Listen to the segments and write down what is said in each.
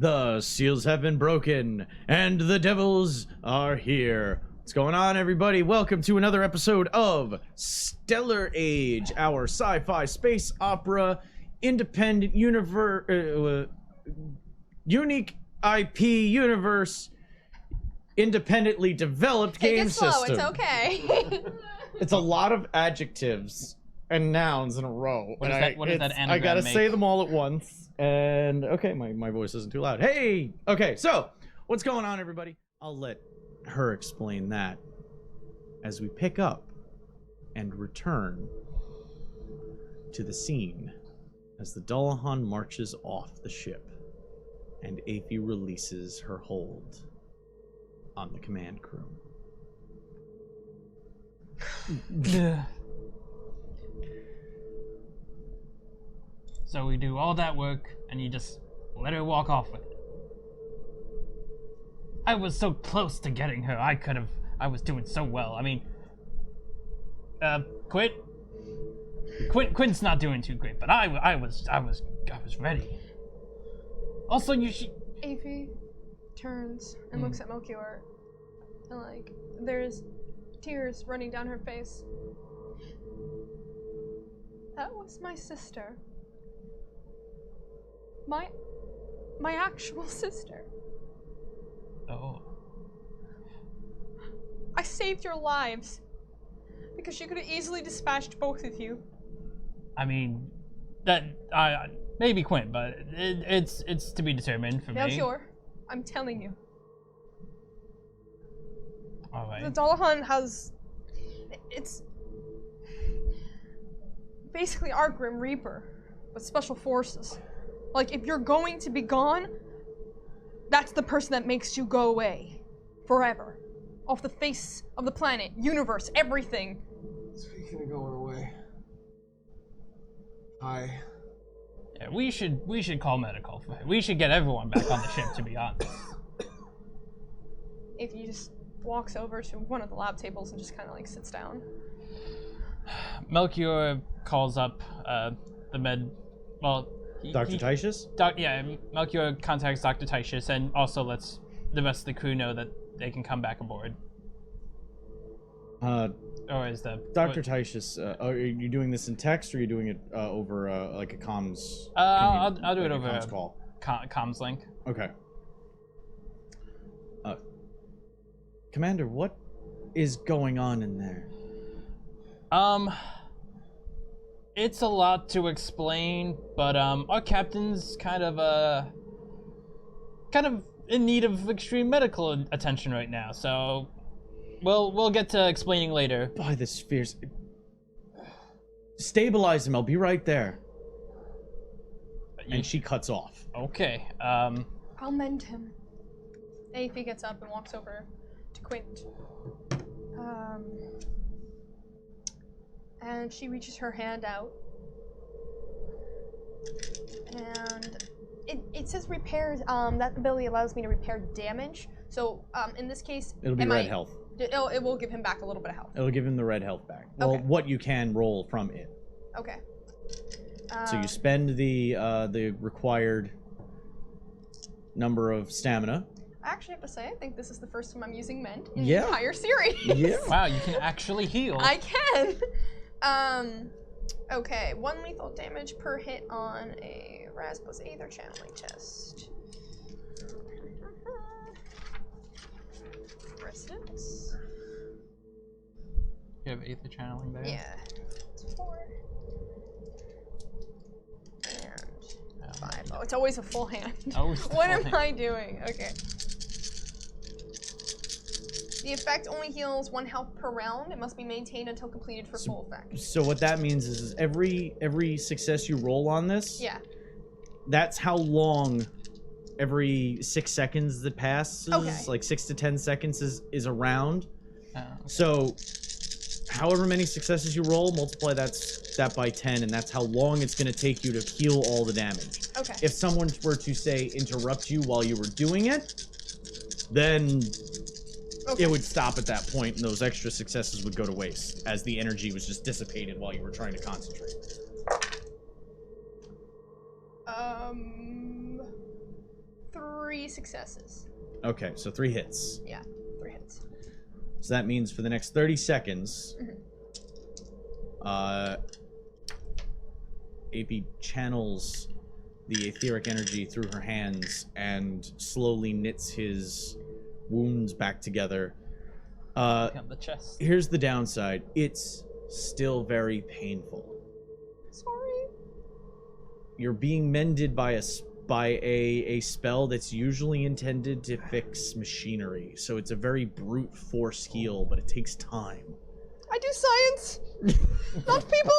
The seals have been broken, and the devils are here. What's going on, everybody? Welcome to another episode of Stellar Age, our sci-fi space opera, independent universe, unique IP universe, independently developed game system. Take it slow, it's okay. It's a lot of adjectives and nouns in a row. What does that anagram I gotta make? say them all at once. And okay, my voice isn't too loud. Hey! Okay, so what's going on, everybody? I'll let her explain that as we pick up and return to the scene as the Dullahan marches off the ship and Aphie releases her hold on the command crew. So we do all that work, and you just let her walk off with it. I was so close to getting her. I was doing so well. I mean, Quint's not doing too great, but I was ready. Also, Aphie turns and looks at Melchior, and there's tears running down her face. That was my sister. My actual sister. Oh. I saved your lives because she could have easily dispatched both of you. I mean, maybe Quint, but it's to be determined for me. Melchior, I'm telling you. All right. The Dullahan it's basically our Grim Reaper, but special forces. Like, if you're going to be gone, that's the person that makes you go away. Forever. Off the face of the planet, universe, everything. Speaking of going away. Hi. Yeah, we should call medical. We should get everyone back on the ship, to be honest. If he just walks over to one of the lab tables and just kind of sits down. Melchior calls up the med. Well, Dr. Titius? Melchior contacts Dr. Titius and also lets the rest of the crew know that they can come back aboard. Or is the Dr. Titius, are you doing this in text, or are you doing it over like a comms? I'll do it a over comms a call. Comms link. Okay. Commander, what is going on in there? It's a lot to explain, but our captain's kind of in need of extreme medical attention right now. So we'll get to explaining later. By the spheres, stabilize him. I'll be right there. And she cuts off. Okay. I'll mend him. Aphie gets up and walks over to Quint. And she reaches her hand out. And it says repairs, that ability allows me to repair damage. So in this case, It'll be red health. It will give him back a little bit of health. It'll give him the red health back. Well, Okay. what you can roll from it. Okay. So you spend the required number of stamina. I actually have to say, I think this is the first time I'm using Mend in Yeah. the entire series. Yeah. Wow, you can actually heal. I can. Okay, 1 lethal damage per hit on a Raz plus Aether channeling test. Resonance. You have Aether channeling there? Yeah. It's 4. And 5. Oh, it's always a full hand. Always a What full am hand. I doing? Okay. The effect only heals 1 health per round. It must be maintained until completed for full effect. So what that means is every success you roll on this, Yeah. that's how long every 6 seconds that passes, Okay. like 6 to 10 seconds is a round. Oh. So however many successes you roll, multiply that by 10, and that's how long it's going to take you to heal all the damage. Okay. If someone were to, say, interrupt you while you were doing it, then Okay. it would stop at that point, and those extra successes would go to waste, as the energy was just dissipated while you were trying to concentrate. 3 3 successes. Okay, so 3 hits. Yeah, 3 hits. So that means for the next 30 seconds, AP channels the etheric energy through her hands and slowly knits his wounds back together. The chest. Here's the downside. It's still very painful. Sorry. You're being mended by a spell that's usually intended to fix machinery. So it's a very brute force heal, but it takes time. I do science. Not people.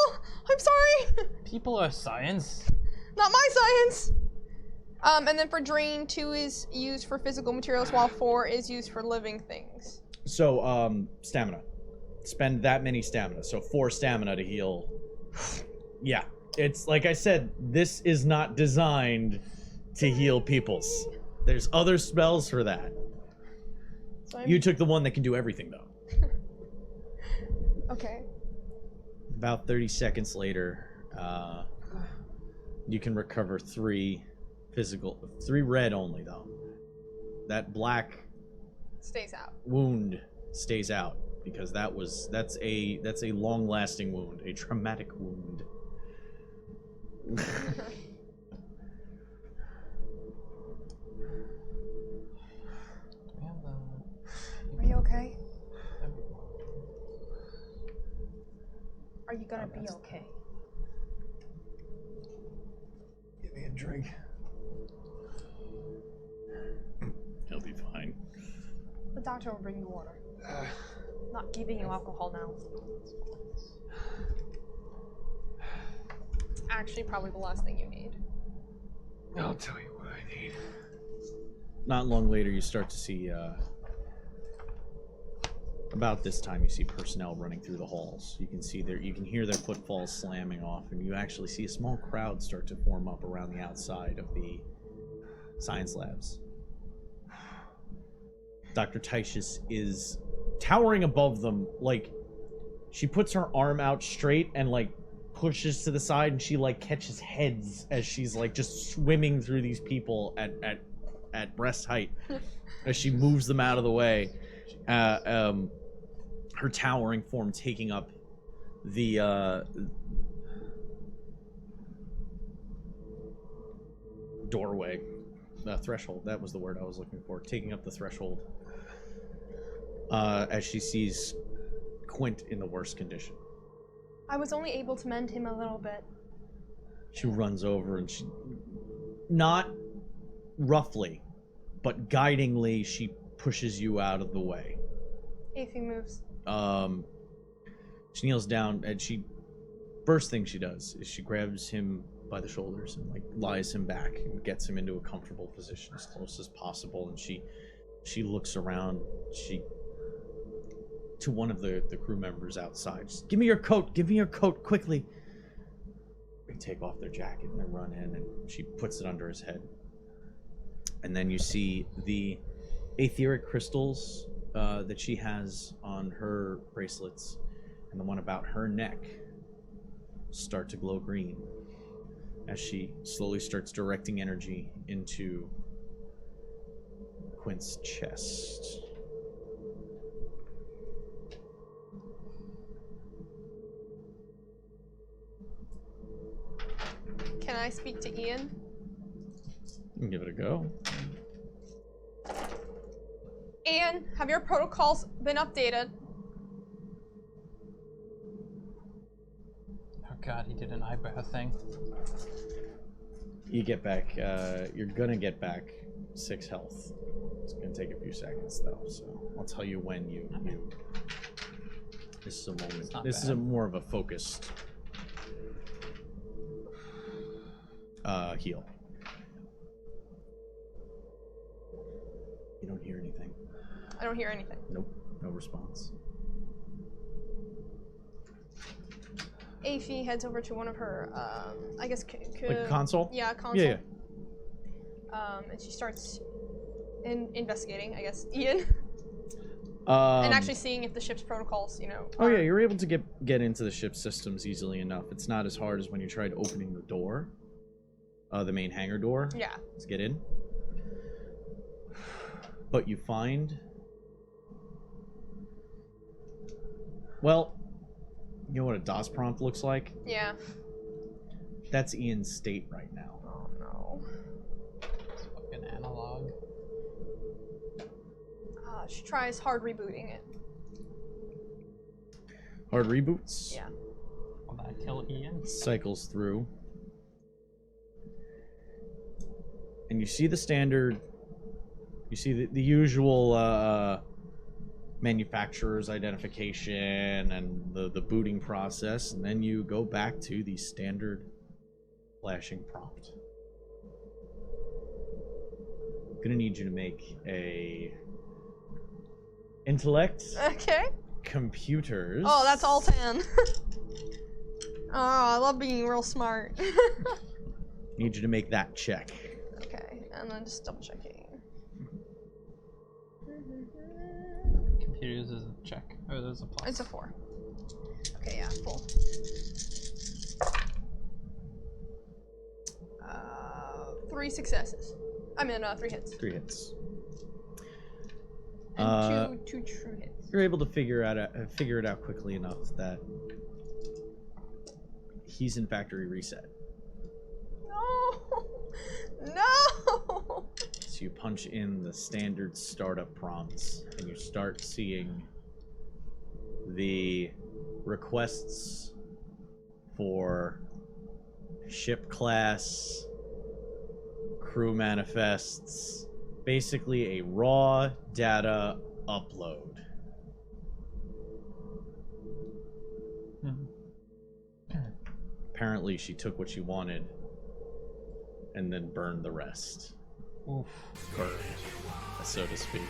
I'm sorry. People are science. Not my science. And then for drain, 2 is used for physical materials, while 4 is used for living things. So, stamina. Spend that many stamina. So 4 stamina to heal. Yeah. It's, like I said, this is not designed to heal peoples. There's other spells for that. So You took the one that can do everything, though. Okay. About 30 seconds later, you can recover 3 physical... 3 red only, though. That black... Stays out. wound stays out because that's a long-lasting wound, a traumatic wound. Are you okay? Are you gonna be okay? Give me a drink. He'll be fine. The doctor will bring you water. Not giving you alcohol now. Actually, probably the last thing you need. I'll tell you what I need. Not long later, you start to see, about this time, you see personnel running through the halls. You can see you can hear their footfalls slamming off, and you actually see a small crowd start to form up around the outside of the science labs. Dr. Titius is towering above them, like, she puts her arm out straight and, like, pushes to the side, and she, like, catches heads as she's, like, just swimming through these people at breast height as she moves them out of the way. Her towering form taking up the doorway, threshold. That was the word I was looking for. Taking up the threshold as she sees Quint in the worst condition. I was only able to mend him a little bit. She runs over and she, not roughly, but guidingly, she pushes you out of the way. If he moves. She kneels down and first thing she does is she grabs him by the shoulders and, like, lies him back and gets him into a comfortable position as close as possible. And she looks around, to one of the crew members outside. Just, give me your coat, quickly. They take off their jacket and they run in, and she puts it under his head. And then you see the etheric crystals that she has on her bracelets and the one about her neck start to glow green as she slowly starts directing energy into Quint's chest. Can I speak to Ian? You can give it a go. Ian, have your protocols been updated? Oh god, he did an eyebrow thing. You get back, you're gonna get back 6 health. It's gonna take a few seconds though, so I'll tell you when you this is a moment. This is more of a focused heal. You don't hear anything. I don't hear anything. Nope, no response. Afi heads over to one of her, I guess, Like console? Yeah, console. Yeah. And she starts investigating, I guess, Ian. And actually seeing if the ship's protocols, Oh yeah, you're able to get into the ship's systems easily enough. It's not as hard as when you tried opening the door, the main hangar door. Yeah. Let's get in. but you find... Well, you know what a DOS prompt looks like? Yeah. That's Ian's state right now. Oh no. It's fucking analog. She tries hard rebooting it. Hard reboots. Yeah. Will that kill Ian? Cycles through. And you see the standard... You see the usual manufacturer's identification and the booting process, and then you go back to the standard flashing prompt. I'm gonna need you to make a intellect Okay. computers. Oh, that's all 10. Oh, I love being real smart. Need you to make that check. Okay, and then just double checking. Computers is a check. Oh, there's a plus. It's a 4. Okay, yeah, full. 3 successes. I mean, 3 hits. 3 hits. And two true hits. You're able to figure it out quickly enough that he's in factory reset. No! No! So you punch in the standard startup prompts, and you start seeing the requests for ship class, crew manifests, basically a raw data upload. Apparently she took what she wanted and then burned the rest. Oof. Burned, so to speak.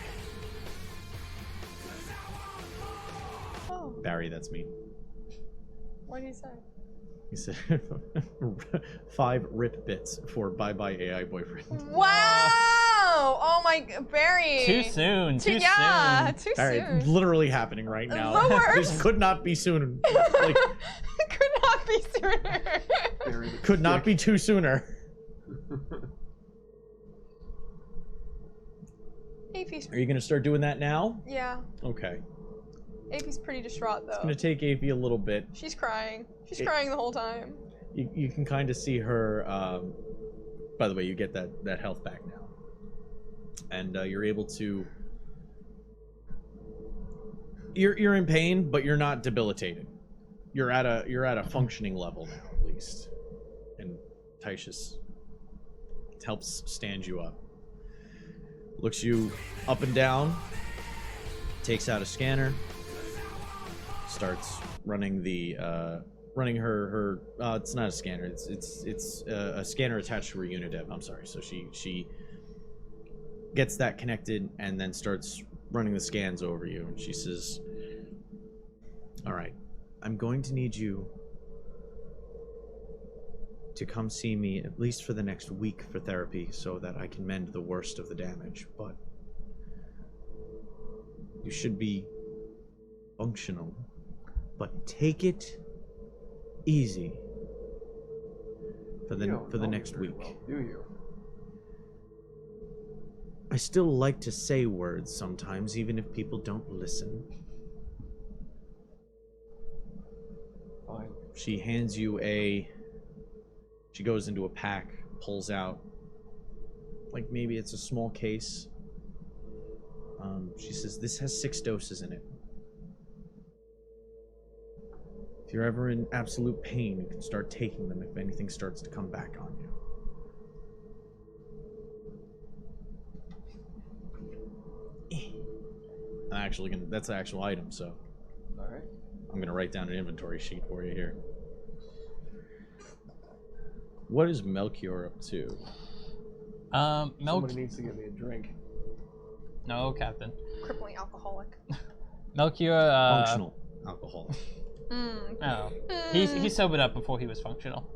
Oh, Barry, that's me. what did he say? He said 5 rip bits for bye-bye AI boyfriend. Wow! Oh my, Barry. Too soon. Too yeah, soon. too Barry, soon. literally happening right now. The worst. This could not be soon. Like, Could not be sooner. Bury the could not be too sooner. Afy's, Are you gonna start doing that now? yeah. Okay. Afy's pretty distraught though. It's gonna take Avi a little bit. She's crying. She's crying the whole time. You can kind of see her. By the way, you get that health back now, and you're able to. You're in pain, but you're not debilitated. You're at a functioning level now, at least. And Titius helps stand you up. Looks you up and down. Takes out a scanner. Starts running the running her it's not a scanner, it's a scanner attached to her Unidev. I'm sorry. So she gets that connected and then starts running the scans over you, and she says, all right, I'm going to need you to come see me at least for the next week for therapy so that I can mend the worst of the damage, but you should be functional, but take it easy for the next week. Well, do you? I still like to say words sometimes, even if people don't listen. Fine. She hands you she goes into a pack, pulls out, like maybe it's a small case. She says, this has 6 doses in it. If you're ever in absolute pain, you can start taking them if anything starts to come back on you. That's the actual item, so All right. I'm gonna write down an inventory sheet for you here. What is Melchior up to? Somebody needs to get me a drink. No, Captain. Crippling alcoholic. Melchior. Functional alcohol. Oh, he sobered up before he was functional.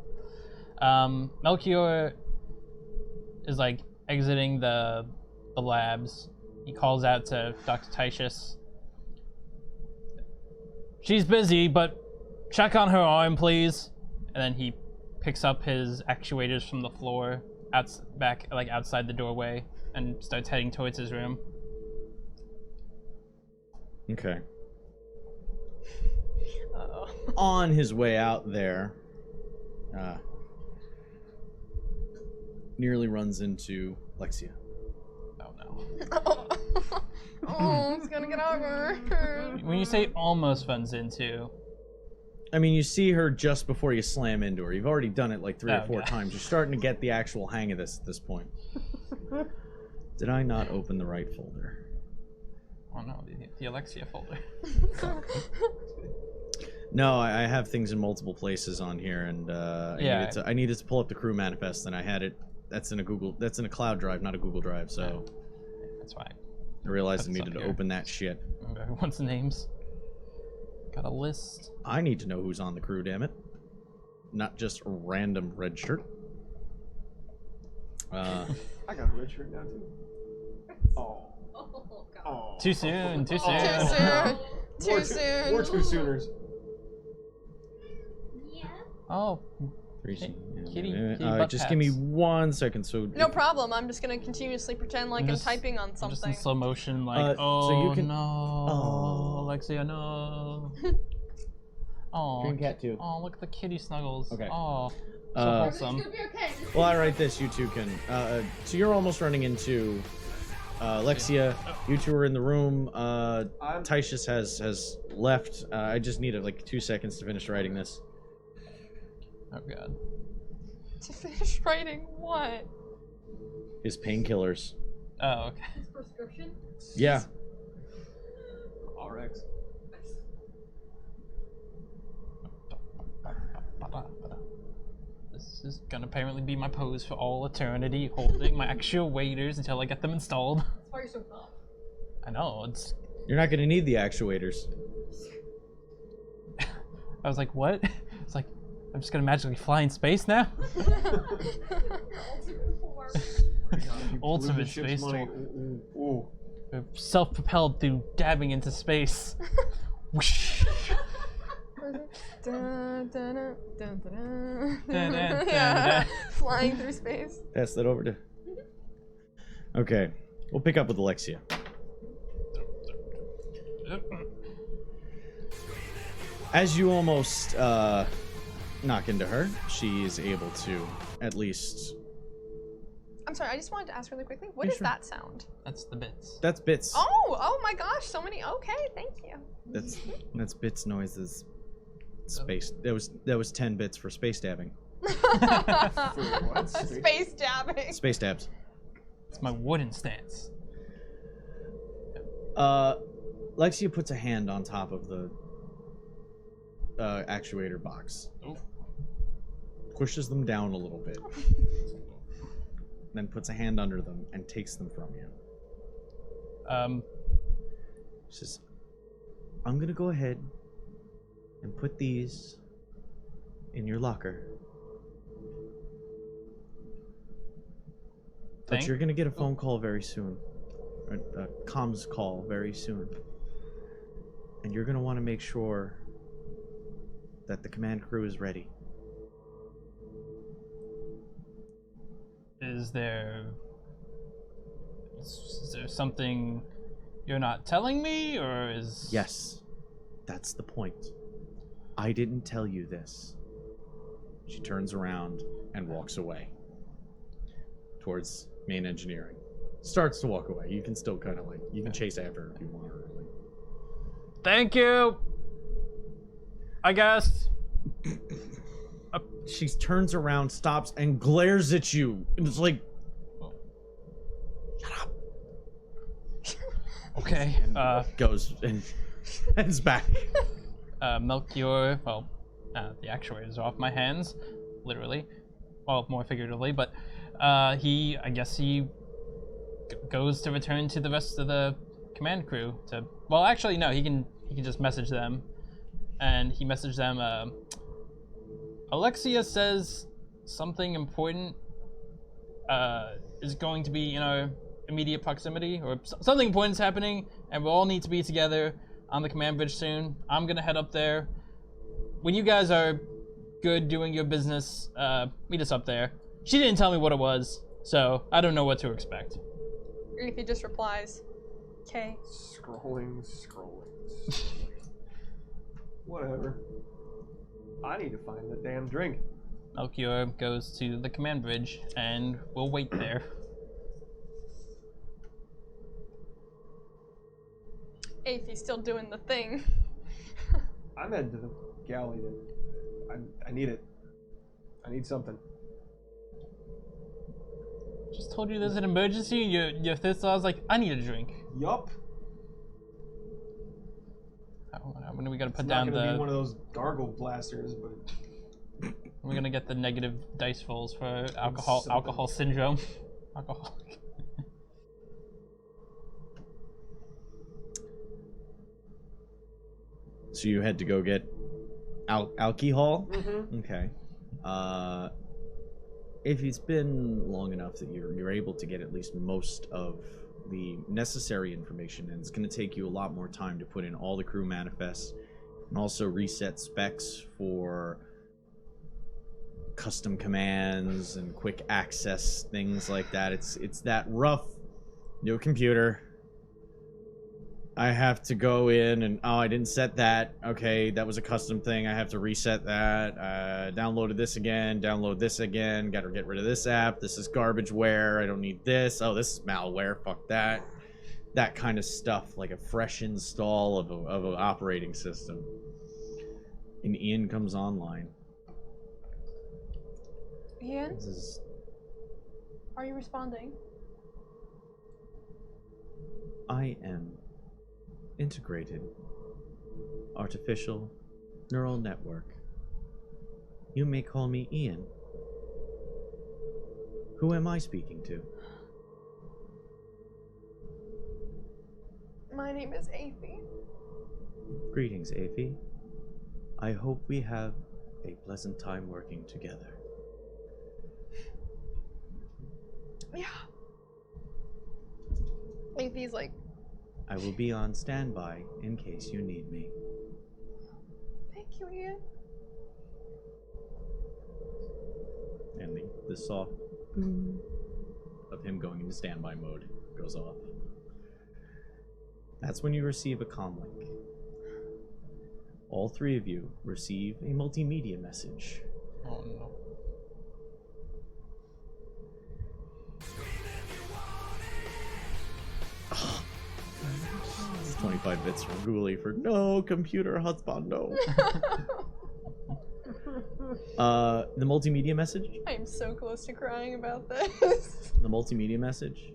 Melchior is like exiting the labs. He calls out to Dr. Titius. She's busy, but check on her arm, please. And then he picks up his actuators from the floor, outside the doorway, and starts heading towards his room. Okay. Uh-oh. On his way out there, nearly runs into Lexia. Oh no. Oh, it's gonna get awkward. When you say almost runs into, I mean, you see her just before you slam into her. You've already done it like 3 or 4 times. You're starting to get the actual hang of this at this point. Did I not open the right folder? oh no, the Alexia folder. No, I have things in multiple places on here, and I needed to pull up the crew manifest, and I had it. That's in a cloud drive, not a Google Drive. So that's right. I realized I needed to open that shit. Everyone's names. Got a list. I need to know who's on the crew, damn it. Not just a random red shirt. I got a red shirt now too. Oh. Oh. Too soon. Too soon. Too soon. Too soon. Or two sooners. Oh. Kitty butt just give me 1 second. So No problem. I'm just gonna continuously pretend like I'm typing on I'm something. just in slow motion, like, so you can- no, Alexia, no. Oh, Dream cat too. Oh, look at the kitty snuggles. Okay. Oh, so Everything's wholesome. gonna be okay. Well, I write this. You two can. So you're almost running into Lexia. You two are in the room. Titius has left. I just need like 2 seconds to finish writing this. Oh god. To finish writing what? His painkillers. Oh, okay. His prescription? Yeah. RX. This is gonna apparently be my pose for all eternity, holding my actuators until I get them installed. That's why you're so tough. I know, it's... You're not gonna need the actuators. I was like, what? It's like, I'm just gonna magically fly in space now? Ultimate form. Ultimate space money. tool. Ooh. Self-propelled through dabbing into space. Whoosh. Dun, dun, dun, dun, dun, Dun, dun, dun, yeah. dun. Flying through space. Pass that over to. Okay, we'll pick up with Alexia. As you almost knock into her, she is able to at least. I'm sorry, I just wanted to ask really quickly, what Yeah, is sure. that sound? That's the bits. That's bits. Oh my gosh, so many. Okay, thank you. That's bits noises. Space. That was 10 bits for space dabbing. What? Space jabbing. Space dabs. It's my wooden stance. Lexia puts a hand on top of the actuator box. Ooh. Pushes them down a little bit. Then puts a hand under them and takes them from you. She says, I'm gonna go ahead and put these in your locker. But you're gonna get a phone call very soon. Or a comms call very soon. And you're gonna want to make sure that the command crew is ready. Is there something you're not telling me, or is... Yes, that's the point. I didn't tell you this. She turns around and walks away towards main engineering. Starts to walk away. You can still kind of like, you can chase after her if you want her. Like. Thank you! I guess. She turns around, stops, and glares at you. And it's like, shut up. Okay, Goes and heads back. Melchior, well, the actuators are off my hands, literally. Well, more figuratively, but I guess he goes to return to the rest of the command crew to, well, actually, no, he can just message them. And he messaged them, Alexia says something important is going to be in our immediate proximity, or something important is happening, and we'll all need to be together on the command bridge soon. I'm gonna head up there. When you guys are good doing your business, meet us up there. She didn't tell me what it was, so I don't know what to expect. Or if he just replies, Okay. Scrolling. Whatever. I need to find the damn drink. Melchior goes to the command bridge and will wait there. Athie's still doing the thing. I'm heading to the galley. I need it. I need something. Just told you there's an emergency. Your fifth was like, I need a drink. Yup. When are we gonna put It's down not gonna the? be one of those gargle blasters, but We're gonna get the negative dice rolls for alcohol syndrome. Alcoholic. So you had to go get alcohol? Mm-hmm. Okay. If it's been long enough that you're able to get at least most of the necessary information, and it's going to take you a lot more time to put in all the crew manifests and also reset specs for custom commands and quick access, things like that. It's that rough. New computer. I have to go in and, oh, I didn't set that. Okay, that was a custom thing. I have to reset that. Downloaded this again. Download this again. Got to get rid of this app. This is garbageware. I don't need this. Oh, this is malware. Fuck that. That kind of stuff, like a fresh install of an operating system. And Ian comes online. Ian, This is... are you responding? I am integrated artificial neural network. You may call me Ian. Who am I speaking to? My name is Athie. Greetings, Aphie. I hope we have a pleasant time working together. Yeah. Athie's like, I will be on standby in case you need me. thank you, Ian. And the soft boom of him going into standby mode goes off. That's when you receive a comm link. All three of you receive a multimedia message. Oh no. It's 25 bits from Ghoulie for no computer husbando. The multimedia message? I am so close to crying about this. The multimedia message?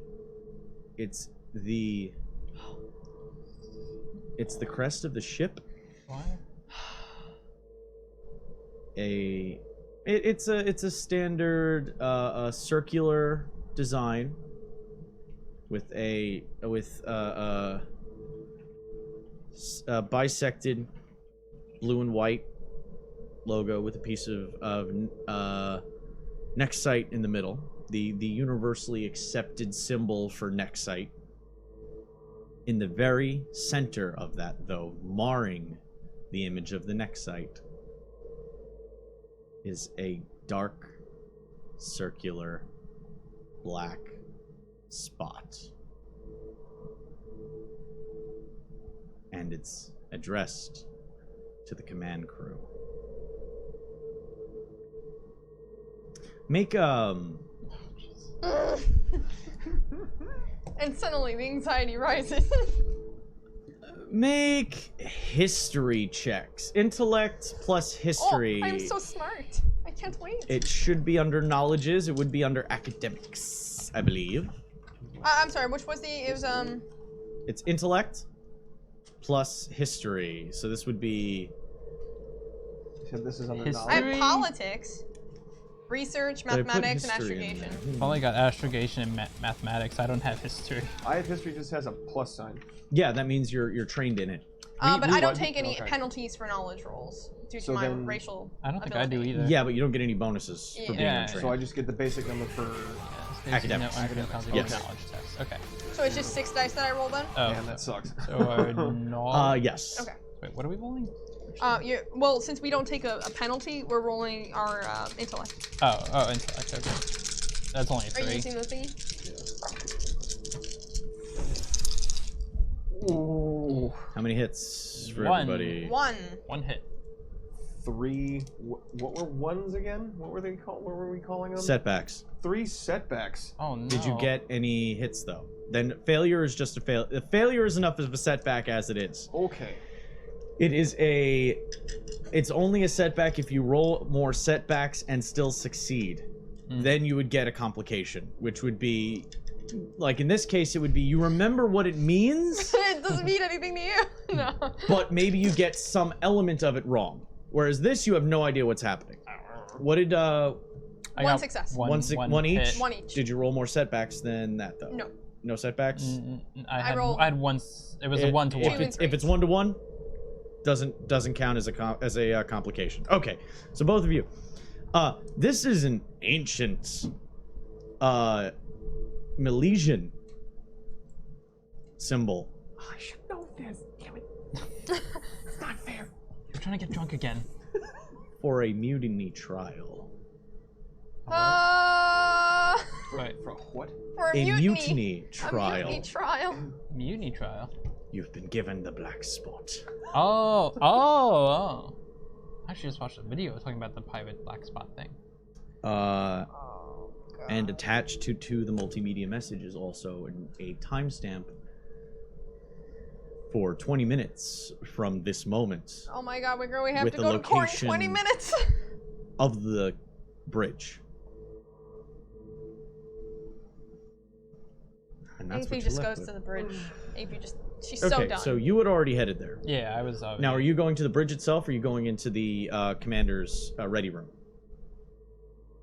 It's the crest of the ship. Why? It's a standard circular design with a bisected blue and white logo with a piece of Nexite in the middle. The universally accepted symbol for Nexite. In the very center of that, though, marring the image of the Nexite, is a dark, circular, black spot. And it's addressed to the command crew. Make And suddenly the anxiety rises. make history checks. Intellect plus history. Oh, I'm so smart. I can't wait. It should be under knowledges. It would be under academics, I believe. I'm sorry, which was it was, It's intellect plus history. So this would be... You said this is under History. I knowledge. have politics, research, But I put mathematics, and history in astrogation. there. I've only got astrogation and mathematics. I don't have history. I have history just has a plus sign. Yeah, that means you're trained in it. But I don't what? take any Okay. penalties for knowledge rolls due to So my then- racial I don't think I do ability. either. Yeah, but you don't get any bonuses for being Yeah. untrained. So I just get the basic number for. Academics. Yes. Knowledge test. Okay. So it's just 6 dice that I roll then? Oh. Man, that sucks. So no. Yes. Okay. Wait, what are we rolling? Well, since we don't take a penalty, we're rolling our intellect. Oh, intellect. Okay. That's only a Are you 3. using the thingy? Ooh. How many hits for One. everybody? 1. 1 hit. 3. What were ones again? What were they called? What were we calling them? Setbacks. 3 setbacks. Oh no. Did you get any hits though? Then failure is just a fail. The failure is enough of a setback as it is. Okay. It is a. It's only a setback if you roll more setbacks and still succeed. Then you would get a complication, which would be, like in this case, it would be you remember what it means, It doesn't mean anything to you. No. but maybe you get some element of it wrong. Whereas this, you have no idea what's happening. What did I One got success. one each? hit. 1 each. Did you roll more setbacks than that though? No. No setbacks. I had rolled- I had one. It was a 1 to If 1. and it's 1-to-1, doesn't count as a complication. Okay, so both of you. This is an ancient Milesian symbol. I should know this. Damn it. It's not fair. I'm trying to get drunk again. For a mutiny trial. Right. For what? For a A mutiny. mutiny A trial. mutiny trial. Mutiny trial. You've been given the black spot. Oh. I actually just watched a video talking about the pirate black spot thing. And attached to the multimedia message is also a timestamp for 20 minutes from this moment Oh my god, we're going to have With to the go to court in 20 location- minutes. of the bridge. And that's AP what you just left goes with. to the bridge. AP just, she's Okay, so done. so you had already headed there. Yeah, I was. Now, are you going to the bridge itself, or are you going into the commander's ready room,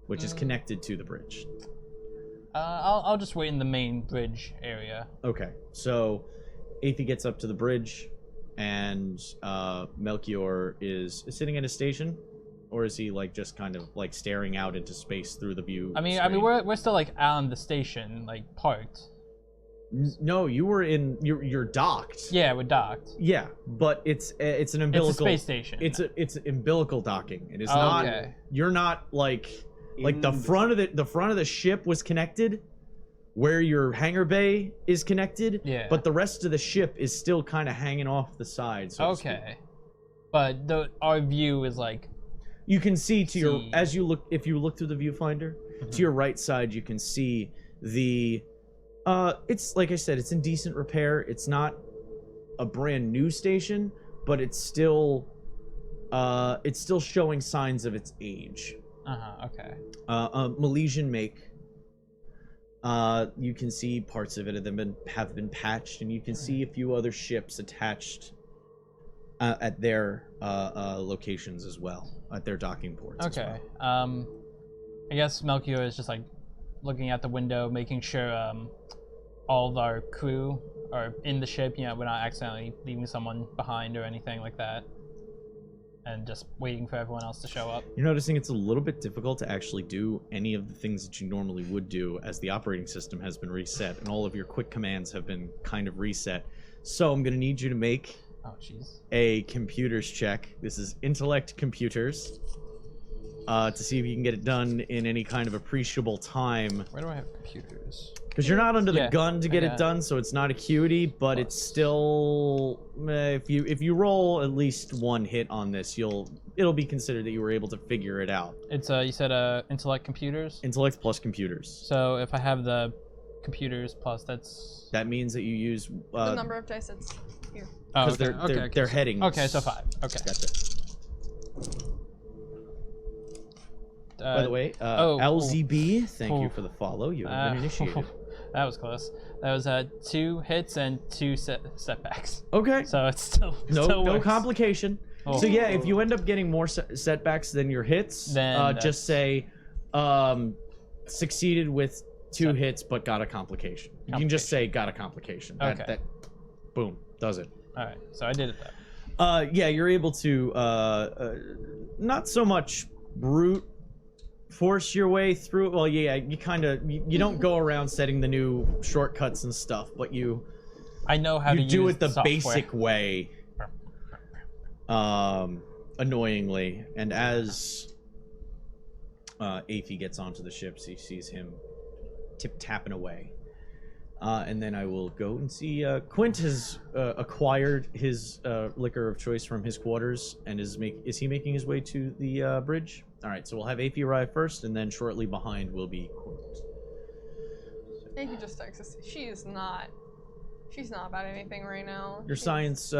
which is connected to the bridge? I'll just wait in the main bridge area. Okay, so Aethy gets up to the bridge, and Melchior is sitting at his station, or is he like just kind of like staring out into space through the view? I mean, screen? we're still like on the station, like parked. No, you were in. You're docked. Yeah, we're docked. Yeah, but it's an umbilical. It's a space station. It's umbilical docking. It is Oh, not. okay. You're not like the In front of the front of the ship was connected, where your hangar bay is connected. Yeah. But the rest of the ship is still kind of hanging off the side. So to speak. Okay. But our view is like. You can see to your See. as you look if you look through the viewfinder to your right side, you can see the. It's like I said, it's in decent repair. It's not a brand new station, but it's still showing signs of its age. Okay. Milesian make. You can see parts of it have been patched, and you can see a few other ships attached at their locations as well, at their docking ports. as Okay. well. I guess Melchior is just like looking out the window, making sure all of our crew are in the ship. You know, we're not accidentally leaving someone behind or anything like that, and just waiting for everyone else to show up. You're noticing it's a little bit difficult to actually do any of the things that you normally would do, as the operating system has been reset and all of your quick commands have been kind of reset. So I'm going to need you to make Oh, jeez. a computers check. This is intellect computers. To see if you can get it done in any kind of appreciable time. Where do I have computers? Because you're not under the Yeah, gun to get I it got done, so it's not acuity, but it's still if you roll at least one hit on this, it'll be considered that you were able to figure it out. It's you said intellect computers. Intellect plus computers. So if I have the computers plus, that's That means that you use the number of dice that's here. oh, because they're headings. Okay, so 5. Okay. Gotcha. By the way, oh, LZB, thank you oh. for the follow. You have been initiated. That was close. That was 2 hits and 2 setbacks. Okay. So it's still No works. complication. Oh. So yeah, if you end up getting more setbacks than your hits, Then just say succeeded with 2 hits but got a complication. You can just say got a complication. That boom, does it. All right, so I did it though. Yeah, you're able to not so much brute force your way through it. Well, yeah, you kind of you don't go around setting the new shortcuts and stuff, but I know how to you do use it the software. basic way. Annoyingly, and as Aethy gets onto the ship, she sees him tapping away. And then I will go and see. Quint has acquired his liquor of choice from his quarters, and is he making his way to the bridge? All right, so we'll have Aphie arrive first, and then shortly behind will be Quint. Aphie just texts us. She's not about anything right now. Your science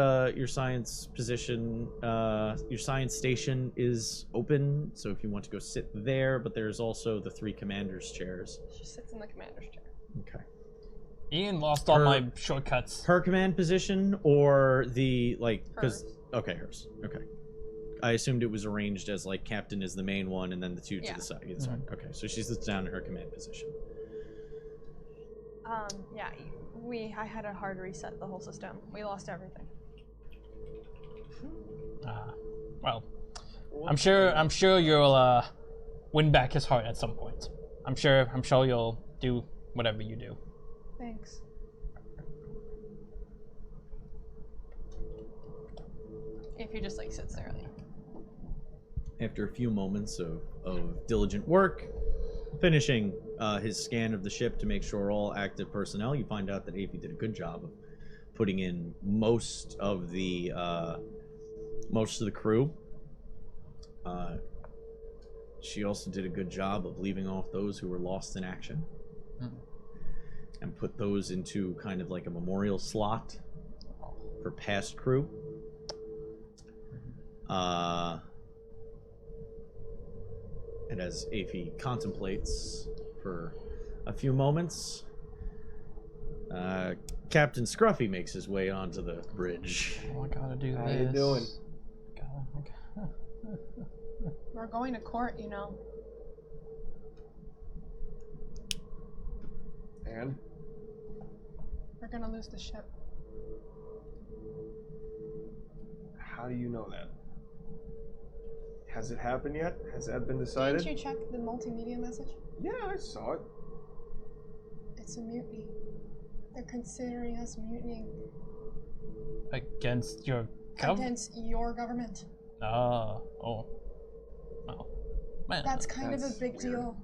position, your science station is open, so if you want to go sit there, but there's also the 3 commanders' chairs. She sits in the commander's chair. Okay. Ian lost all my shortcuts. Her command position, or the Hers. Okay, hers. Okay. I assumed it was arranged as like captain is the main one, and then the 2 to the side. Either side. Okay, so she sits down in her command position. Yeah, I had a hard reset the whole system. We lost everything. Well, I'm sure you'll win back his heart at some point. I'm sure you'll do whatever you do. Thanks. If you just like sits there, like. After a few moments of diligent work, finishing his scan of the ship to make sure all active personnel, you find out that Aphie did a good job of putting in most of the crew. She also did a good job of leaving off those who were lost in action, and put those into kind of like a memorial slot for past crew. And as Aphie contemplates for a few moments, Captain Scruffy makes his way onto the bridge. Oh, I gotta do this. How you doing? We're going to court, you know. And? We're gonna lose the ship. How do you know that? Has it happened yet? Has that been decided? Didn't you check the multimedia message? Yeah, I saw it. It's a mutiny. They're considering us mutinying Against your government? against your government. Oh. Man. That's kind of a big weird. deal.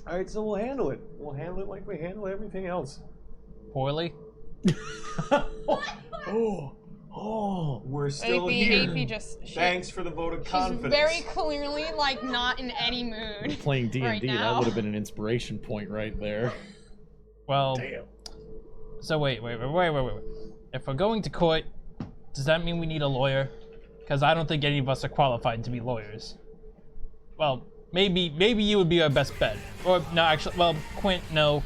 Alright, so we'll handle it. We'll handle it like we handle everything else. Poorly? We're still here. Aphie just. Thanks for the vote of She's confidence. very clearly like not in any mood. Playing D&D, Right that now. would have been an inspiration point right there. Well, Damn. so wait. If we're going to court, does that mean we need a lawyer? Because I don't think any of us are qualified to be lawyers. Well, maybe you would be our best bet. Or, no, actually, well, Quint, no.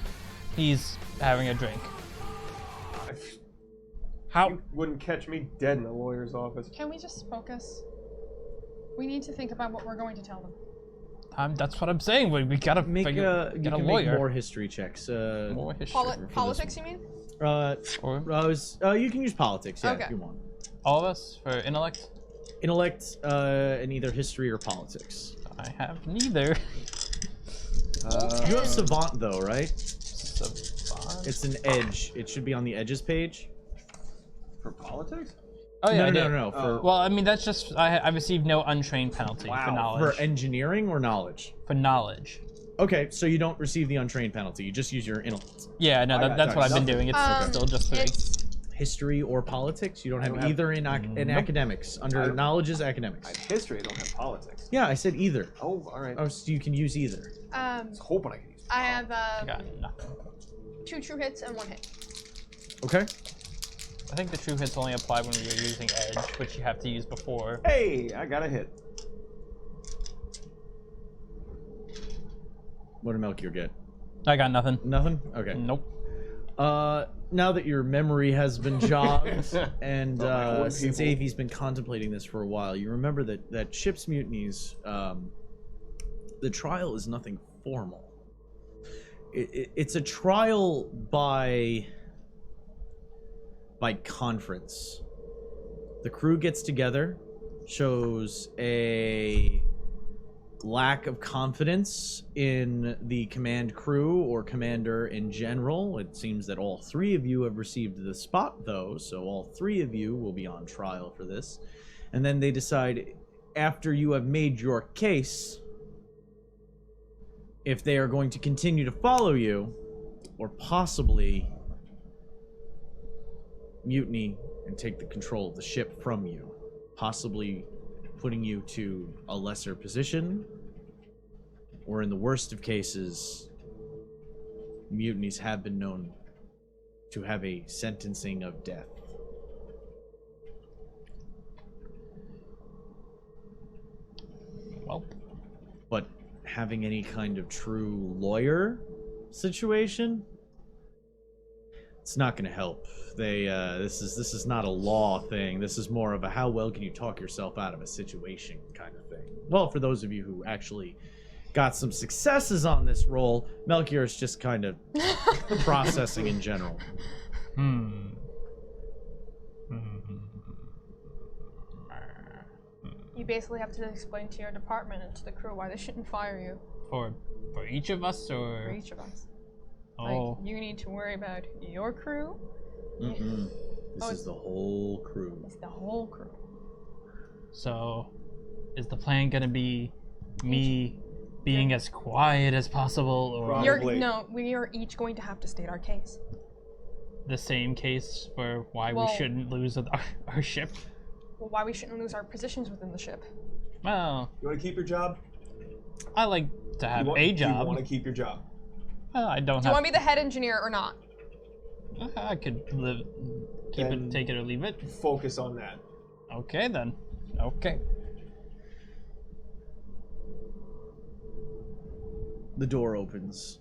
He's having a drink. How? You wouldn't catch me dead in a lawyer's office. Can we just focus? We need to think about what we're going to tell them. That's what I'm saying. We gotta You get a can lawyer. make more history checks. More history. Politics, you mean? You can use politics, Okay. if you want. All of us for intellect? Intellect, in either history or politics. I have neither. You have savant though, right? Savant? It's an edge. It should be on the edges page. For politics? Oh yeah, No. Well, I mean that's just I received no untrained penalty for knowledge. For engineering or knowledge? For knowledge. Okay, so you don't receive the untrained penalty. You just use your intellect. Yeah, no, that's what I've been doing. It's still just 3. It's History or politics? You don't have don't have- either in academics. Under knowledge is academics. I have history, I don't have politics. Yeah, I said either. Oh, alright. Oh, so you can use either. I was hoping I could use I have I got nothing. 2 true hits and 1 hit. Okay. I think the true hits only apply when you're using edge, which you have to use before. Hey, I got a hit. What did Melchior get? I got nothing. Nothing? Okay. Nope. Now that your memory has been jogged, and Oh, since people. Aphie's been contemplating this for a while, you remember that ship's mutinies, the trial is nothing formal. It's a trial by conference. The crew gets together, shows a lack of confidence in the command crew or commander in general. It seems that all 3 of you have received the spot, though, so all 3 of you will be on trial for this. And then they decide, after you have made your case, if they are going to continue to follow you or possibly mutiny and take the control of the ship from you, possibly putting you to a lesser position, or in the worst of cases, mutinies have been known to have a sentencing of death. Well, But having any kind of true lawyer situation, it's not going to help. This is not a law thing. This is more of a how well can you talk yourself out of a situation kind of thing. Well, for those of you who actually got some successes on this roll, Melchior is just kind of processing in general. You basically have to explain to your department and to the crew why they shouldn't fire you. For each of us, or For each of us. oh, Like, you need to worry about your crew. Mm-mm. This Oh, is the whole crew. It's the whole crew. so is the plan gonna be me being as quiet as possible, or Probably. We are each going to have to state our case. the same case for why Well- we shouldn't lose our ship? Well, why we shouldn't lose our positions within the ship. Well, You want to keep your job? I like to have a You job. want to keep your job? Well, I don't Do you have. want to be the head engineer or not? I could keep Then- it, take it or leave it. Focus on that. Okay then. Okay. The door opens.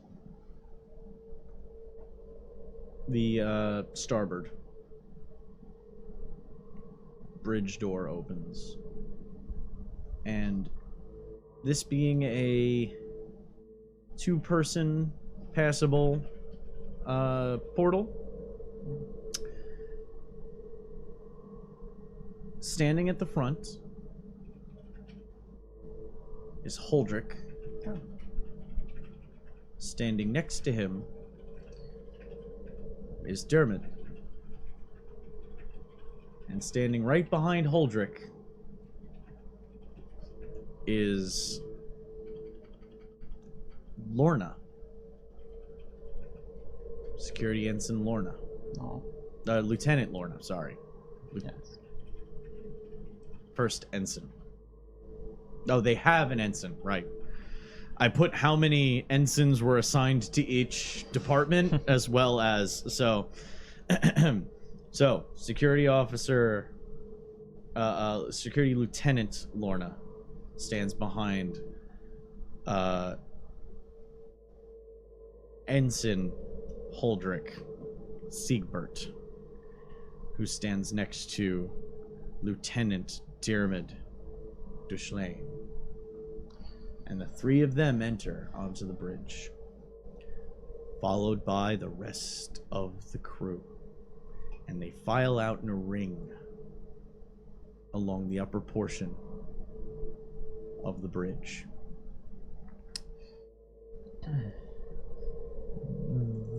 The starboard bridge door opens. And this being a two-person passable portal, standing at the front is Holdrick. Standing next to him is Dermot. And standing right behind Holdrick is Lorna. Security Ensign Lorna. Oh, Lieutenant Lorna, sorry. yes. First Ensign. Oh, they have an ensign, right. I put how many ensigns were assigned to each department, as well as, so, so, security officer, security lieutenant Lorna stands behind, Ensign Holdrick Siegbert, who stands next to Lieutenant Dermot Duchelay. And the three of them enter onto the bridge, followed by the rest of the crew. And they file out in a ring along the upper portion of the bridge.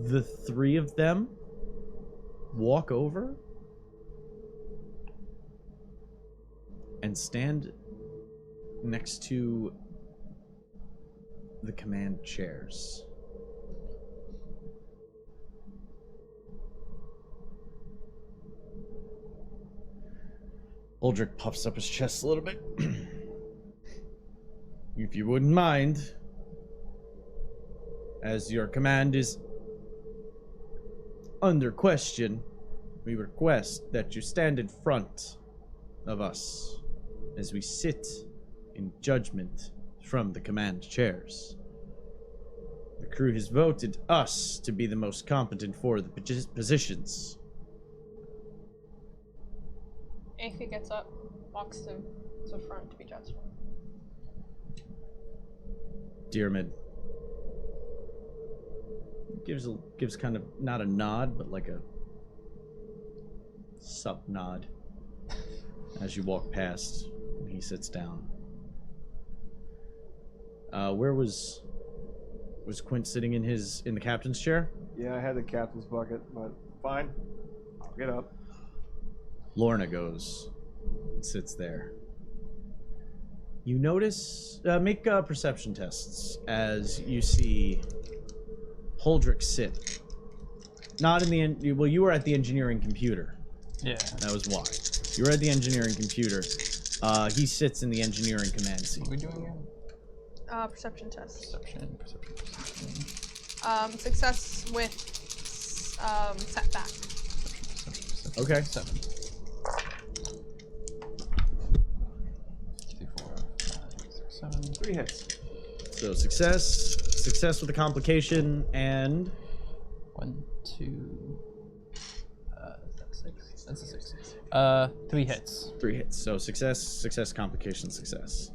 The three of them walk over and stand next to the command chairs. Uldrick puffs up his chest a little bit. If you wouldn't mind, as your command is under question, we request that you stand in front of us as we sit in judgment from the command chairs. The crew has voted us to be the most competent for the positions. Aether gets up, walks to the front to be judged. Dermot gives kind of not a nod, but like a sub nod as you walk past and he sits down. Where was Quint sitting in the captain's chair? Yeah, I had the captain's bucket, but fine. I'll get up. Lorna goes and sits there. You notice, make perception tests as you see Holdrick sit Not in the well, you were at the engineering computer. Yeah. That was why. You were at the engineering computer. He sits in the engineering command seat. What are we doing again? Perception test. Perception. Success with setback. Okay. 7. 3, 4, 5, 6, 7. 3 hits. So success with a complication, and 1, 2. That's 6. That's a 6. 3 hits. 3 hits. So success, complication, success.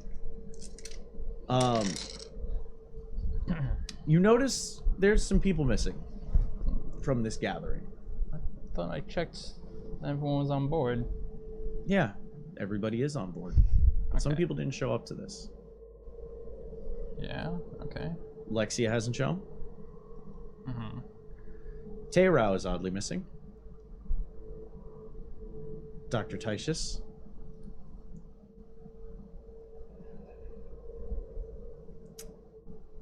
You notice there's some people missing from this gathering. I thought I checked. Everyone was on board. Yeah, everybody is on board. Some people didn't show up to this. Yeah. Okay. Lexia hasn't shown. Mm-hmm. Teirao is oddly missing. Dr. Titius.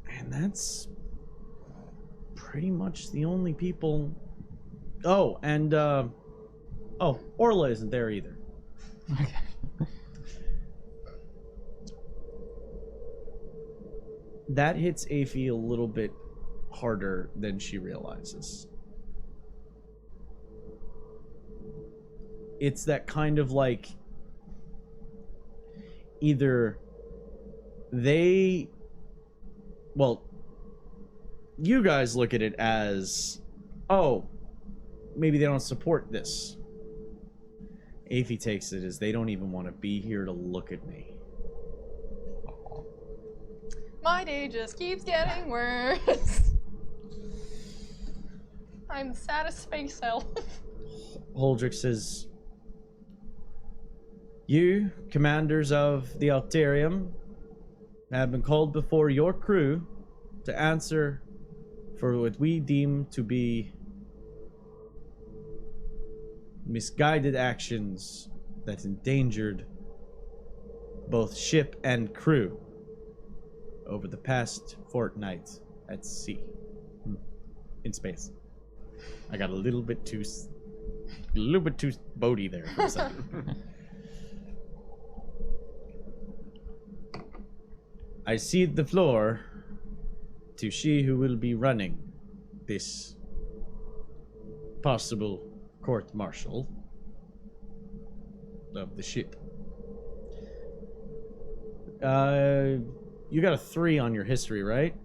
And that's pretty much the only people. Oh, and Orla isn't there either. Okay. That hits Aphie a little bit harder than she realizes. It's that kind of like either they, well, you guys look at it as, oh, maybe they don't support this. Aphie takes it as they don't even want to be here to look at me. My day just keeps getting worse. I'm the saddest space elf. Holdrick says, you, commanders of the Alterium, have been called before your crew to answer for what we deem to be misguided actions that endangered both ship and crew over the past fortnight at sea. In space. I got a little bit too boaty there for a second. I cede the floor to she who will be running this possible court-martial of the ship. You got a 3 on your history, right?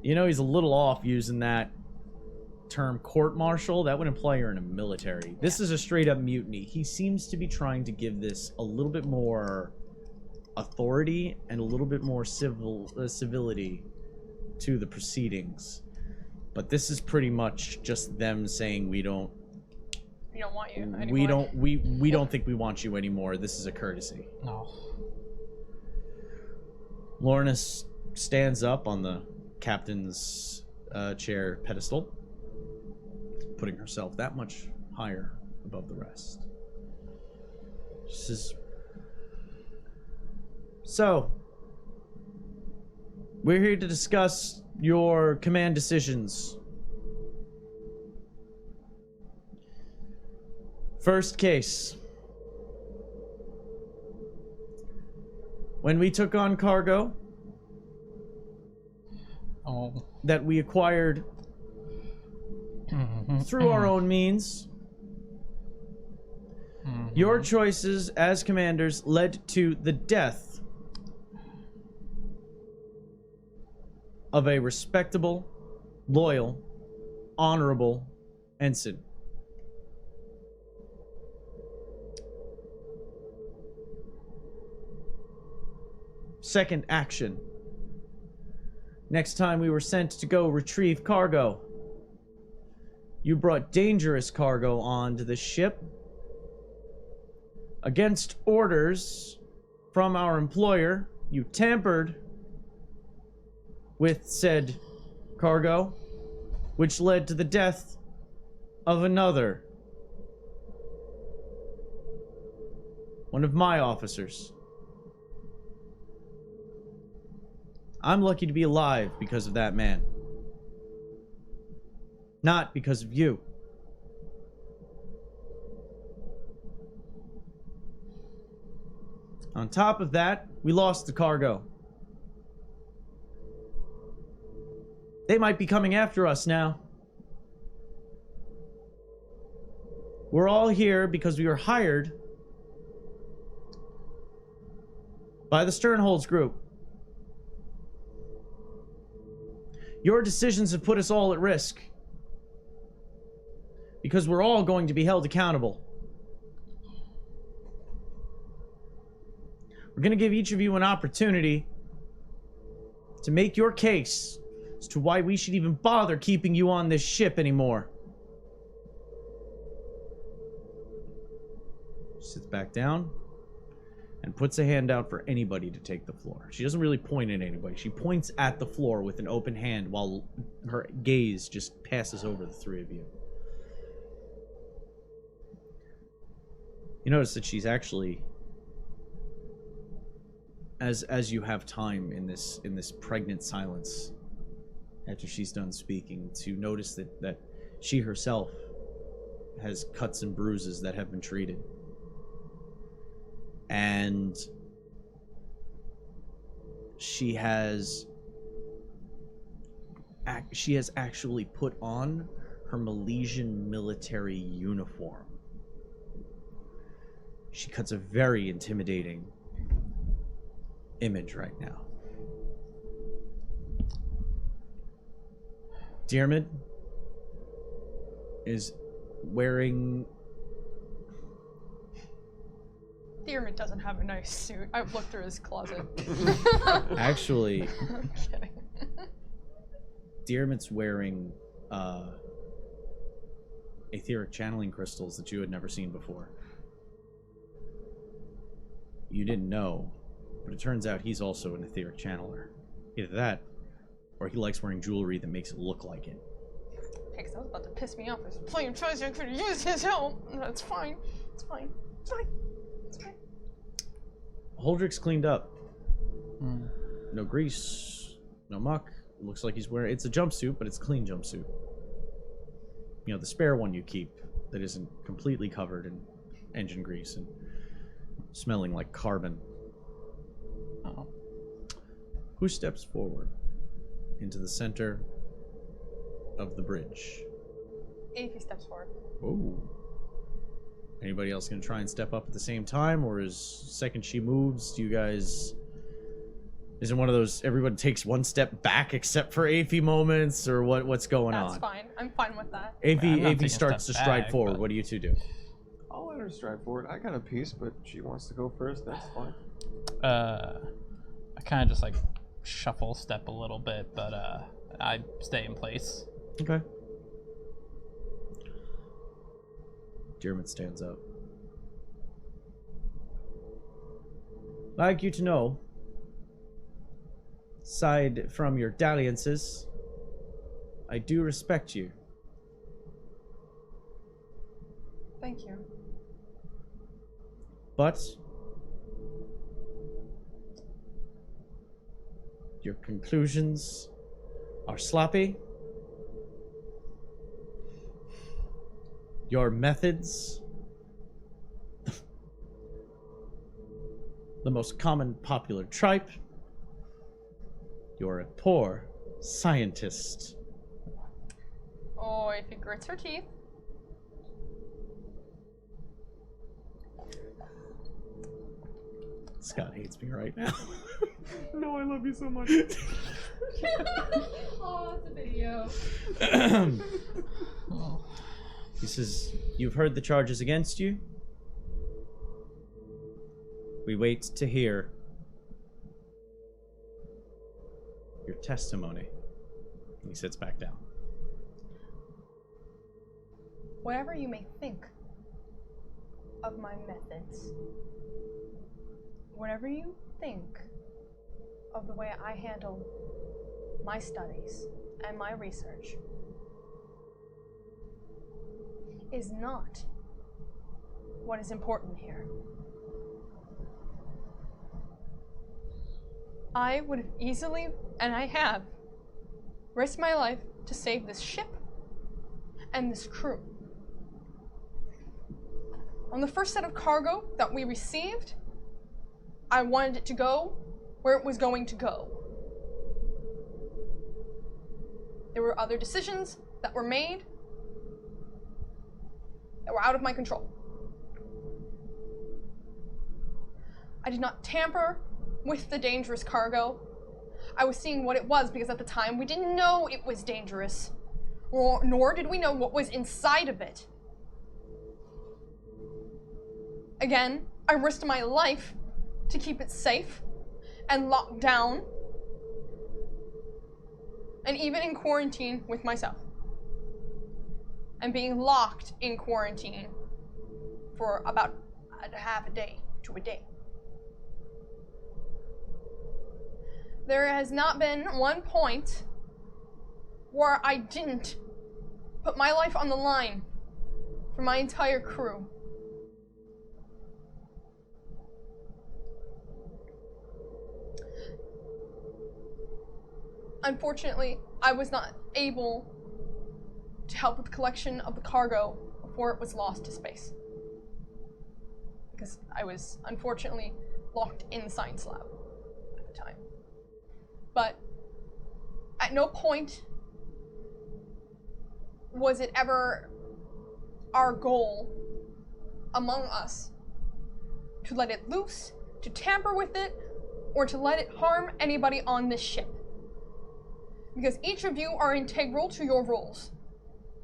You know he's a little off using that term court-martial. That would imply you're in a military. This is a straight-up mutiny. He seems to be trying to give this a little bit more authority and a little bit more civility to the proceedings. But this is pretty much just them saying we don't want you anymore. We don't think we want you anymore. This is a courtesy. No. Lorna stands up on the captain's chair pedestal, putting herself that much higher above the rest. She says, so, we're here to discuss your command decisions. First case. When we took on cargo that we acquired through our own means, your choices as commanders led to the death of a respectable, loyal, honorable ensign. Second action. Next time we were sent to go retrieve cargo, you brought dangerous cargo onto the ship against orders from our employer. You tampered with said cargo, which led to the death of another. One of my officers. I'm lucky to be alive because of that man. Not because of you. On top of that, we lost the cargo. They might be coming after us now. We're all here because we were hired by the Sternholz Group. Your decisions have put us all at risk. Because we're all going to be held accountable. We're going to give each of you an opportunity to make your case as to why we should even bother keeping you on this ship anymore. She sits back down and puts a hand out for anybody to take the floor. She doesn't really point at anybody. She points at the floor with an open hand while her gaze just passes over the three of you. You notice that she's actually, as you have time in this pregnant silence, after she's done speaking, to notice that she herself has cuts and bruises that have been treated. And she has actually put on her Milesian military uniform. She cuts a very intimidating image right now. Diarmid is wearing... Diarmid doesn't have a nice suit. I've looked through his closet. Actually, I'm kidding. Diarmid's wearing etheric channeling crystals that you had never seen before. You didn't know, but it turns out he's also an etheric channeler. Either that, or he likes wearing jewelry that makes it look like it. Hey, 'cause that was about to piss me off. There's plenty of times I could have used his help. That's fine. It's fine. It's fine. It's fine. Holdrick's cleaned up. No grease, no muck. Looks like he's wearing... It's a jumpsuit, but it's a clean jumpsuit. You know, the spare one you keep that isn't completely covered in engine grease and smelling like carbon. Oh. Who steps forward into the center of the bridge? If he steps forward. Oh. Anybody else gonna try and step up at the same time, or is second she moves, do you guys... Is it one of those everyone takes one step back except for Aphie moments, or what's going on? That's fine. I'm fine with that. Aphie starts to stride back, forward. but... What do you two do? I'll let her stride forward. I got a piece, but she wants to go first. That's fine. I kind of just like shuffle step a little bit, but I stay in place. Okay. Diarmid stands up. I'd like you to know, aside from your dalliances, I do respect you. Thank you. But your conclusions are sloppy. Your methods, the most common popular tripe. You're a poor scientist. Oh, if he grits her teeth. Scott hates me right now. No, I love you so much. Oh, it's a video. Oh. He says, you've heard the charges against you. We wait to hear your testimony. He sits back down. Whatever you may think of my methods, whatever you think of the way I handle my studies and my research, is not what is important here. I would have easily, and I have, risked my life to save this ship and this crew. On the first set of cargo that we received, I wanted it to go where it was going to go. There were other decisions that were made that were out of my control. I did not tamper with the dangerous cargo. I was seeing what it was because at the time we didn't know it was dangerous, nor did we know what was inside of it. Again, I risked my life to keep it safe and locked down, and even in quarantine with myself. And being locked in quarantine for about half a day to a day. There has not been one point where I didn't put my life on the line for my entire crew. Unfortunately, I was not able to help with the collection of the cargo before it was lost to space. Because I was unfortunately locked in the science lab at the time. But at no point was it ever our goal among us to let it loose, to tamper with it, or to let it harm anybody on this ship. Because each of you are integral to your roles,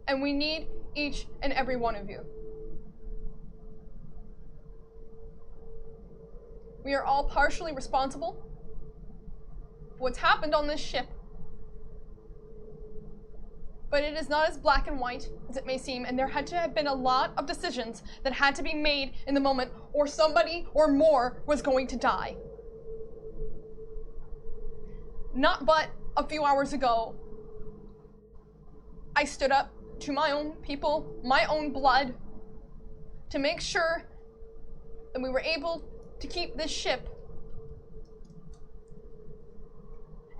and we need each and every one of you. We are all partially responsible for what's happened on this ship, but it is not as black and white as it may seem, and there had to have been a lot of decisions that had to be made in the moment, or somebody or more was going to die. Not but a few hours ago, I stood up to my own people, my own blood, to make sure that we were able to keep this ship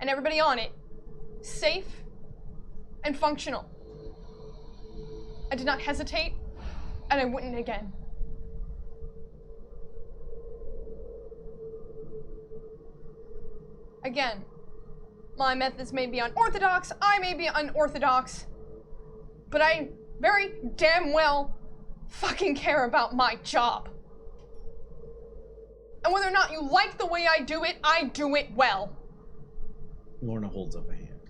and everybody on it safe and functional. I did not hesitate, and I wouldn't again. Again, my methods may be unorthodox, I may be unorthodox, but I very damn well fucking care about my job. And whether or not you like the way I do it well. Lorna holds up a hand.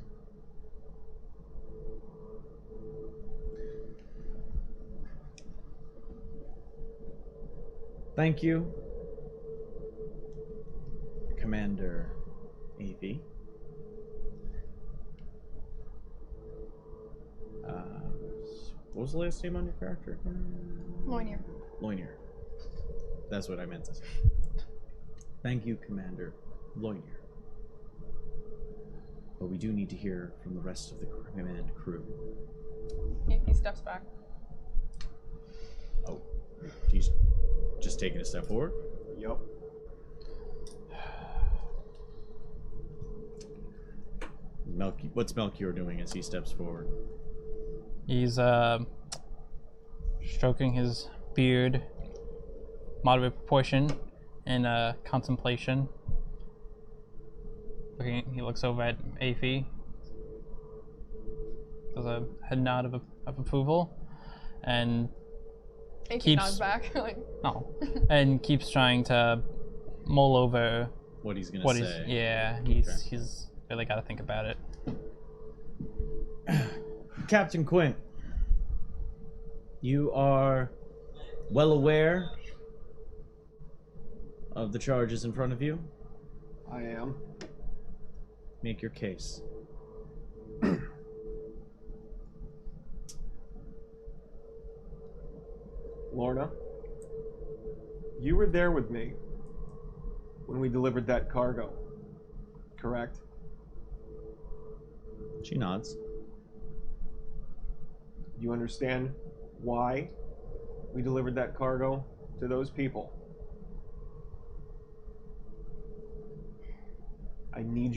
Thank you, Commander AV. What was the last name on your character? Loinier. Loinier. That's what I meant to say. Thank you, Commander Loinier. But we do need to hear from the rest of the command crew. He steps back. Oh, he's just taking a step forward? Yup. What's Melchior doing as he steps forward? He's stroking his beard, moderate proportion, in contemplation. He looks over at Afi, does a head nod of approval, and He nods back. Like, no, and keeps trying to mull over what he's gonna say. He's really got to think about it. Captain Quint, you are well aware of the charges in front of you. I am. Make your case. Lorna, you were there with me when we delivered that cargo, correct? She nods. Do you understand why we delivered that cargo to those people? I need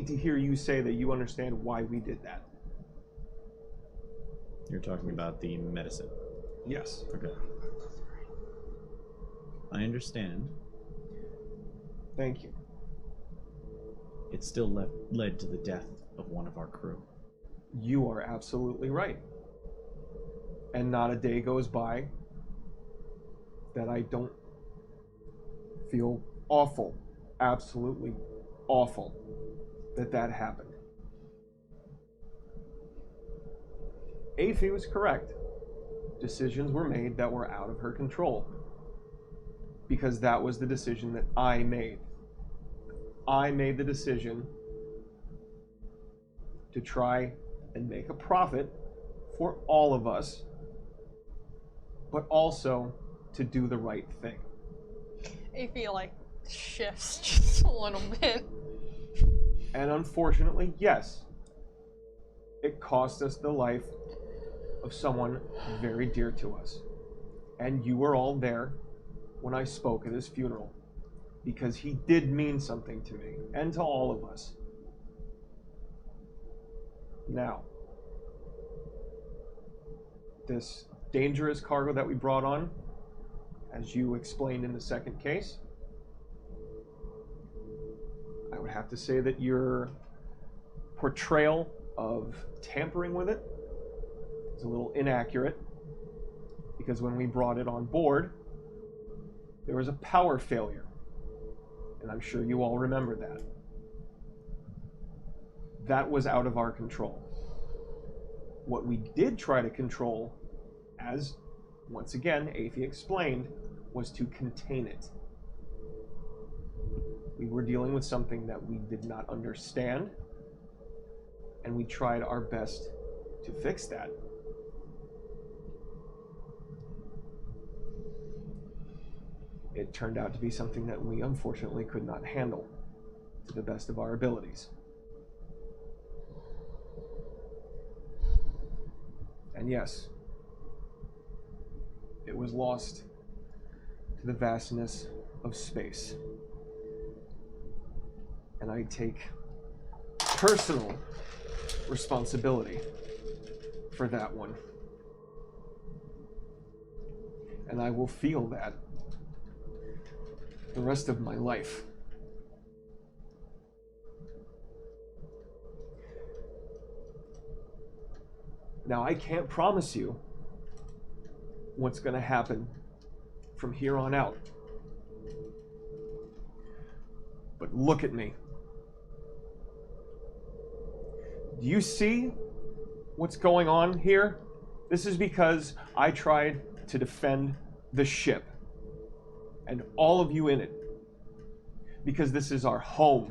to hear you say that you understand why we did that. You're talking about the medicine. Yes. Okay. I understand. Thank you. It still led to the death of one of our crew. You are absolutely right. And not a day goes by that I don't feel awful, absolutely awful, that happened. Aphie was correct. Decisions were made that were out of her control. Because that was the decision that I made. I made the decision to try and make a profit for all of us, but also to do the right thing. Aphie, like, shifts just a little bit. And unfortunately, yes, it cost us the life of someone very dear to us. And you were all there when I spoke at his funeral, because he did mean something to me and to all of us. Now, this dangerous cargo that we brought on, as you explained in the second case, I would have to say that your portrayal of tampering with it is a little inaccurate, because when we brought it on board, there was a power failure, and I'm sure you all remember that. That was out of our control. What we did try to control, as once again Aphie explained, was to contain it. We were dealing with something that we did not understand, and we tried our best to fix that. It turned out to be something that we unfortunately could not handle to the best of our abilities. And yes, it was lost to the vastness of space. And I take personal responsibility for that one. And I will feel that the rest of my life. Now, I can't promise you what's going to happen from here on out. But look at me. Do you see what's going on here? This is because I tried to defend the ship and all of you in it, because this is our home.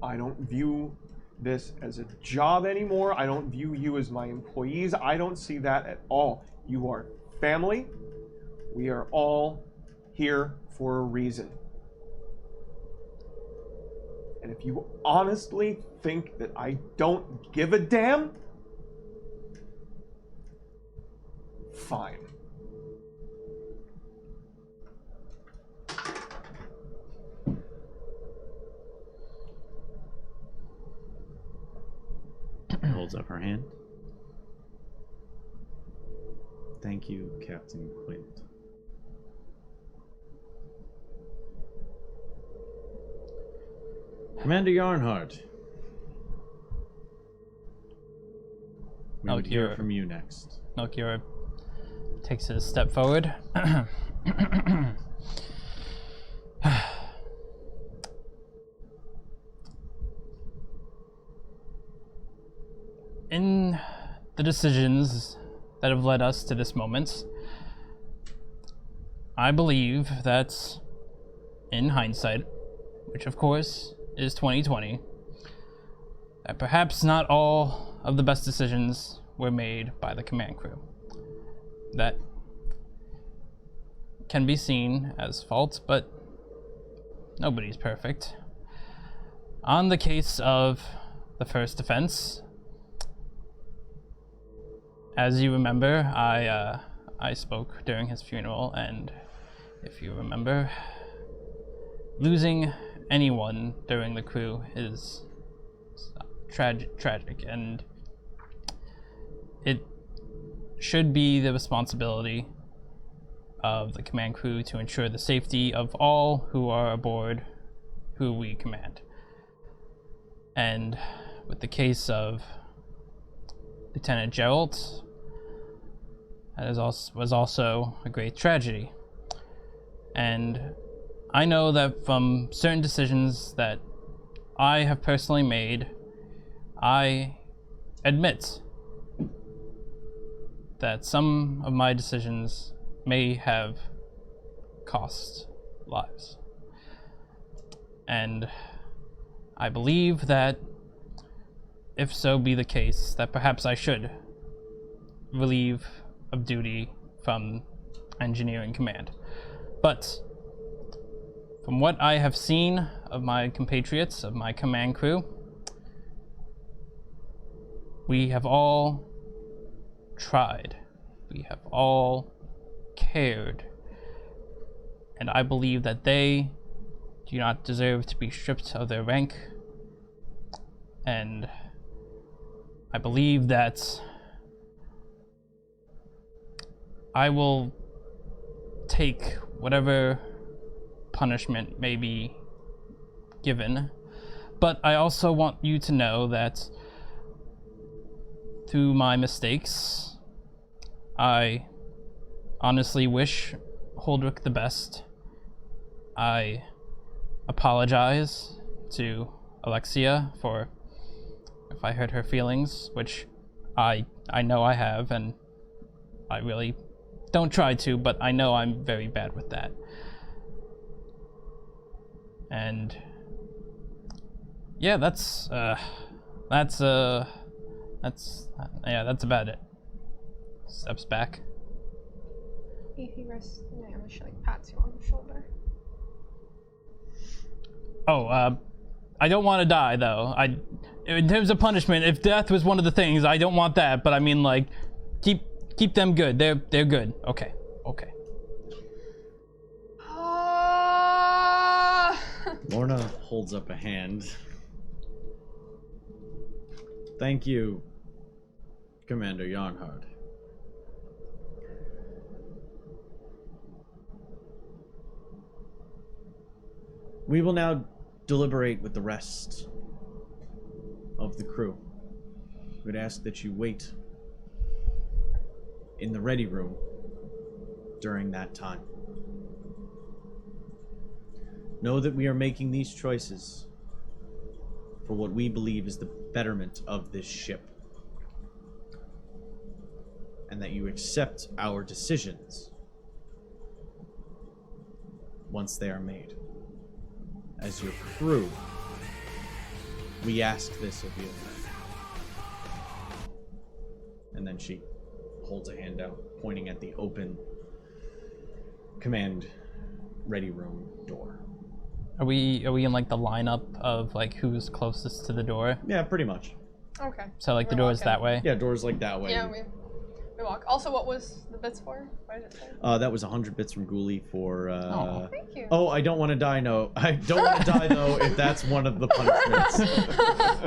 I don't view this as a job anymore. I don't view you as my employees. I don't see that at all. You are family. We are all here for a reason. And if you honestly think that I don't give a damn, fine. Holds up her hand. Thank you, Captain Quint. Commander Yarnhart. We would hear from you next. Melchior takes a step forward. In the decisions that have led us to this moment, I believe that in hindsight, which of course is 2020, that perhaps not all of the best decisions were made by the command crew. That can be seen as fault, but nobody's perfect. On the case of the first offense, as you remember, I spoke during his funeral, and if you remember, losing anyone during the crew is tragic, and it should be the responsibility of the command crew to ensure the safety of all who are aboard who we command. And with the case of Lieutenant Gerald, that was also a great tragedy. And I know that from certain decisions that I have personally made, I admit that some of my decisions may have cost lives. And I believe that if so be the case, that perhaps I should relieve of duty from engineering command. But from what I have seen of my compatriots, of my command crew, we have all tried. We have all cared. And I believe that they do not deserve to be stripped of their rank. And I believe that I will take whatever punishment may be given. But I also want you to know that through my mistakes, I honestly wish Holdrick the best. I apologize to Alexia for if I hurt her feelings, which I know I have, and I really don't try to, but I know I'm very bad with that. And yeah, that's about it. Steps back. He rests the man and she like pats you on the shoulder. Oh, I don't want to die though. In terms of punishment, if death was one of the things, I don't want that. But I mean, like, keep them good. They're good. Okay. Lorna holds up a hand. Thank you, Commander Yarnhard. We will now deliberate with the rest of the crew. We'd ask that you wait in the ready room during that time. Know that we are making these choices for what we believe is the betterment of this ship, and that you accept our decisions once they are made. As your crew, we ask this of you. And then she holds a hand out, pointing at the open command ready room door. Are we in like the lineup of like who's closest to the door? Yeah, pretty much. Okay. So like the door is that way? Yeah, doors like that way. Yeah, we walk. Also, what was the bits for? What did it say? That was 100 bits from Ghoulie for... Oh. Thank you. Oh, I don't want to die, no. I don't want to die, though, if that's one of the punishments.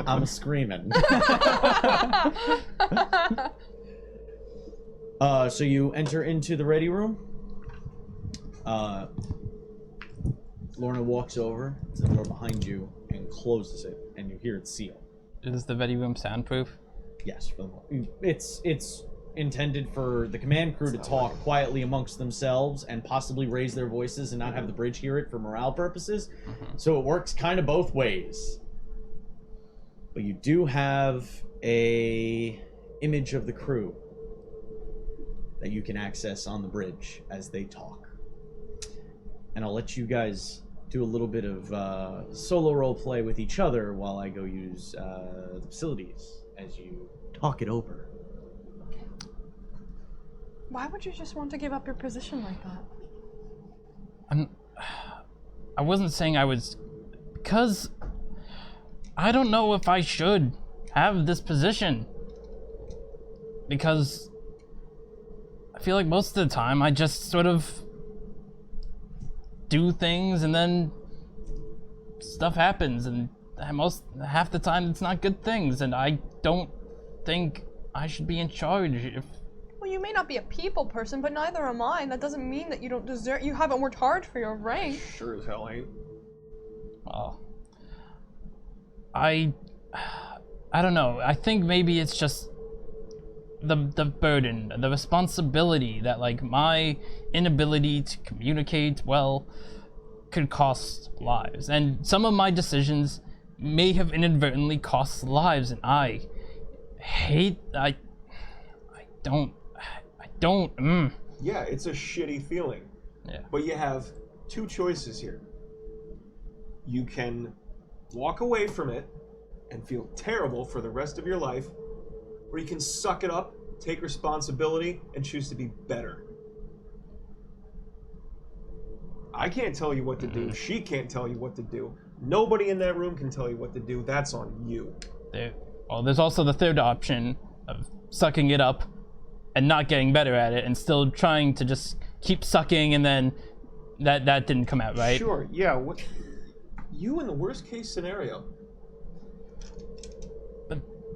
I'm screaming. So you enter into the ready room. Lorna walks over to the door behind you and closes it, and you hear it seal. Is the ready room soundproof? Yes, for the moment. It's intended for the command crew to talk quietly amongst themselves and possibly raise their voices and not have the bridge hear it for morale purposes. So it works kind of both ways. But you do have a image of the crew that you can access on the bridge as they talk. And I'll let you guys do a little bit of solo role play with each other while I go use the facilities as you talk it over. Why would you just want to give up your position like that? I wasn't saying I was... Because I don't know if I should have this position. Because I feel like most of the time I just sort of do things and then stuff happens, and half the time it's not good things, and I don't think I should be in charge. Well, you may not be a people person, but neither am I. And that doesn't mean that you don't deserve. You haven't worked hard for your rank. Sure as hell ain't. Well, I don't know. I think maybe it's just the burden, the responsibility that like my inability to communicate well could cost lives, and some of my decisions may have inadvertently cost lives, and I don't. Yeah, it's a shitty feeling. Yeah. But you have two choices here. You can walk away from it and feel terrible for the rest of your life, or you can suck it up, take responsibility, and choose to be better. I can't tell you what to do. She can't tell you what to do. Nobody in that room can tell you what to do. That's on you. There's also the third option of sucking it up and not getting better at it and still trying to just keep sucking, and then that didn't come out right. Sure, yeah. What? You in the worst case scenario.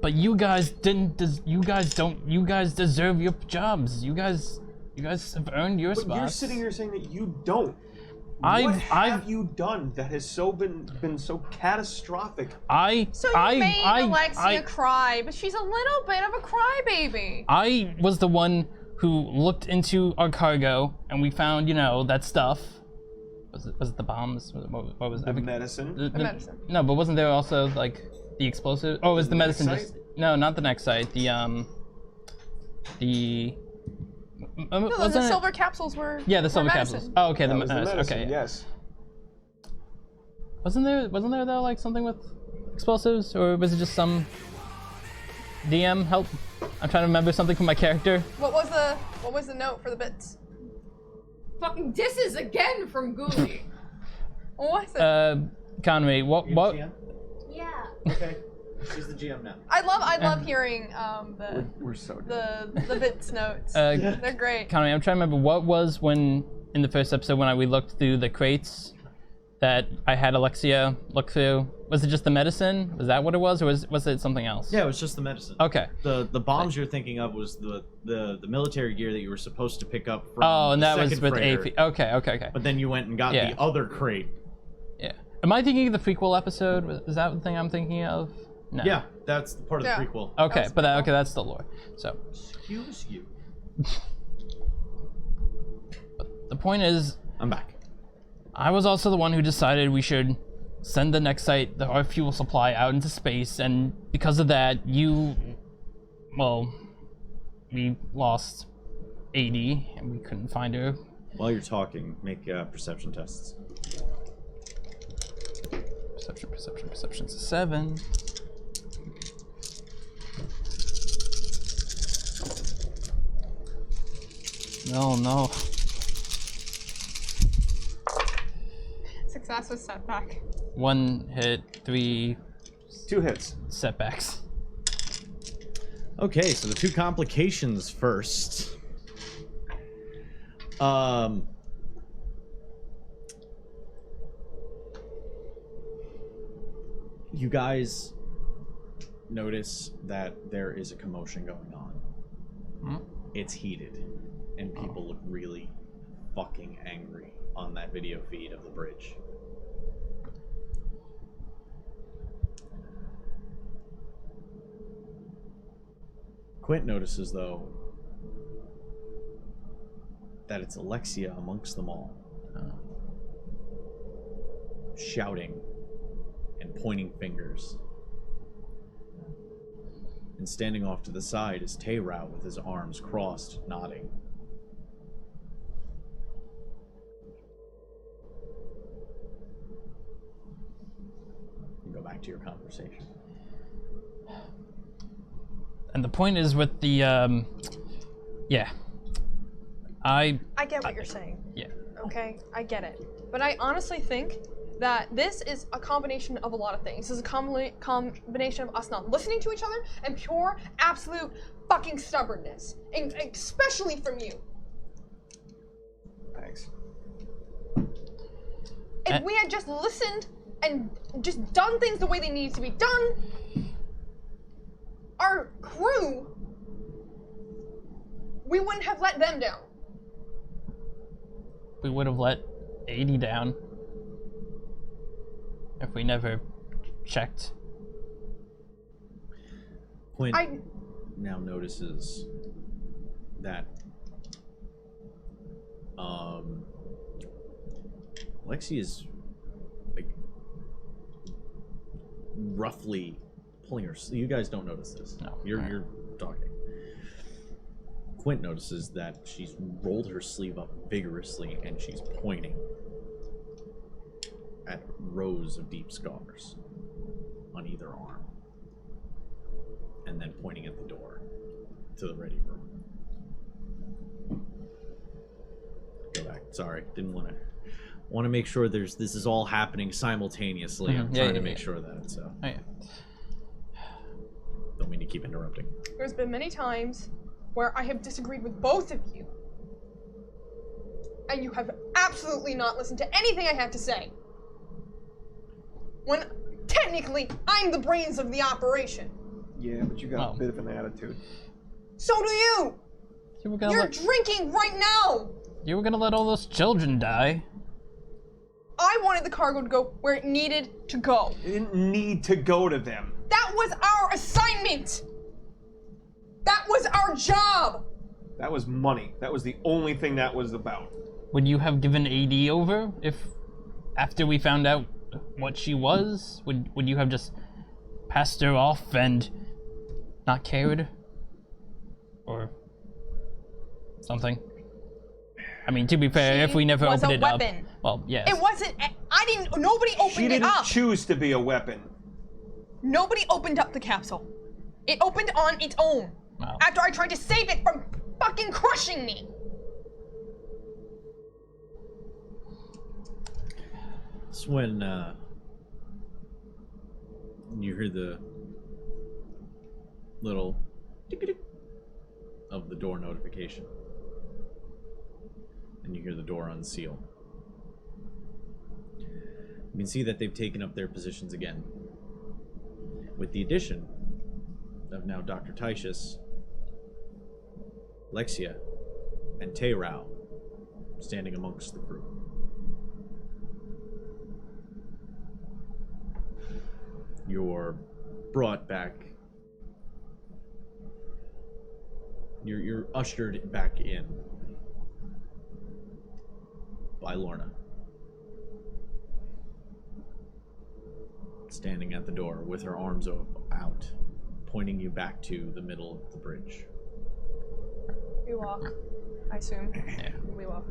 But you guys didn't. You guys deserve your jobs. You guys have earned your But spots. you're sitting here saying that you don't. What What have I've you done that has been so catastrophic? So you made Alexia cry, but she's a little bit of a crybaby. I was the one who looked into our cargo and we found, that stuff. Was it the bombs? What was The that? medicine. The medicine. No, but wasn't there also like the explosive? Oh, it was the medicine. next No, not the next site. No, wasn't the it- silver capsules were. Yeah, the were silver medicine. capsules. Oh, okay, That was the Menace, medicine, okay. Yeah. yes. Wasn't there though like something with explosives, or was it just some DM help? I'm trying to remember something from my character. What was the note for the bits? Fucking disses again from Ghoulie. What was it? Conway, what? GM? Yeah. Okay. She's the GM now. I love hearing We're so done. the bits notes. Uh, They're great. Conway, I'm trying to remember what was when in the first episode when we looked through the crates that I had Alexia look through. Was it just the medicine? Was that what it was, or was it something else? Yeah, it was just the medicine. Okay. The bombs you're thinking of was the military gear that you were supposed to pick up from. Oh, and the that was second with freighter. AP. Okay. But then you went and got Yeah. the other crate. Yeah. Am I thinking of the prequel episode? Is that the thing I'm thinking of? No. Yeah, that's part of the Yeah. prequel. Okay, was but prequel. okay, that's the lore. So Excuse you. the point is, I'm back. I was also the one who decided we should send the next site, our fuel supply, out into space, and because of that, we lost 80, and we couldn't find her. While you're talking, make perception tests. Perception's a 7. No. Success was setback. 1 hit, 3 2 hits. setbacks. Okay, so the two complications first. You guys notice that there is a commotion going on. It's heated, and people look really fucking angry on that video feed of the bridge. Quint notices, though, that it's Alexia amongst them all, shouting and pointing fingers. And standing off to the side is Tayrao with his arms crossed, nodding. You go back to your conversation. And the point is with the, yeah. I get what you're saying. Yeah. Okay, I get it. But I honestly think that this is a combination of a lot of things. This is a combination of us not listening to each other and pure, absolute fucking stubbornness. And especially from you. Thanks. If we had just listened and just done things the way they needed to be done, our crew we wouldn't have let them down. We would have let 80 down if we never checked. Quint now notices that Lexi is like roughly pulling her. You guys don't notice this. No. You're talking. Quint notices that she's rolled her sleeve up vigorously and she's pointing at rows of deep scars on either arm, and then pointing at the door to the ready room. Go back. Sorry, didn't want to make sure this is all happening simultaneously. I'm trying to make sure that. So Oh, yeah. don't mean to keep interrupting. There's been many times where I have disagreed with both of you, and you have absolutely not listened to anything I have to say. When technically I'm the brains of the operation. Yeah, but you got a bit of an attitude. So do you. You're drinking right now. You were gonna let all those children die. I wanted the cargo to go where it needed to go. It didn't need to go to them. That was our assignment. That was our job. That was money. That was the only thing that was about. Would you have given AD over if, after we found out what she was, would you have just passed her off and not cared? Or something? I mean, to be fair, if we never opened it up. Well, yes. It wasn't. Nobody opened it up. She didn't choose to be a weapon. Nobody opened up the capsule. It opened on its own. Wow. After I tried to save it from fucking crushing me. It's when you hear the little tick-a-tick of the door notification. And you hear the door unseal. You can see that they've taken up their positions again. With the addition of now Dr. Titius, Lexia, and Teirao standing amongst the group. You're brought back. You're ushered back in by Lorna, standing at the door with her arms out, pointing you back to the middle of the bridge. We walk. I assume. Yeah. We walk.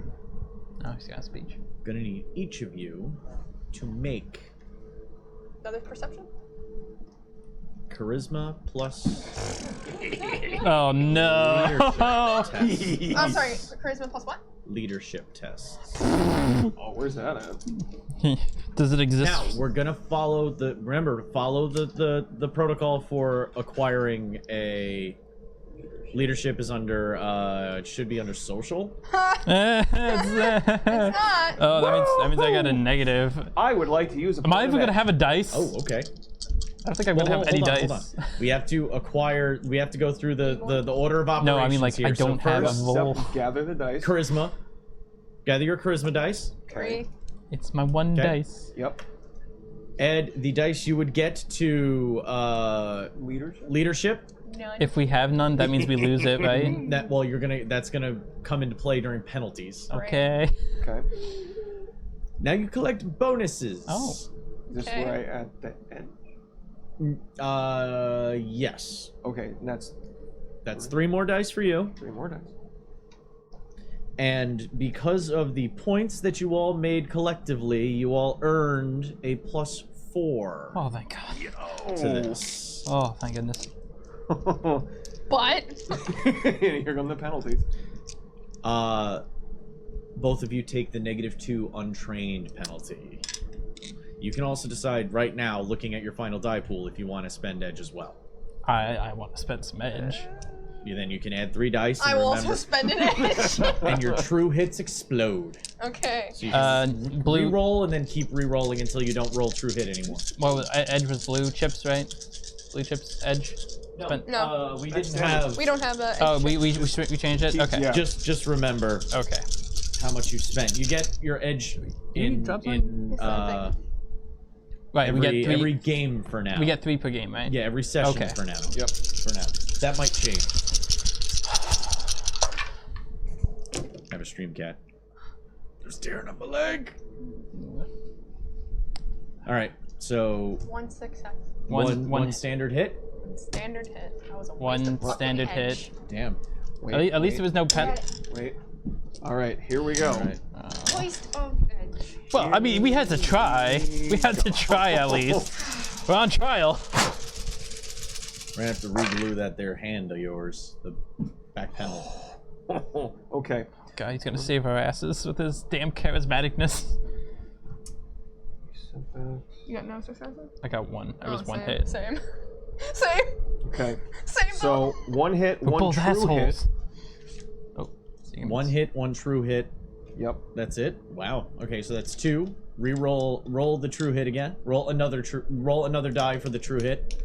Oh, he's got a speech. Gonna need each of you to make Another perception? charisma plus Oh no! leadership I'm tests. sorry, charisma plus what? Leadership tests. Oh, where's that at? Does it exist? Now we're gonna follow the. Remember, follow the protocol for acquiring a. Leadership is under. It should be under social. It's not. Oh, that means I got a negative. I would like to use a. Am I even gonna have a dice? Oh, okay. I don't think I'm gonna have any dice. Hold on. We have to acquire. We have to go through the order of operations. No, I mean like here. I don't have a first, roll. Gather the dice. Charisma. Gather your charisma dice. Okay. 3. It's my one Okay. dice. Yep. Add the dice you would get to Leadership. leadership. None. If we have none, that means we lose it, right? That's gonna come into play during penalties. Okay. Okay. Now you collect bonuses. Oh. Is this Okay. where I at the end? Yes. Okay, and that's That's 3 more dice for you. 3 more dice. And because of the points that you all made collectively, you all earned a +4 Oh, thank God. to this. Oh, thank goodness. But Here come the penalties. Both of you take the -2 untrained penalty. You can also decide right now, looking at your final die pool, if you want to spend edge as well. I want to spend some edge. Then you can add 3 dice. I And will remember, also spend an edge. and your true hits explode. Okay. So you can Blue. re-roll and then keep re-rolling until you don't roll true hit anymore. Well, edge was blue chips, right? Blue chips, edge. No. we didn't have. We don't have a. Oh, we changed it. Okay. Yeah. Just remember Okay. how much you spent. You get your edge in drop Right. every, We get 3. every game for now. We get 3 per game, right? yeah, every session Okay. for now. Yep. For now. That might change. I have a stream cat. They're staring up my leg. All right, so 1 success. one standard hit. Standard hit. That was a waste One of fucking standard edge. hit. Damn. Wait, At least there was no pet. Wait. All right, here we go. All right. Waste of edge. Well, I mean, we had to try. We had to try at least. We're on trial. We're gonna have to re-glue that there hand of yours, the back panel. Okay. God, he's gonna save our asses with his damn charismaticness. You got no successes? I got 1. I was 1 same, hit. Same. Same. Okay. Same. So 1 hit, We're 1 both true assholes. hit. Oh, One hit, one true hit. Yep. That's it. Wow. Okay, so that's 2. Reroll. Roll the true hit again. Roll another die for the true hit.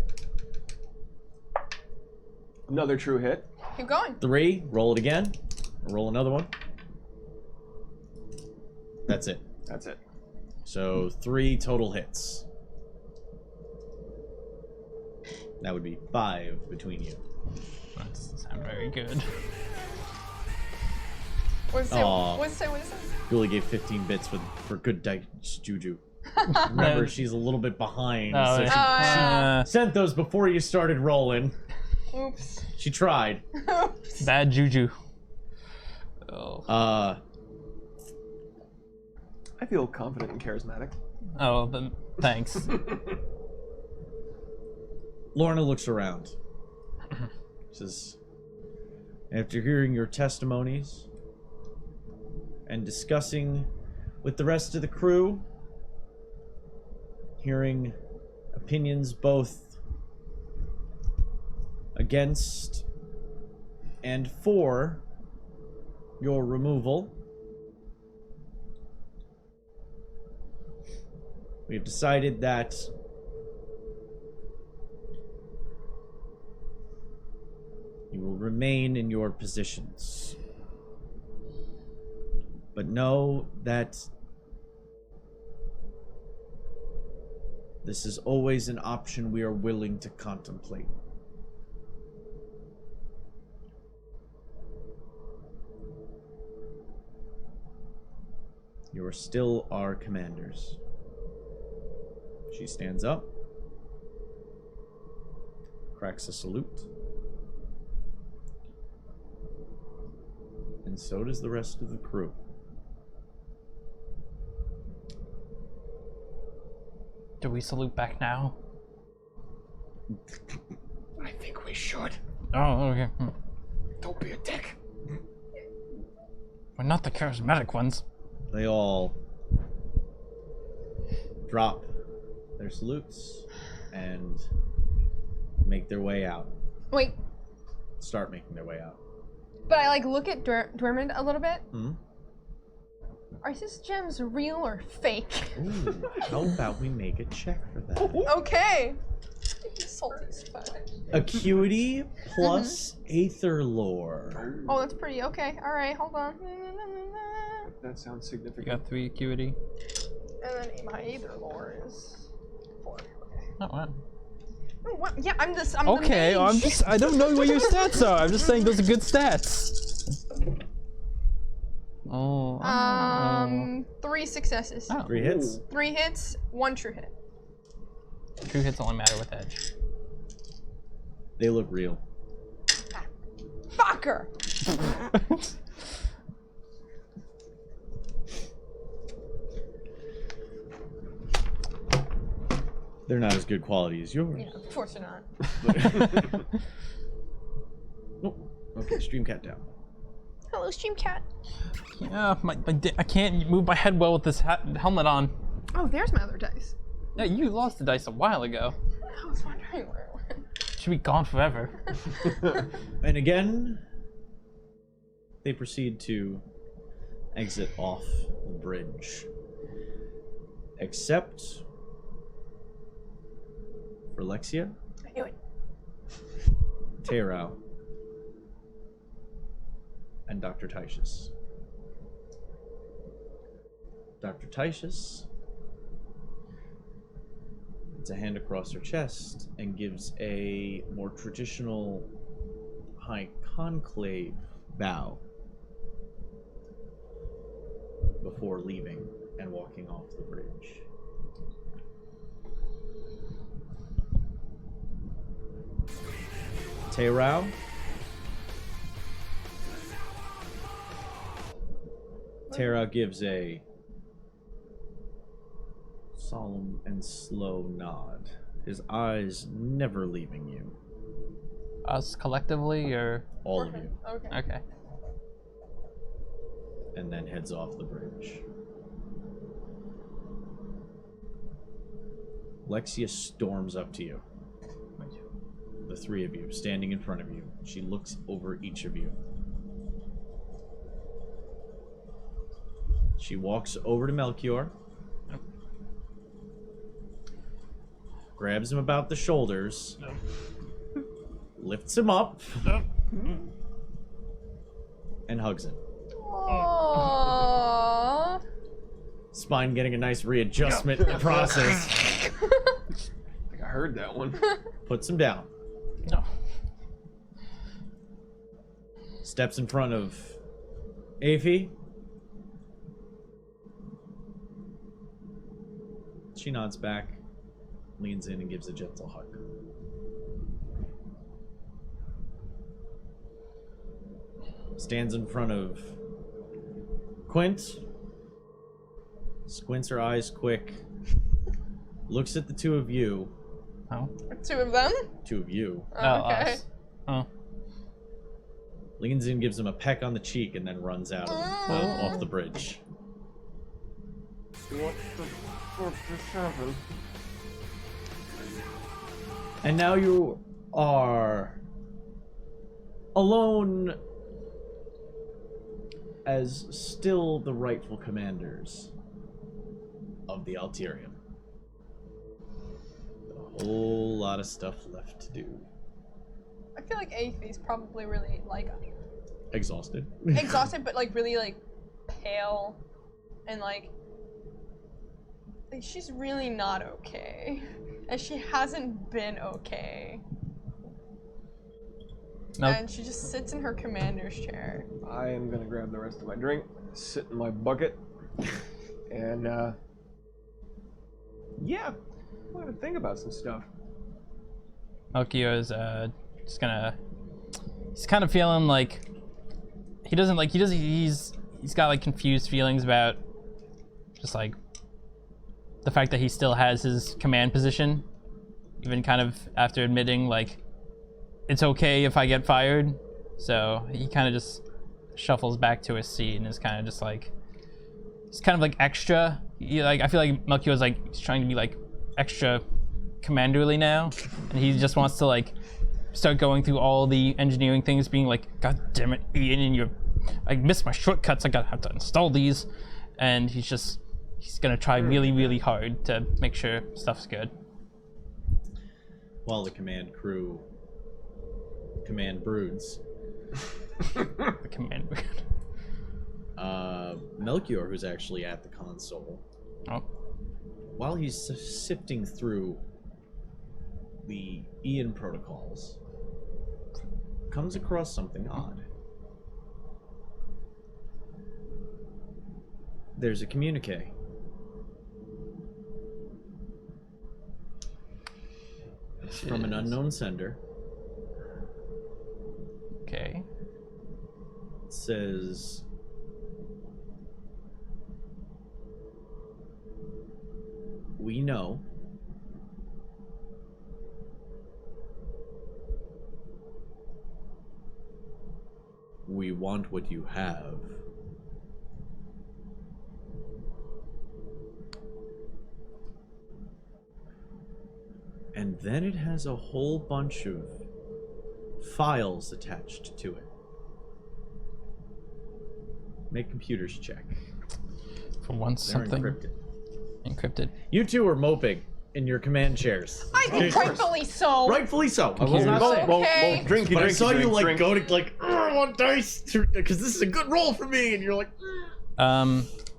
Another true hit. Keep going. 3. Roll it again. Roll another one. That's it. That's it. So 3 total hits. That would be 5 between you. that doesn't sound very good. What does it say? Aw. What does it say? What does it say? Julie gave 15 bits for good dice juju. Remember, she's a little bit behind. Oh, so yeah. she yeah. sent those before you started rolling. Oops. She tried. Oops. Bad juju. Oh. I feel confident and charismatic. Oh, then thanks. Lorna looks around. Says, after hearing your testimonies and discussing with the rest of the crew, hearing opinions both against and for your removal, we have decided that you will remain in your positions. But know that this is always an option we are willing to contemplate. You are still our commanders. She stands up, cracks a salute, and so does the rest of the crew. Do we salute back now? I think we should. Oh, okay. Don't be a dick. We're not the charismatic ones. They all drop their salutes and make their way out. Wait, Start making their way out. but I like look at Dwermond a little bit. Hmm? Are these gems real or fake? Ooh, how about we make a check for that? Okay. Salty spot. Acuity plus Aether Lore. Oh, that's pretty. Okay. All right. Hold on. That sounds You significant. got 3 acuity. And then my Aether Lore is 4. Okay. Oh, wow. Oh, what? Yeah, I'm the Okay, mage. I don't know what your stats are. I'm just saying those are good stats. Oh. 3 successes. Oh. 3 hits. 3 hits, 1 true hit. True hits only matter with edge. They look real. Fucker! They're not as good quality as yours. Yeah, of course you're not. Oh, okay, stream cat down. Hello, stream cat. Yeah, I can't move my head well with this helmet on. Oh, there's my other dice. Yeah, you lost the dice a while ago. I was wondering where it went. Should be gone forever. And again, they proceed to exit off the bridge. Except for Lexia. I knew it. Terao, and Dr. Titius. Dr. Titius puts a hand across her chest and gives a more traditional high conclave bow before leaving and walking off the bridge. Terao. Terao gives a solemn and slow nod, his eyes never leaving you. Us collectively, or All of you. Okay. okay? And then heads off the bridge. Lexia storms up to you. The three of you, standing in front of you. She looks over each of you. She walks over to Melchior, grabs him about the shoulders, lifts him up, and hugs him. Aww. Spine getting a nice readjustment process. I think I heard that one. Puts him down. No. Steps in front of Aphie. She nods back, leans in and gives a gentle hug. Stands in front of Quint. Squints her eyes quick. Looks at the two of you. Oh. Two of them? Two of you. Oh, okay. Us. Oh. Leans in, gives him a peck on the cheek, and then runs out off the bridge. What the fuck just happened? And now you are alone as still the rightful commanders of the Alterium. A whole lot of stuff left to do. I feel like Aphie's probably really like Exhausted. exhausted, but like really like pale, and like she's really not okay, and she hasn't been okay. Nope. And she just sits in her commander's chair. I am gonna grab the rest of my drink, sit in my bucket, and yeah, I'm gonna think about some stuff. Melchior's just gonna. He's kind of feeling like he's got like confused feelings about just like the fact that he still has his command position, even kind of after admitting like it's okay if I get fired. So he kind of just shuffles back to his seat and is kind of just like, it's kind of like extra. I feel like Melchior's like he's trying to be like extra commanderly now, and he just wants to like start going through all the engineering things, being like, God damn it, Ian, I missed my shortcuts. I gotta have to install these, and he's gonna try really, really hard to make sure stuff's good. While the command broods. The command brood. Melchior, who's actually at the console, Oh. while he's sifting through the Ian protocols, comes across something odd. There's a communique. It's from an unknown sender. Okay. It says, "We know we want what you have. And then it has a whole bunch of files attached to it. Make computers check. For once, They're something encrypted. encrypted. You two are moping in your command chairs. I think rightfully so. Rightfully so. I was not saying. Okay. Well, drink, But I saw you like drink. go to like, I want dice because this is a good roll for me, and you're like.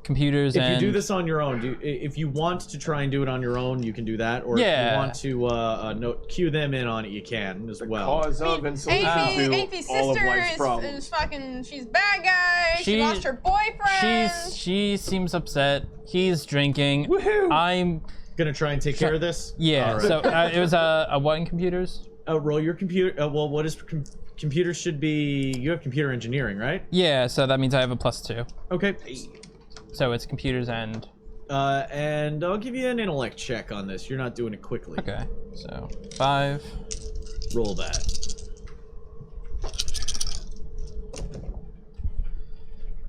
Computers If and... you do this on your own, if you want to try and do it on your own, you can do that. Or Yeah. if you want to cue them in on it, you can as well. Cause of and solution Aphie's to all of sister life's is problems. fucking, she's a bad guy. She She- lost her boyfriend. She seems upset. He's drinking. Woohoo! I'm... Gonna try and take care of this. Yeah, All right. so it was a what in computers? Roll your computer. Well, what is computers should be? You have computer engineering, right? Yeah, so that means I have a +2. Okay. So it's computers and... And I'll give you an intellect check on this. You're not doing it quickly. Okay, so 5. Roll that.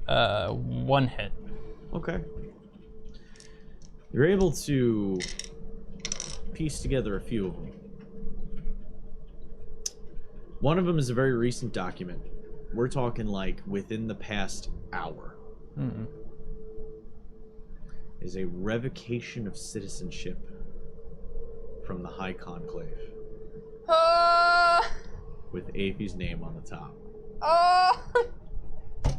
One hit. Okay. You're able to piece together a few of them. One of them is a very recent document. We're talking like within the past hour. Mm-mm. Is a revocation of citizenship from the High Conclave with Aphie's name on the top.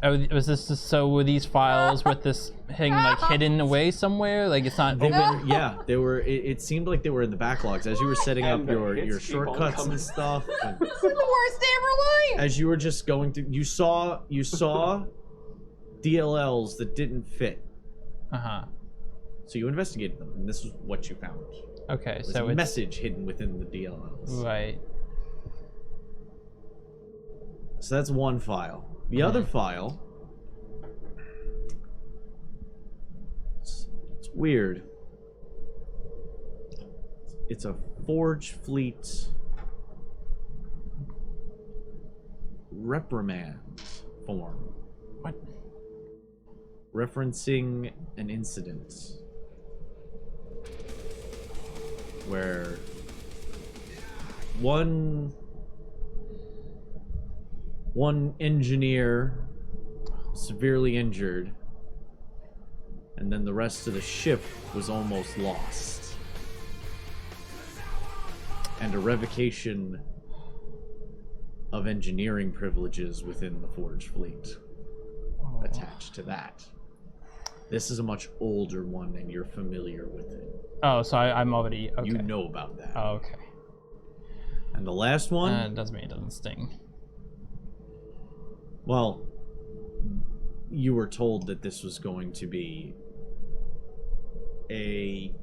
Oh, was this just, so were these files with this thing like hidden away somewhere? Like it's not They open? were, yeah, they were. It seemed like they were in the backlogs as you were setting up And the your hits keep on shortcuts coming. and stuff. And The worst day of her life. as you were just going through, you saw DLLs that didn't fit. Uh-huh. So you investigated them, and this is what you found. Okay, It was so a it's... message hidden within the DLLs. Right. So that's one file. The other file, it's weird. It's a Forge Fleet reprimand form. What? Referencing an incident where one engineer severely injured, and then the rest of the ship was almost lost. And a revocation of engineering privileges within the Forge Fleet attached to that. This is a much older one, and you're familiar with it. Oh, so I'm already... Okay. You know about that. Oh, okay. And the last one, It doesn't mean it doesn't sting. well, you were told that this was going to be a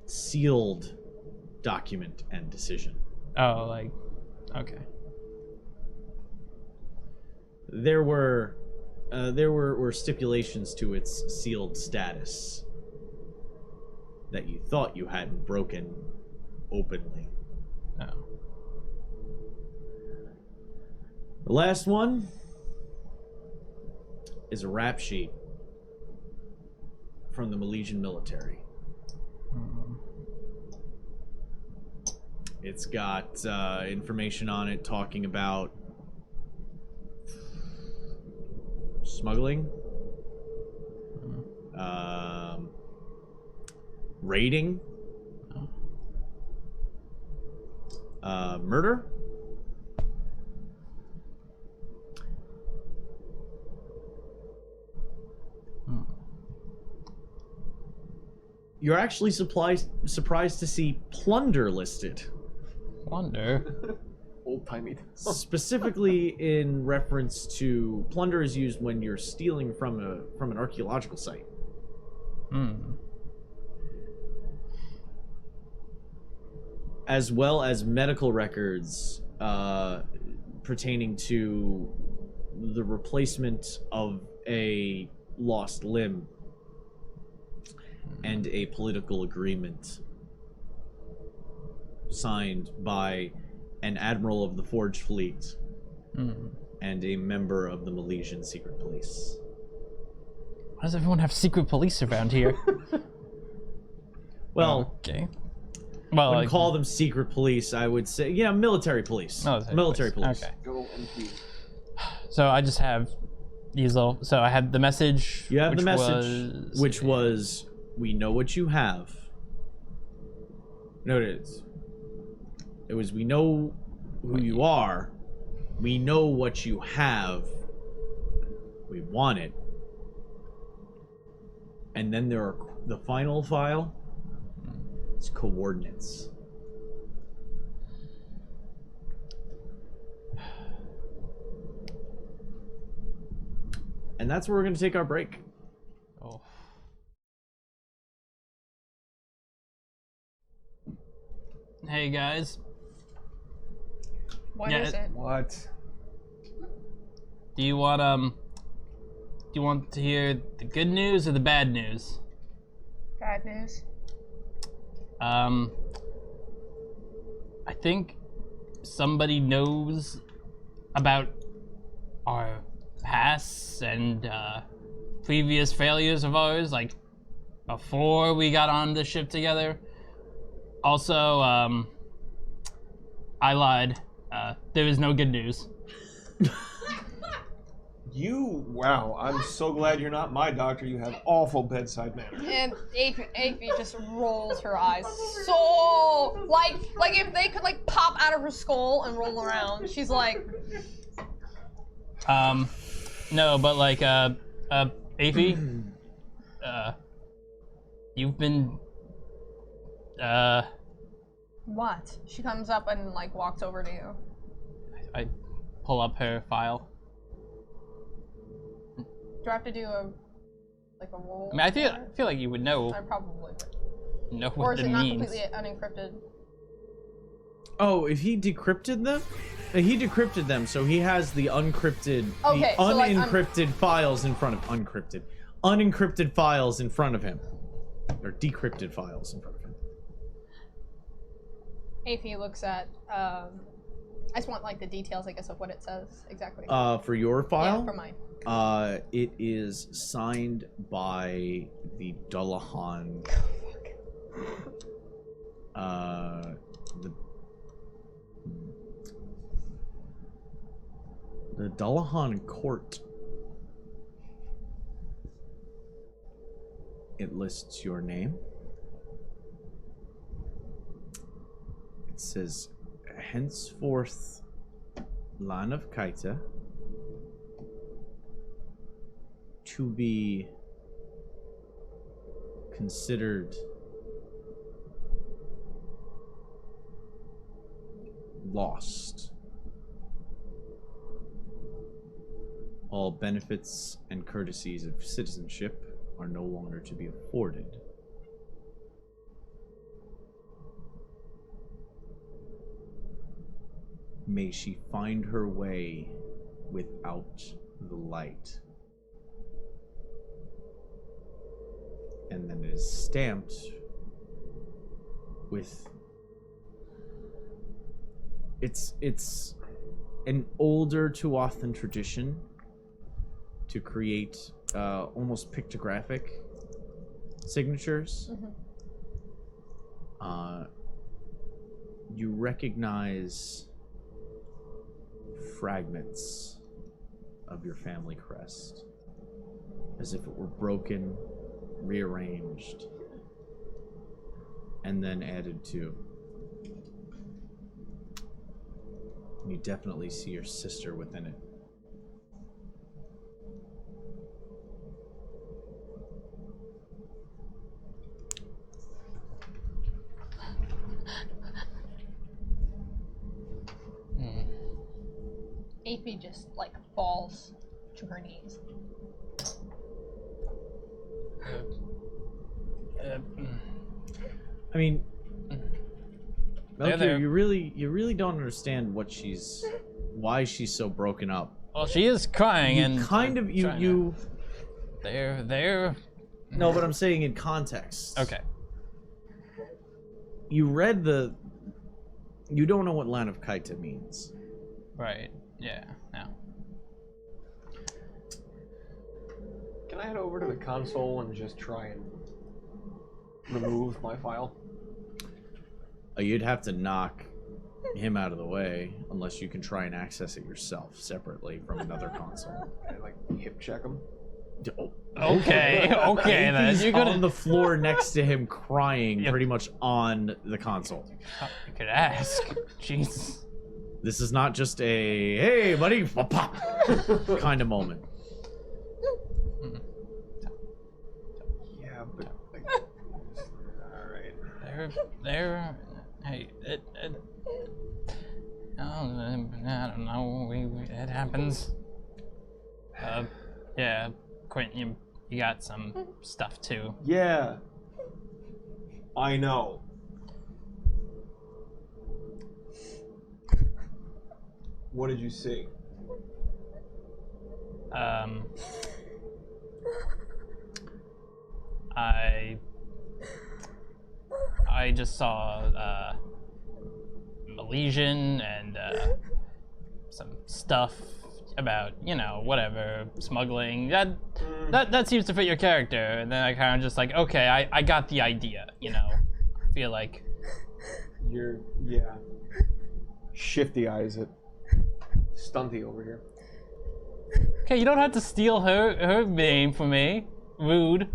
sealed document and decision. Oh, like... Okay. There were stipulations to its sealed status that you thought you hadn't broken openly. Oh. The last one is a rap sheet from the Milesian military. It's got information on it talking about smuggling, raiding, murder, you're actually surprised to see plunder listed. Plunder? Old-timey. Specifically in reference to plunder is used when you're stealing from an archaeological site. Hmm. As well as medical records pertaining to the replacement of a lost limb and a political agreement signed by an admiral of the Forge Fleet and a member of the Milesian secret police. Why does everyone have secret police around here? Well, okay. Well, I wouldn't like, call them secret police. I would say, yeah, military police. Military police. Okay. Good old MP. So I just have these little. So I had the message. You have the which message, was, which was we know what you have. No, it was we know who you are. We know what you have. We want it. And then there are the final file. It's coordinates. And that's where we're going to take our break. Oh. Hey guys, What Yeah, is it? What? do you want to hear the good news or the bad news? Bad news. I think somebody knows about our pasts and previous failures of ours, like before we got on the ship together. Also, I lied. There is no good news. Wow, I'm so glad you're not my doctor. You have awful bedside manner. And Aphie just rolls her eyes so like if they could like pop out of her skull and roll around. She's like, No, but like, Aphie, you've been, what? She comes up and like walks over to you. I pull up her file. Do I have to do a roll? I mean, I for it? feel like you would know I probably would. know Or what is it it not means. completely unencrypted? Oh, if he decrypted them? He decrypted them, so he has the unencrypted, Okay, the so, like, unencrypted files in front of unencrypted files in front of him, or decrypted files in front of him. Aphie looks at. I just want like the details, I guess, of what it says exactly. For your file, Yeah, for mine. It is signed by the Dullahan. The Dullahan court. It lists your name. It says, henceforth, Lan of Kaita, to be considered lost. All benefits and courtesies of citizenship are no longer to be afforded. May she find her way without the light. And then it is stamped with... It's an older Tuathan tradition to create almost pictographic signatures. You recognize fragments of your family crest, as if it were broken, rearranged, and then added to. And you definitely see your sister within it. Aphie just like falls to her knees. I mean, Melchior, there. you really don't understand why she's so broken up. Well, she is crying, and you. They're. No, but I'm saying in context. Okay. You read the. You don't know what Lan of Kaita means. Right. Yeah. No. Can I head over to the console and just try and remove my file? You'd have to knock him out of the way, unless you can try and access it yourself separately from another console. And like hip check them. Okay, okay then. He's You're gonna... on the floor next to him crying, Yep. pretty much on the console. You could ask. Jeez. This is not just a, hey, buddy, pop, kind of moment. Yeah, but all right. They're hey, I don't know. It happens. Yeah, Quentin, you got some stuff too. Yeah, I know. What did you see? I just saw a lesion and some stuff about, you know, whatever, smuggling. That seems to fit your character. And then I kind of just like, okay, I got the idea, you know. I feel like Yeah. Shifty eyes at Stunty over here. okay, you don't have to steal her name from me. Rude.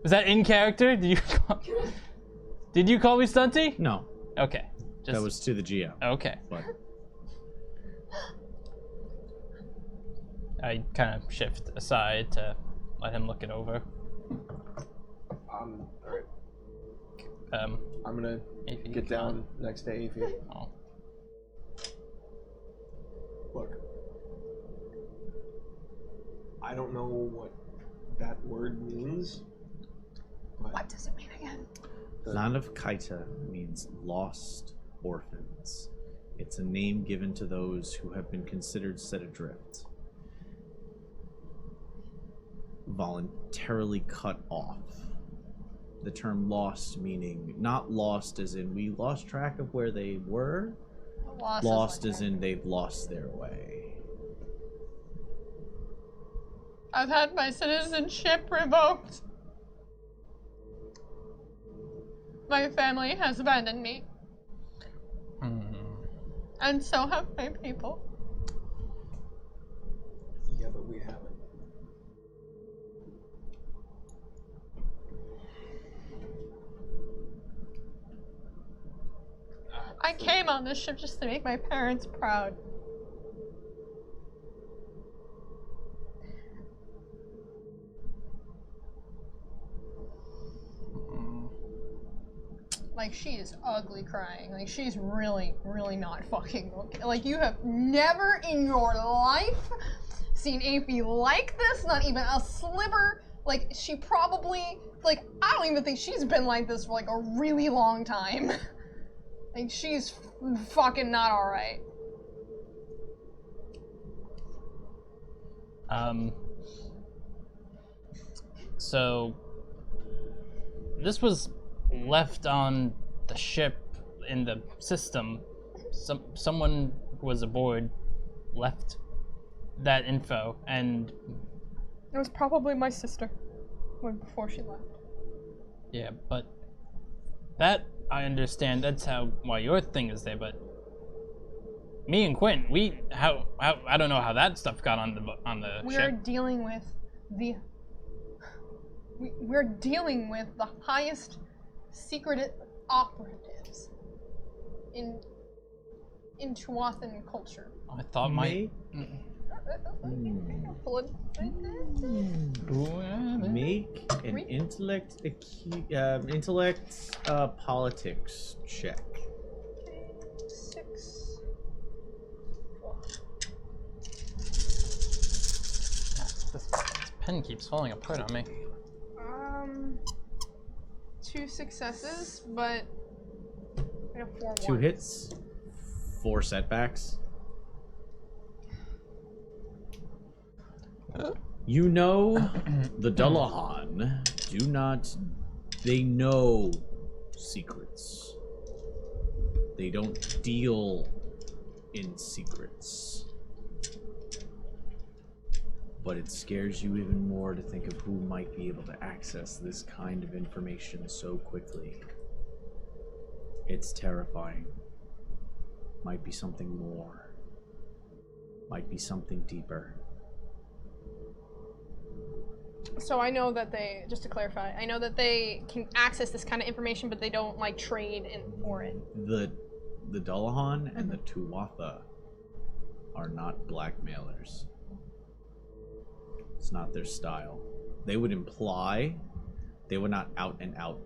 Was that in character? Did you call me Stunty? No, Okay. Just, that was to the GM. okay. But I kind of shift aside to let him look it over. All right. Um, I'm gonna if you get down next to Aphie. Oh. Look, I don't know what that word means. But What does it mean again? Land of Kaita means lost orphans. It's a name given to those who have been considered set adrift, voluntarily cut off. The term lost meaning not lost as in we lost track of where they were, lost as in they've lost their way. I've had my citizenship revoked. My family has abandoned me. And so have my people. yeah, but we haven't. I came on this ship just to make my parents proud. Like, she is ugly crying. Like, she's really, really not fucking okay. Like, you have never in your life seen Aphie like this, not even a sliver. Like, she probably, like, I don't even think she's been like this for, like, a really long time. Like, she's fucking not alright. So this was left on the ship in the system. Someone who was aboard left that info, and It was probably my sister before she left. yeah, but that I understand. That's why your thing is there. But me and Quentin, I don't know how that stuff got on the We're ship. dealing with the we're dealing with the highest secret operatives in Tuathan culture. I thought my Make an intellect politics check. 6. This pen keeps falling apart on me. 2 successes, but I got 4 2 hits, 4 setbacks. You know, the Dullahan they know secrets. They don't deal in secrets. But it scares you even more to think of who might be able to access this kind of information so quickly. It's terrifying. Might be something more. Might be something deeper. So I know that they, just to clarify, I know that they can access this kind of information, but they don't like trade for it. The Dullahan and the Tuatha are not blackmailers. It's not their style. They would imply, they would not out and out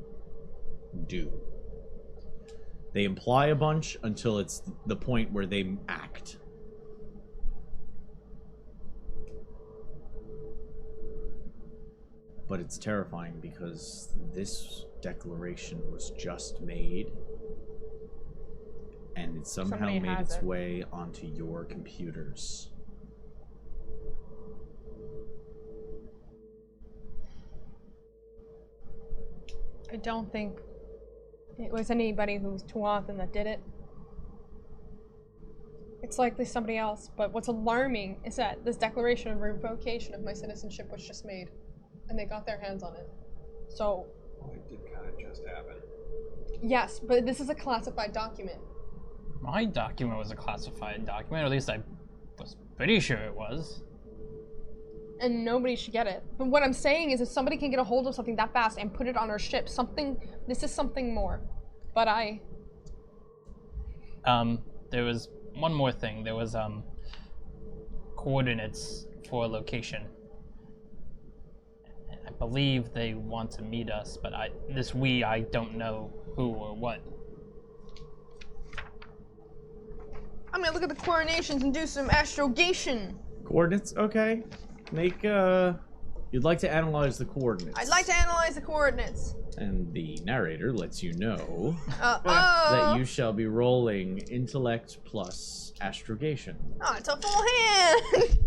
do. They imply a bunch until it's the point where they act. But it's terrifying because this declaration was just made, and it somehow Somebody made has its it. way onto your computers. I don't think it was anybody who's Tuathan that did it. It's likely somebody else, but what's alarming is that this declaration of revocation of my citizenship was just made, and they got their hands on it. So, Well, it did kind of just happen. yes, but this is a classified document. My document was a classified document, or at least I was pretty sure it was. And nobody should get it. But what I'm saying is if somebody can get a hold of something that fast and put it on our ship, this is something more. But There was one more thing. There was coordinates for a location. I believe they want to meet us, but I don't know who or what. I'm gonna look at the coronations and do some astrogation. Coordinates? Okay. Make, you'd like to analyze the coordinates. I'd like to analyze the coordinates. And the narrator lets you know That that you shall be rolling intellect plus astrogation. Oh, it's a full hand!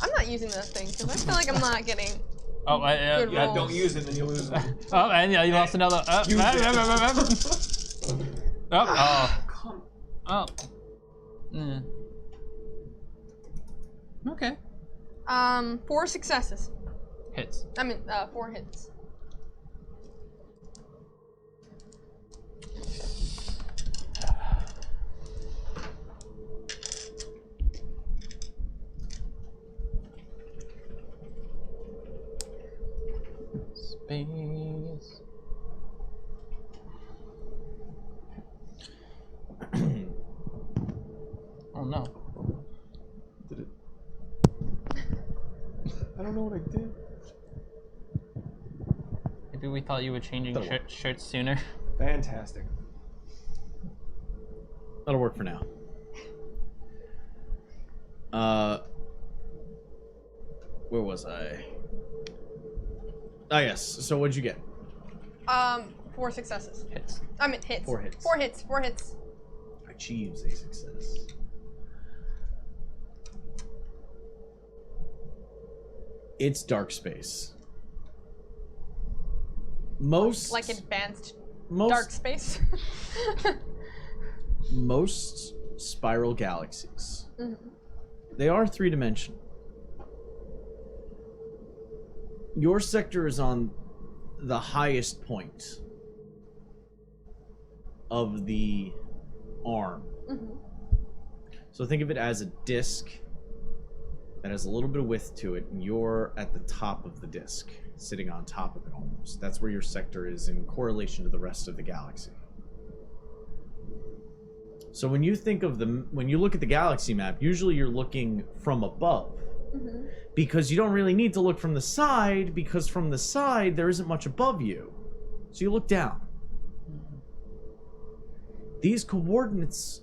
I'm not using that thing, because I feel like I'm not getting... Oh, Good Yeah, rolls. don't use it, then you lose it. oh, and yeah, you lost another. Oh. Come. Oh. Mm. Okay. 4 successes. Hits. 4 hits. Space. Oh no. Did it? I don't know what I did. Maybe we thought you were changing That'll work. shirts sooner. Fantastic. That'll work for now. Where was I? Ah, yes. So what'd you get? 4 successes. Hits. Hits. 4 hits. 4 hits. 4 hits. Achieves a success. It's dark space. Most Like advanced most dark space. most spiral galaxies. Mhm. They are 3-dimensional. Your sector is on the highest point of the arm. Mhm. So think of it as a disc that has a little bit of width to it, and you're at the top of the disc, sitting on top of it almost. That's where your sector is in correlation to the rest of the galaxy. So when you think of when you look at the galaxy map, usually you're looking from above. Mhm. Because you don't really need to look from the side, because from the side there isn't much above you. So you look down. These coordinates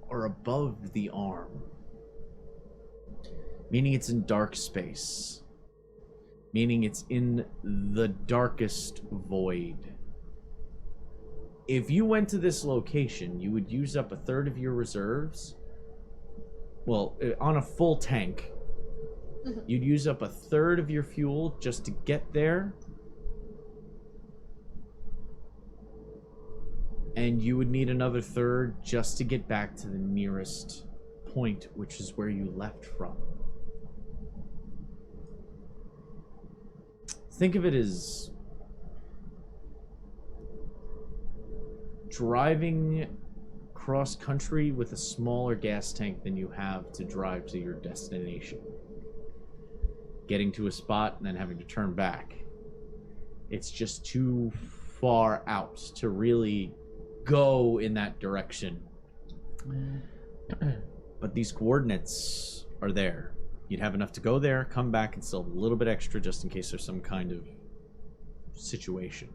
are above the arm. Meaning it's in dark space. Meaning it's in the darkest void. If you went to this location, you would use up 1/3 of your reserves. Well, on a full tank, you'd use up 1/3 of your fuel just to get there. And you would need another 1/3 just to get back to the nearest point, which is where you left from. Think of it as driving cross country with a smaller gas tank than you have to drive to your destination. getting to a spot and then having to turn back. It's just too far out to really go in that direction. But these coordinates are there. You'd have enough to go there, come back, and still a little bit extra just in case there's some kind of situation.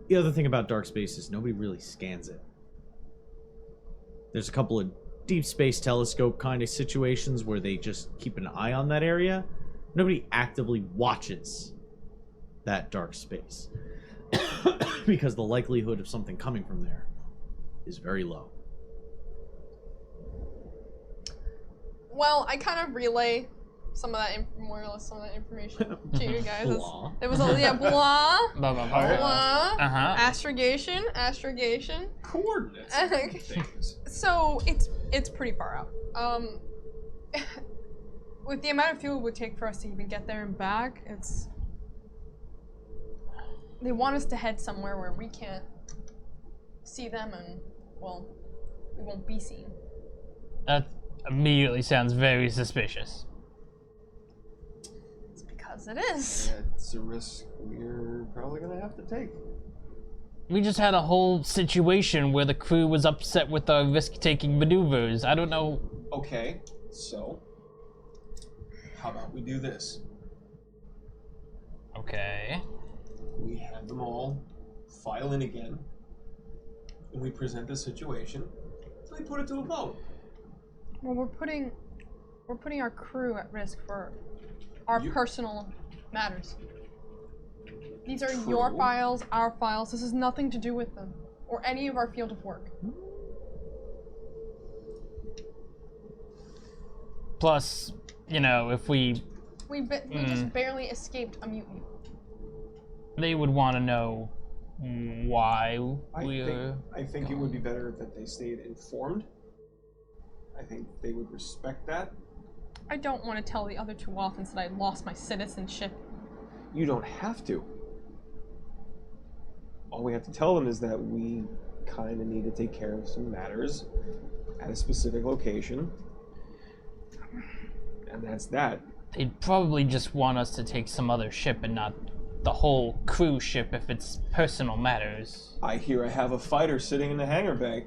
The other thing about dark space is nobody really scans it. There's a couple of deep space telescope kind of situations where they just keep an eye on that area. Nobody actively watches that dark space because the likelihood of something coming from there is very low. Well, I kind of relay some of that more or less some of that information to you guys. Blah. There was a blah, Blah, blah, blah. blah, Uh-huh. astrogation. Coordinates. Things. So it's pretty far out. With the amount of fuel it would take for us to even get there and back, they want us to head somewhere where we can't see them and, well, we won't be seen. That immediately sounds very suspicious. It's because it is. It's a risk we're probably gonna have to take. We just had a whole situation where the crew was upset with our risk-taking maneuvers. I don't know. Okay, so how about we do this? Okay. We have them all file in again, and we present the situation, so we put it to a vote. Well, we're putting our crew at risk for our personal matters. These are your True. files, our files. This has nothing to do with them or any of our field of work. Plus, you know, if we We just barely escaped a mutiny. they would want to know why we're... I think it would be better that they stayed informed. I think they would respect that. I don't want to tell the other two Waffens that I lost my citizenship. You don't have to. All we have to tell them is that we kind of need to take care of some matters at a specific location. And that's that. They'd probably just want us to take some other ship and not the whole cruise ship if it's personal matters. I hear I have a fighter sitting in the hangar bay.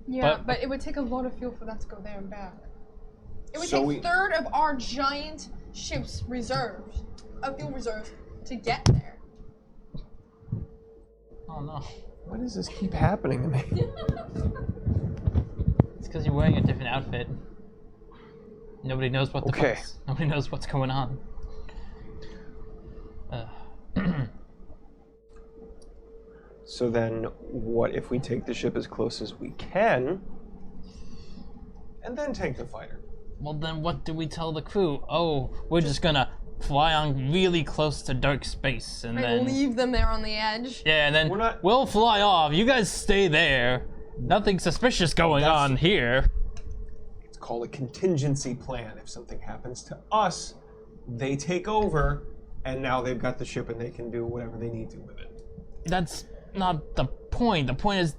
Yeah, but it would take a lot of fuel for that to go there and back. It would So take a third of our giant ship's reserves, fuel reserves, to get there. Oh no. Why does this keep happening to me? It's because you're wearing a different outfit. Nobody knows what the Okay. Nobody knows what's going on. So then, what if we take the ship as close as we can, and then take the fighter? Well, then what do we tell the crew? Oh, we're just gonna fly on really close to dark space and then... leave them there on the edge. Yeah, and then We're not- we'll fly off. You guys stay there. Nothing suspicious going on here. It's called a contingency plan. If something happens to us, they take over, and now they've got the ship and they can do whatever they need to with it. That's not the point. The point is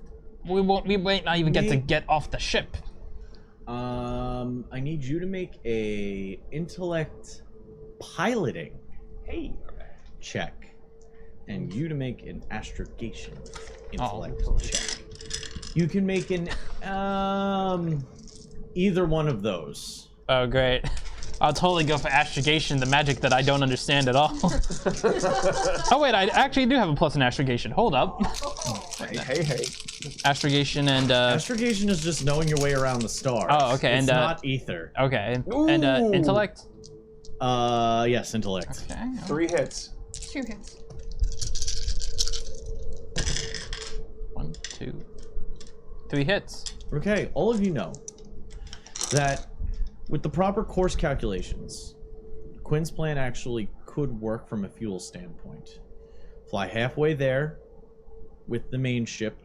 we might not even get off the ship. I need you to make a intellect piloting check, and you to make an astrogation intellect check. You can make an either one of those. Oh, great. I'll totally go for astrogation, the magic that I don't understand at all. Oh wait, I actually do have a plus in astrogation. Hold up. Hey. Astrogation and Astrogation is just knowing your way around the stars. Oh, okay, It's and, not ether. okay. Ooh. And intellect? Yes, intellect. Okay. 3 hits. 2 hits. 1, 2, 3 hits. Okay, all of you know that with the proper course calculations, Quinn's plan actually could work from a fuel standpoint. Fly halfway there with the main ship,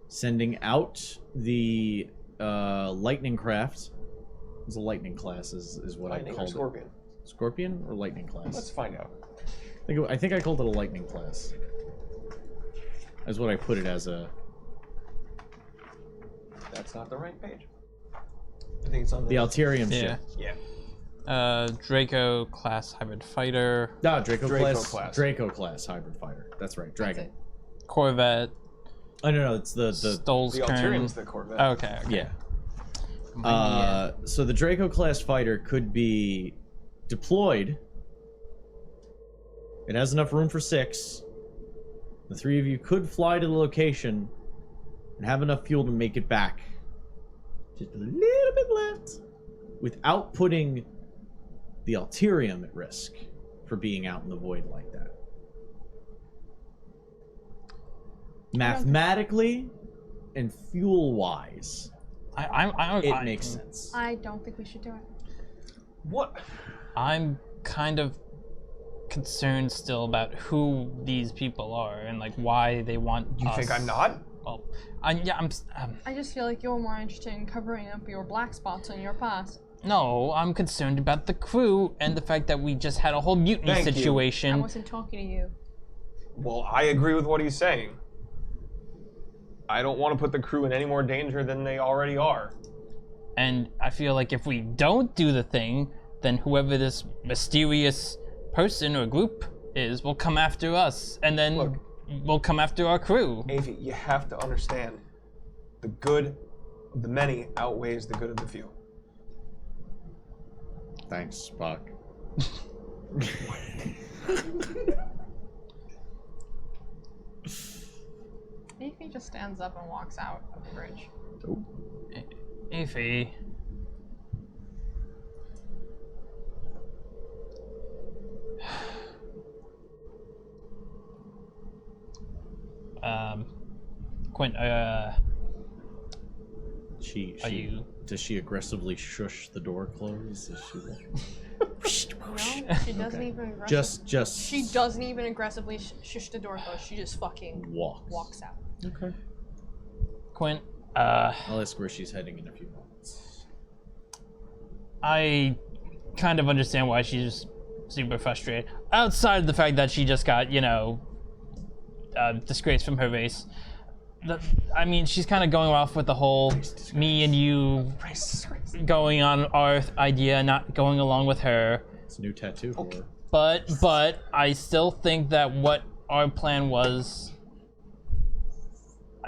sending out the lightning craft. It was a lightning class is what Lightning I or called Scorpion? it. Scorpion or lightning class? Let's find out. I think I called it a lightning class. That's what I put it as a... That's not the right page. I think it's on The Alterium Yeah. ship. Yeah. Draco class hybrid fighter. No, Draco class. Draco class hybrid fighter. That's right, Dragon. it. Corvette. Oh no, it's the Stoles The Alterian's the Corvette. Okay. yeah. So the Draco class fighter could be deployed. It has enough room for 6. The 3 of you could fly to the location and have enough fuel to make it back. Just a little bit left. Without putting the Alterium at risk for being out in the void like that. Mathematically and fuel-wise, it makes sense. I don't think we should do it. What? I'm kind of concerned still about who these people are and like why they want You us. think I'm not? Well, I'm I just feel like you're more interested in covering up your black spots in your past. no, I'm concerned about the crew and the fact that we just had a whole mutiny Thank you. I situation. wasn't talking to you. Well, I agree with what he's saying. I don't want to put the crew in any more danger than they already are. And I feel like if we don't do the thing, then whoever this mysterious person or group is will come after us, and then Look. will come after our crew. Avi, you have to understand, the good of the many outweighs the good of the few. Thanks, Spock. Ify just stands up and walks out of the bridge. Ify. Quint, Does she aggressively shush the door close? Is she like... No, she doesn't even aggressively. just She doesn't even aggressively shush the door closed. She just fucking walks out. Okay. Quint, I'll ask where she's heading in a few moments. I kind of understand why she's super frustrated. Outside of the fact that she just got, disgraced from her race. I mean, she's kind of going off with the whole me and you going on our idea, not going along with her. It's a new tattoo for her. But I still think that what our plan was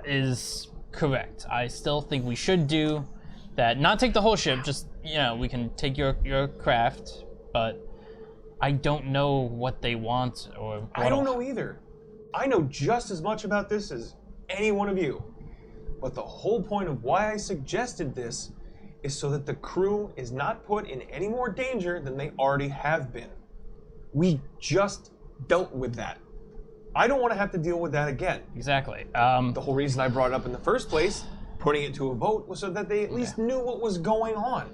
is correct. I still think we should do that. Not take the whole ship, just, we can take your craft, but I don't know what they want or what I don't know either. I know just as much about this as any one of you. But the whole point of why I suggested this is so that the crew is not put in any more danger than they already have been. We just dealt with that. I don't want to have to deal with that again. Exactly. The whole reason I brought it up in the first place, putting it to a vote, was so that they at least knew what was going on.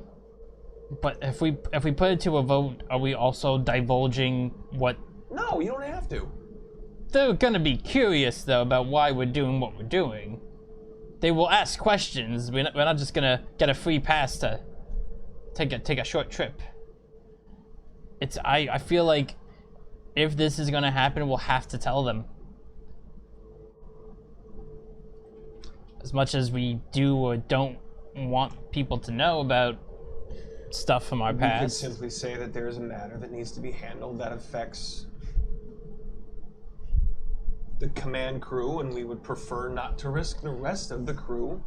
But if we put it to a vote, are we also divulging what? No, you don't have to. They're gonna be curious though about why we're doing what we're doing. They will ask questions. We're not just gonna get a free pass to take a short trip. I feel like if this is gonna happen, we'll have to tell them. As much as we do or don't want people to know about stuff from our We past. could simply say that there is a matter that needs to be handled that affects the command crew, and we would prefer not to risk the rest of the crew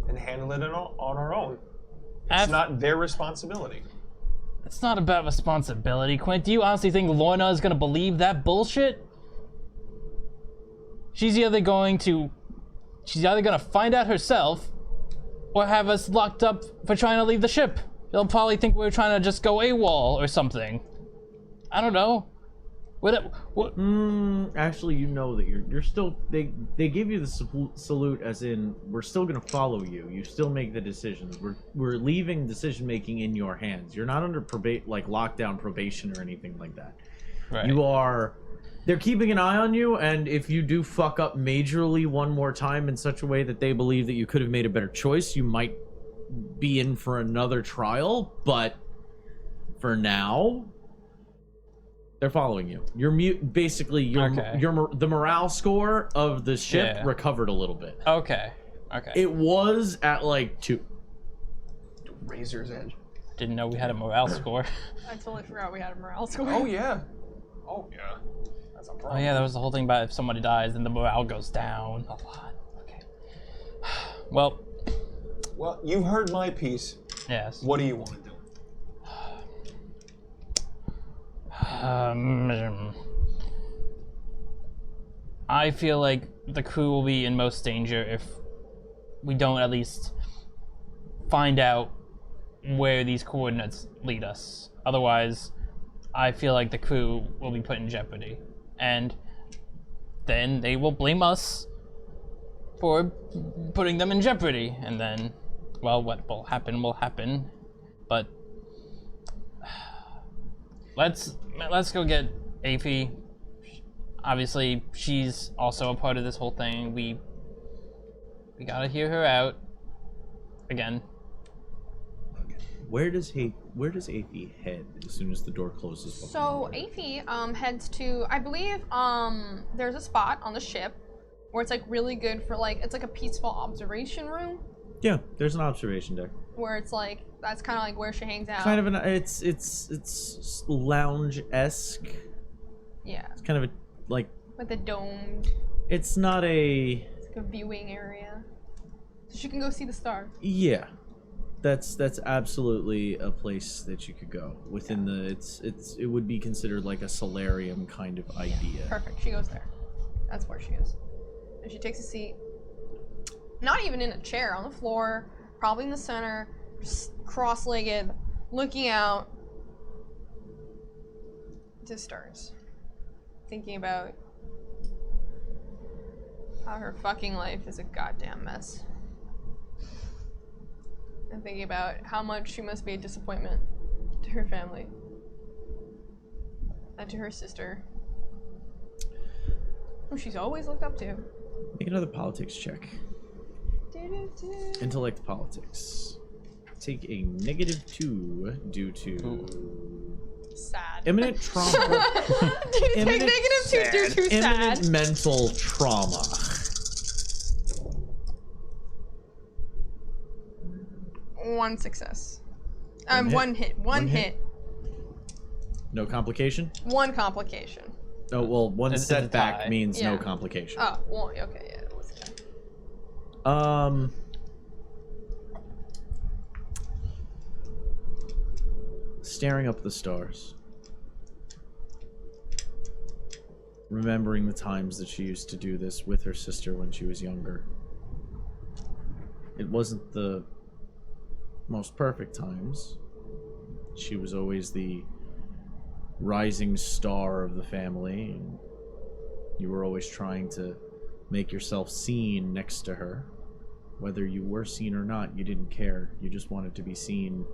and handle it on our own. It's not their responsibility. It's not about responsibility, Quint. Do you honestly think Lorna is gonna believe that bullshit? She's either gonna find out herself or have us locked up for trying to leave the ship. They'll probably think we're trying to just go AWOL or something. I don't know. What? Actually, that you're still. They give you the salute, as in we're still gonna follow you. You still make the decisions. We're leaving decision making in your hands. You're not under lockdown probation or anything like that. Right. You are. They're keeping an eye on you, and if you do fuck up majorly one more time in such a way that they believe that you could have made a better choice, you might be in for another trial. But for now, they're following you. The morale score of the ship recovered a little bit. Okay. It was at 2. Razor's edge. Didn't know we had a morale score. I totally forgot we had a morale score. Oh yeah. Oh yeah. That's a Oh problem. yeah, that was the whole thing about if somebody dies, then the morale goes down a lot. Okay. Well, Well, you've heard my piece. yes. What do you want to do? I feel like the crew will be in most danger if we don't at least find out where these coordinates lead us. Otherwise, I feel like the crew will be put in jeopardy. And then they will blame us for putting them in jeopardy. And then, well, what will happen. But let's go get Aphie. Obviously, she's also a part of this whole thing. We gotta hear her out again. Where does Aphie head as soon as the door closes? behind So her? Aphie heads to, I believe, there's a spot on the ship where it's like really good for like, it's like a peaceful observation room Yeah, there's an observation deck. where it's like, that's kind of like where she hangs out. Kind of it's lounge-esque. Yeah, It's kind of a like with a domed, it's not a it's like a viewing area. So she can go see the stars. yeah. That's absolutely a place that you could go within the it would be considered like a solarium kind of idea. Perfect, she goes there. That's where she is. And she takes a seat. Not even in a chair, on the floor, probably in the center, just cross-legged, looking out to stars. Thinking about how her fucking life is a goddamn mess. And thinking about how much she must be a disappointment to her family. And to her sister. Who she's always looked up to. Make another politics check. Intellect politics. Take a -2 due to Sad. imminent trauma. Take -2 due to Imminent sad. mental trauma. One success. One hit? One hit. One hit. No complication? One complication. Oh well, one It's a setback tie. means no Yeah. complication. Oh, well, okay, yeah. It was okay. Staring up at the stars. Remembering the times that she used to do this with her sister when she was younger. It wasn't the most perfect times. She was always the rising star of the family, and you were always trying to make yourself seen next to her. Whether you were seen or not, you didn't care. You just wanted to be seen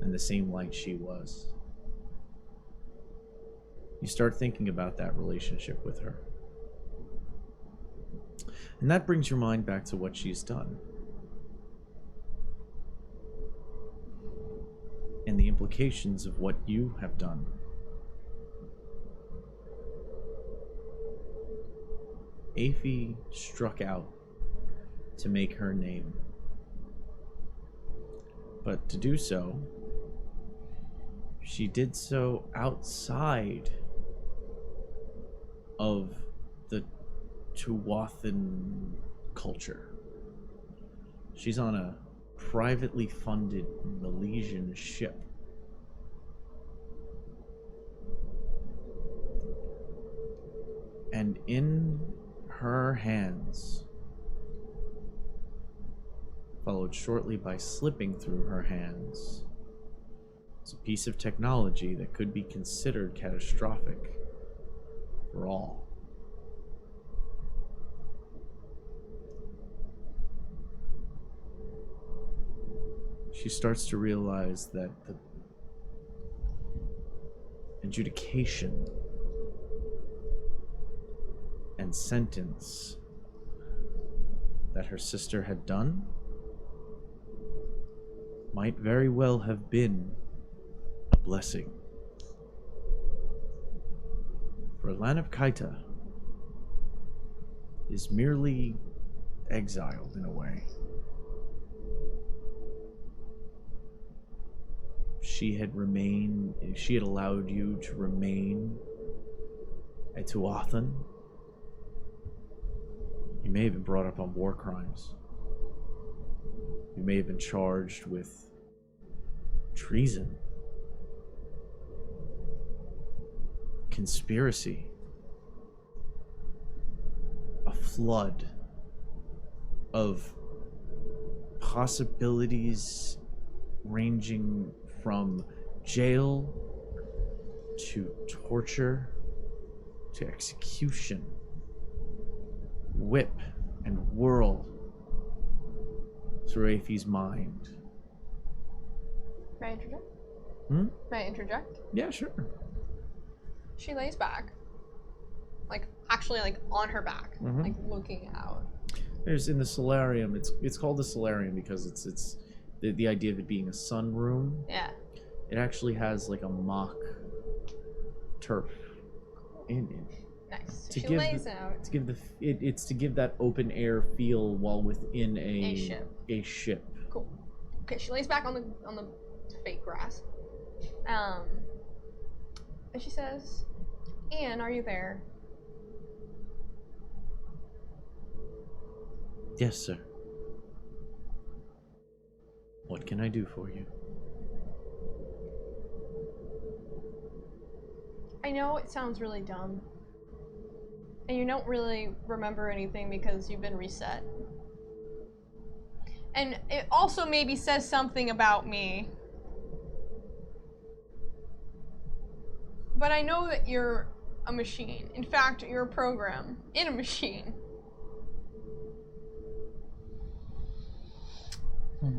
in the same light she was. You start thinking about that relationship with her. And that brings your mind back to what she's done. And the implications of what you have done. Aphie struck out to make her name. But to do so, she did so outside of the Tuathan culture. She's on a privately funded Milesian ship. And in her hands, followed shortly by slipping through her hands, is a piece of technology that could be considered catastrophic for all. She starts to realize that the adjudication and sentence that her sister had done might very well have been a blessing. For Lan of Kaita is merely exiled in a way. she had allowed you to remain at Tuathan, you may have been brought up on war crimes. You may have been charged with treason, conspiracy, a flood of possibilities ranging from jail to torture to execution, whip and whirl through Afi's mind. May I interject? Hmm? May I interject? Yeah, sure. She lays back, like actually like on her back, like looking out. There's in the solarium. It's called the solarium because it's the idea of it being a sunroom. Yeah. It actually has like a mock turf in it. Nice. So To she give lays the- out. It's to give that open air feel while within A ship. A ship. Cool. Okay, she lays back on the fake grass. And she says, "Ian, are you there?" Yes, sir. What can I do for you? I know it sounds really dumb. And you don't really remember anything because you've been reset. And it also maybe says something about me. But I know that you're a machine. In fact, you're a program in a machine.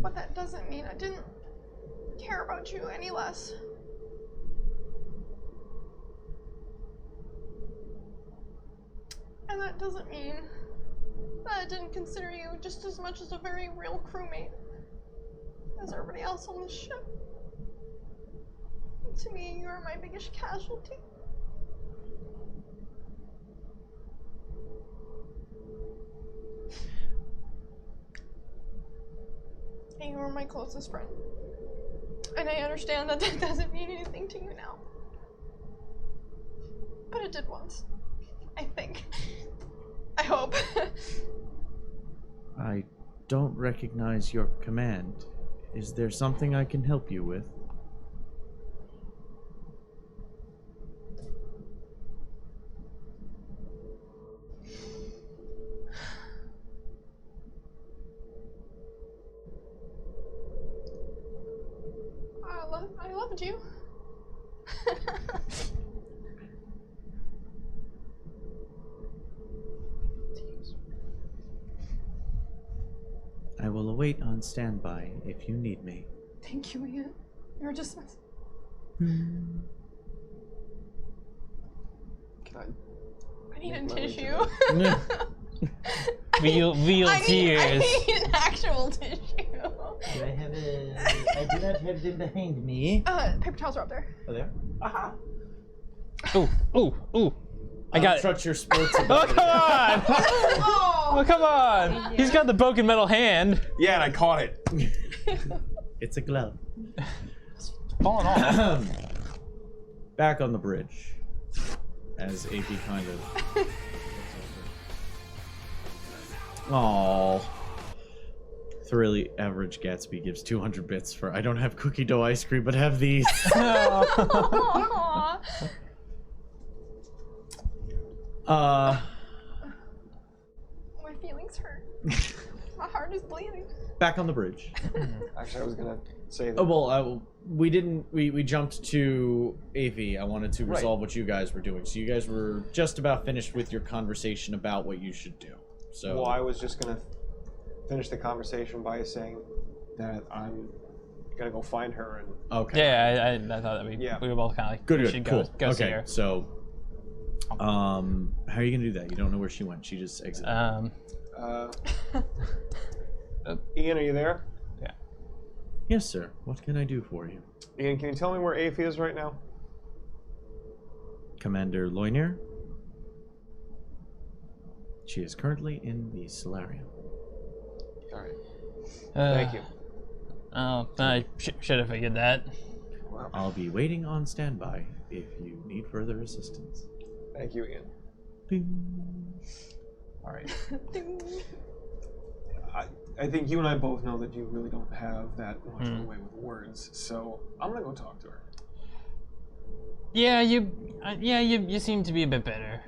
But that doesn't mean I didn't care about you any less. And that doesn't mean that I didn't consider you just as much as a very real crewmate as everybody else on the ship. To me, you're my biggest casualty. And you were my closest friend. And I understand that that doesn't mean anything to you now. But it did once. I think. I hope. I don't recognize your command. Is there something I can help you with? I loved you. I will await on standby if you need me. Thank you, Ian. You're dismissed. Can I need a Make my way to tissue. Veal I tears. need an actual tissue. Do I have a... I do not have them behind me. Paper towels are up there. Oh, there? Ooh. I got it. Trust your sports Oh, ability. come on! Oh! Oh, come on! He's got the broken metal hand. Yeah, and I caught it. It's a glove. Falling off. Back on the bridge. As AP kind of... Aww. Thoroughly average Gatsby gives 200 bits for I don't have cookie dough ice cream, but have these. Aw. Uh, My feelings hurt. My heart is bleeding. back on the bridge. Actually, I was gonna say that. Oh, well, we didn't. We jumped to AV. I wanted to Right. resolve what you guys were doing. So you guys were just about finished with your conversation about what you should do. So Well, I was just gonna finish the conversation by saying that I'm gonna go find her and. okay. Yeah, I thought that we were both kind of like, Good. we Good. should Cool. go see Okay. her. So, how are you gonna do that? You don't know where she went. She just exited. Ian, are you there? Yes, sir. What can I do for you, Ian, can you tell me where Afi is right now? Commander Loinier? She is currently in the solarium. All right. Thank you. Oh, I should have figured that. Well, I'll be waiting on standby if you need further assistance. thank you, Ian. Ding. All right. Ding. I think you and I both know that you really don't have that much of a way with words, so I'm gonna go talk to her. Yeah, you seem to be a bit better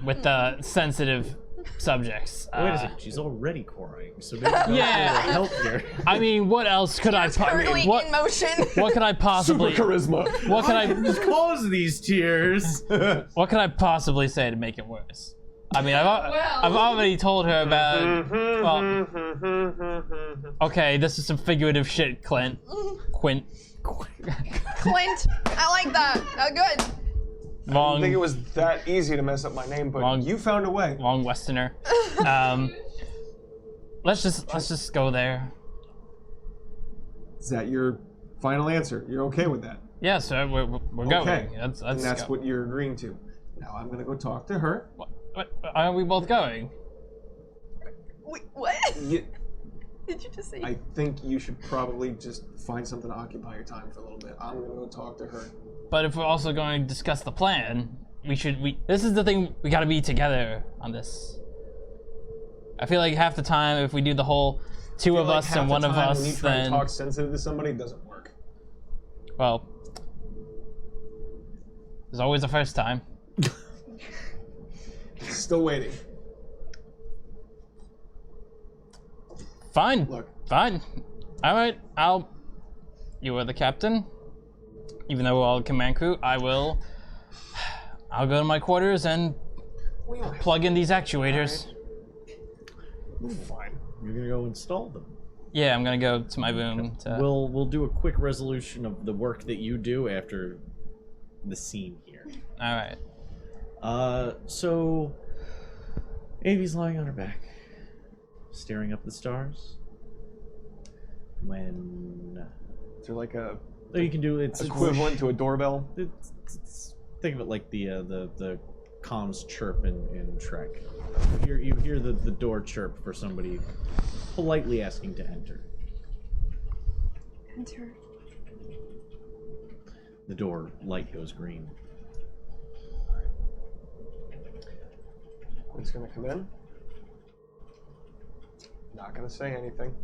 with the sensitive subjects. Wait a second, she's already crying, so maybe that's Yeah. a little help here. I mean, what else could I? Currently What in motion. what could I possibly? charisma. What could I? Cause these tears. What could I possibly say to make it worse? I mean, I've already told her about. Well, okay, this is some figurative shit, Quint. Clint. I like that. Good. I didn't think it was that easy to mess up my name, but you found a way. Long Westerner. Let's just go there. Is that your final answer? You're okay with that? Yeah, sir. We're Okay. going. Let's And that's go. what you're agreeing to. Now I'm gonna go talk to her. What, are we both going? Wait, what? You, Did you just say? I think you should probably just find something to occupy your time for a little bit. I'm gonna go talk to her. But if we're also going to discuss the plan, this is the thing, we gotta be together on this. I feel like half the time, if we do the whole two of us and one of us, when you try then to talk sensitive to somebody, it doesn't work. well, there's always a first time. Still waiting. Fine. Look. Fine. All right. You are the captain. Even though we're all command crew, I'll go to my quarters and plug in these actuators. Fine. You're gonna go install them. Yeah, I'm gonna go to my room. We'll do a quick resolution of the work that you do after the scene here. All right. So Avi's lying on her back, staring up the stars. When like a you can do it's equivalent to a doorbell. Think of it like the comms chirp in Trek. You hear the door chirp for somebody politely asking to enter. Enter. The door light goes green. He's gonna come in. Not gonna say anything.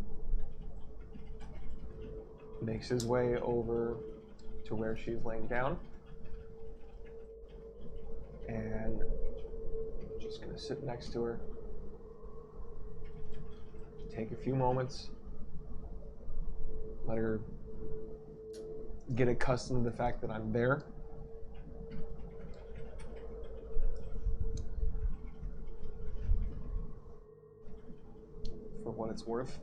Makes his way over to where she's laying down. And just gonna sit next to her. Take a few moments. Let her get accustomed to the fact that I'm there. For what it's worth.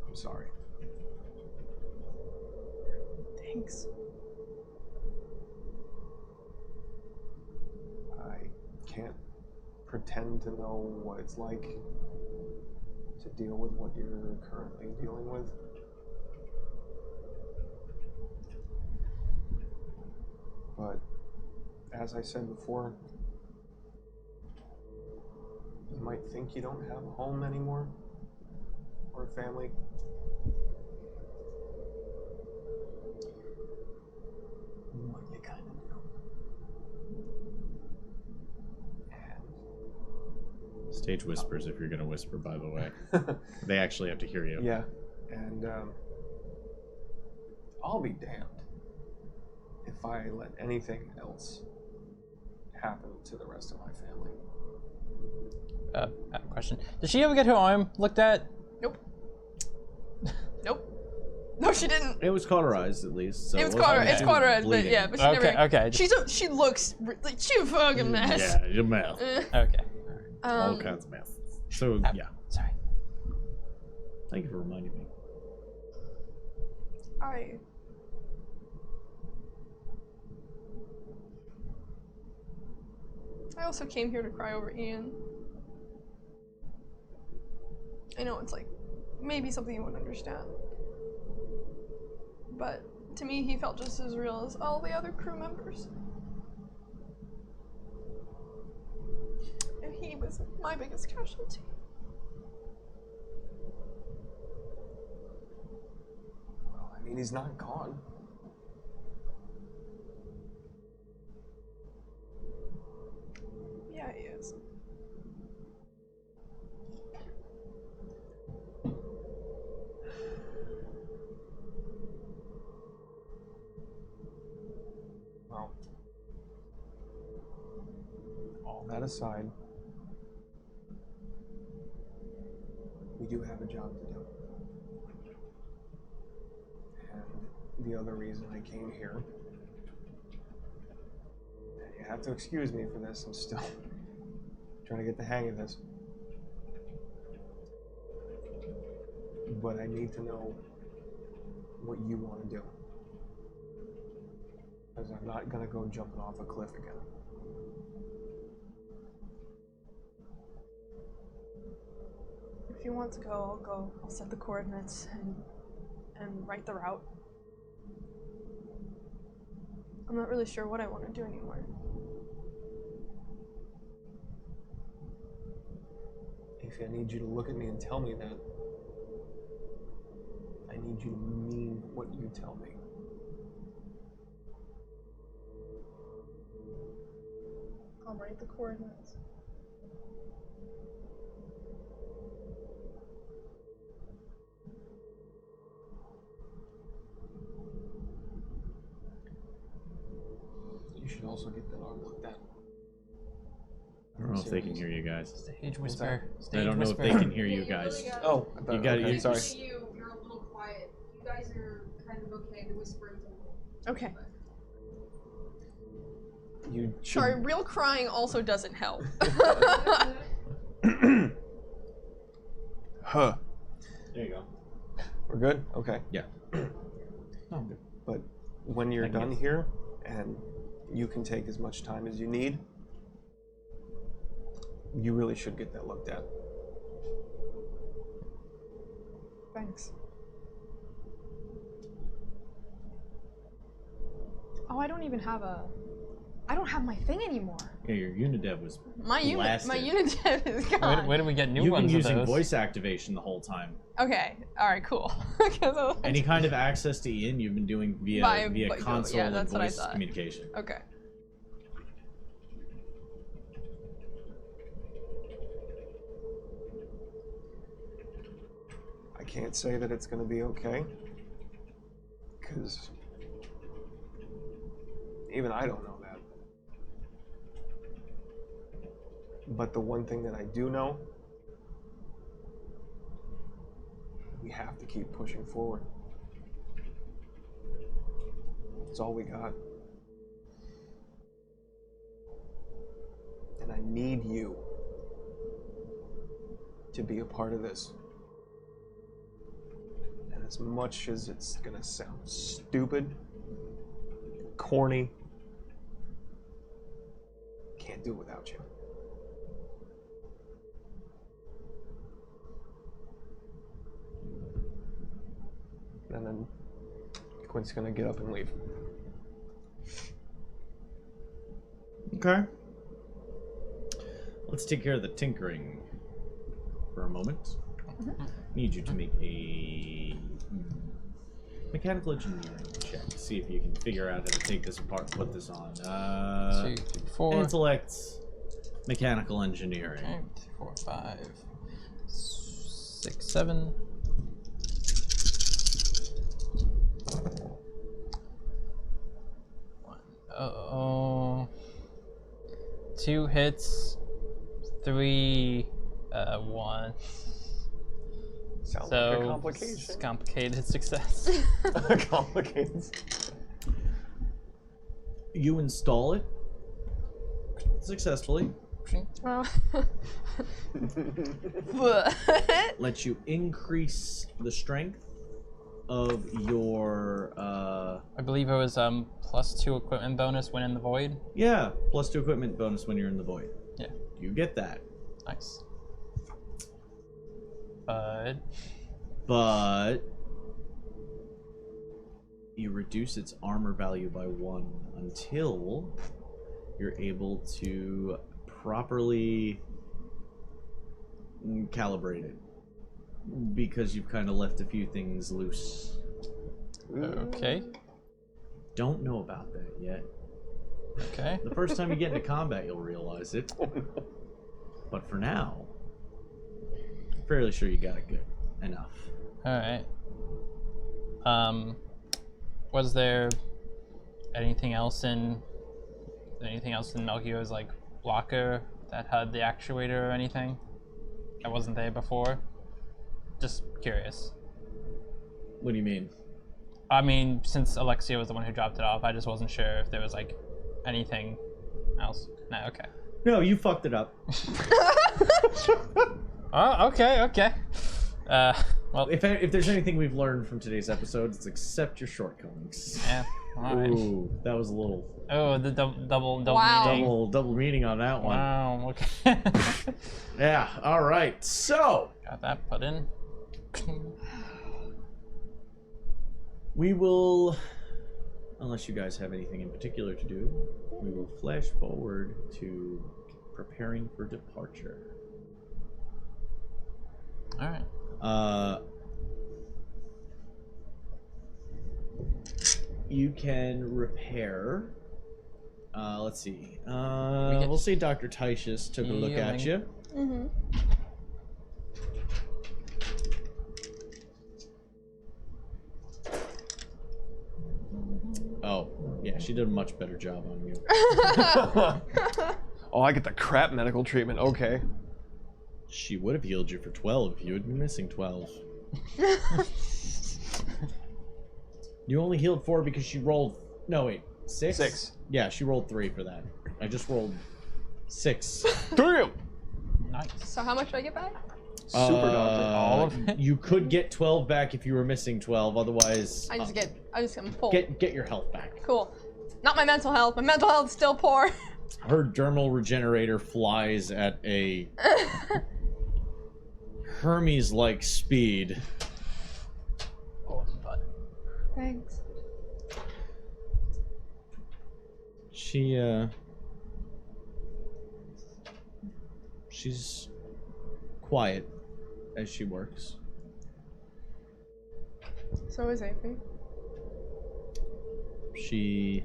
I'm sorry. Thanks. I can't pretend to know what it's like to deal with what you're currently dealing with. But as I said before, you might think you don't have a home anymore or a family. But you kind of do. And Stage whispers if you're gonna whisper, by the way. They actually have to hear you. yeah, and I'll be damned if I let anything else happen to the rest of my family. I have a question. Did she ever get her arm looked at? Nope. Nope. No, she didn't. It was cauterized at least. So It was wasn't cauterized. It's actually cauterized, but bleeding. yeah, but she Okay, never. okay. She looks like she a fucking mess. Yeah, your mouth. Okay. All kinds of mouth. So yeah, Sorry. thank you for reminding me. I also came here to cry over Ian. I know it's like maybe something you wouldn't understand, but to me he felt just as real as all the other crew members. And he was my biggest casualty. mean, he's not gone. Yeah, he is. Well, all that aside, we do have a job to do. And the other reason I came here, and you have to excuse me for this, I'm still trying to get the hang of this. But I need to know what you want to do. Because I'm not going to go jumping off a cliff again. If you want to go, I'll go. I'll set the coordinates and write the route. I'm not really sure what I want to do anymore. If I need you to look at me and tell me that, I need you to mean what you tell me. I'll write the coordinates. You should also get that arm looked at. I don't know if they can hear you guys. Stage whisper. I Stage don't know whisper. if they can hear you guys. Oh, You got okay, it. sorry. You're a little quiet. You guys are kind of okay. The whispering's a little. Okay. You should. Sorry, real crying also doesn't help. Huh. There you go. We're good? Okay. Yeah. Oh, good. But when you're I can done guess. here, and you can take as much time as you need, you really should get that looked at. Thanks. Oh, I don't even have a... I don't have my thing anymore. Yeah, your Unidev was My blasted. unit is gone. Where do we get new You've ones been of using those? voice activation the whole time. Okay, alright, cool. Any kind of access to Ian, you've been doing via By- console yeah, and that's what I voice thought. communication. Okay. I can't say that it's going to be okay, because even I don't know that. But the one thing that I do know, we have to keep pushing forward. It's all we got. And I need you to be a part of this. And as much as it's gonna sound stupid, corny, can't do it without you. And then Quint's gonna get up and leave. Okay. Let's take care of the tinkering for a moment. Need you to make a mechanical engineering check. See if you can figure out how to take this apart and put this on. 2, 3, 4. Intellect, mechanical engineering. Okay, 3, 4, 5, 6, 7. Uh-oh. 2 hits, 3, 1. Sounds So, like a complication. complicated success. Complications. You install it successfully. What? Lets you increase the strength of your I believe it was +2 equipment bonus when in the void. yeah, +2 equipment bonus when you're in the void. Yeah, You get that. nice. But But you reduce its armor value by 1 until you're able to properly calibrate it, because you've kind of left a few things loose. Okay. Don't know about that yet. Okay. The first time you get into combat, you'll realize it. But for now, I'm fairly sure you got it good enough. All right. Was there anything else in Melchior's like locker that had the actuator or anything that wasn't there before? Just curious. What do you mean? I mean, since Alexia was the one who dropped it off, I just wasn't sure if there was like anything else. No, okay. No, you fucked it up. Oh, okay. Well, If there's anything we've learned from today's episode, it's accept your shortcomings. yeah. All right. Ooh, that was a little Oh, the double Wow. meaning. double meaning on that one. Wow. Okay. Yeah. All right. So Got that put in. we will, unless you guys have anything in particular to do, we will flash forward to preparing for departure. All right. You can repair. Let's see. We'll say Dr. Titius took a look at you. Mm-hmm. Oh, yeah, she did a much better job on you. Oh, I get the crap medical treatment. Okay. She would have healed you for 12 if you had been missing 12. You only healed 4 because she rolled. No, wait. 6? 6. Yeah, she rolled 3 for that. I just rolled 6. Damn! Nice. So how much do I get back? Super doctor. All of it? You could get 12 back if you were missing 12. Otherwise, I just am full. get your health back. Cool. Not my mental health. My mental health is still poor. Her dermal regenerator flies at a Hermes-like speed. Oh, but Thanks. She's quiet as she works. So is AP. She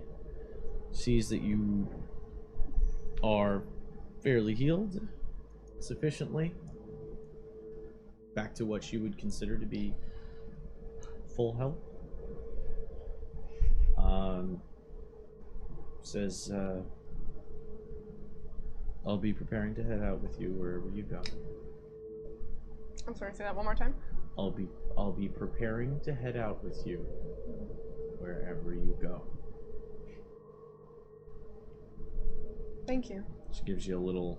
sees that you are fairly healed sufficiently. Back to what she would consider to be full health. Says, I'll be preparing to head out with you wherever you go. I'm sorry, say that one more time. I'll be preparing to head out with you wherever you go. Thank you. She gives you a little.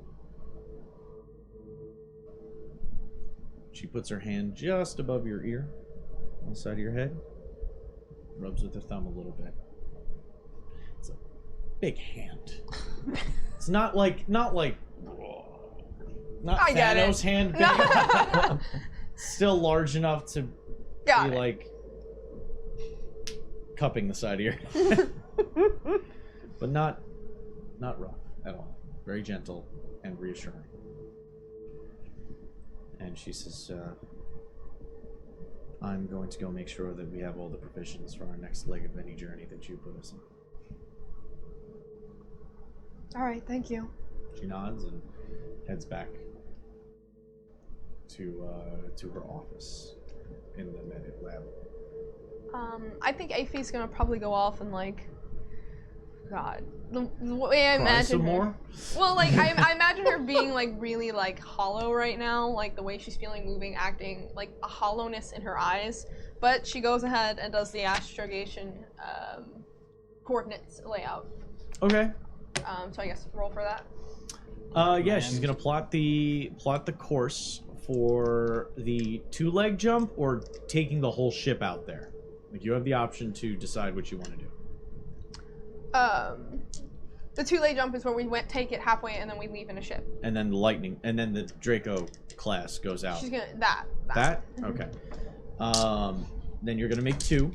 She puts her hand just above your ear, on the side of your head, rubs with her thumb a little bit. It's a big hand. It's not like I get it. Thanos' hand big. Still large enough to Got be it. like cupping the side of your head. But not rough at all. Very gentle and reassuring. And she says, I'm going to go make sure that we have all the provisions for our next leg of any journey that you put us on. All right, thank you. She nods and heads back to her office in the medic lab. I think Afy's gonna probably go off and like, God, the way I Cry imagine some her. more? Well, like I imagine her being like really like hollow right now, like the way she's feeling, moving, acting, like a hollowness in her eyes. But she goes ahead and does the astrogation coordinates layout. Okay. So I guess roll for that. Yeah, she's gonna plot the course for the 2-leg jump or taking the whole ship out there. Like, you have the option to decide what you want to do. The 2-leg jump is where we take it halfway and then we leave in a ship. And then the Draco class goes out. She's gonna that. That? Okay. Then you're gonna make 2.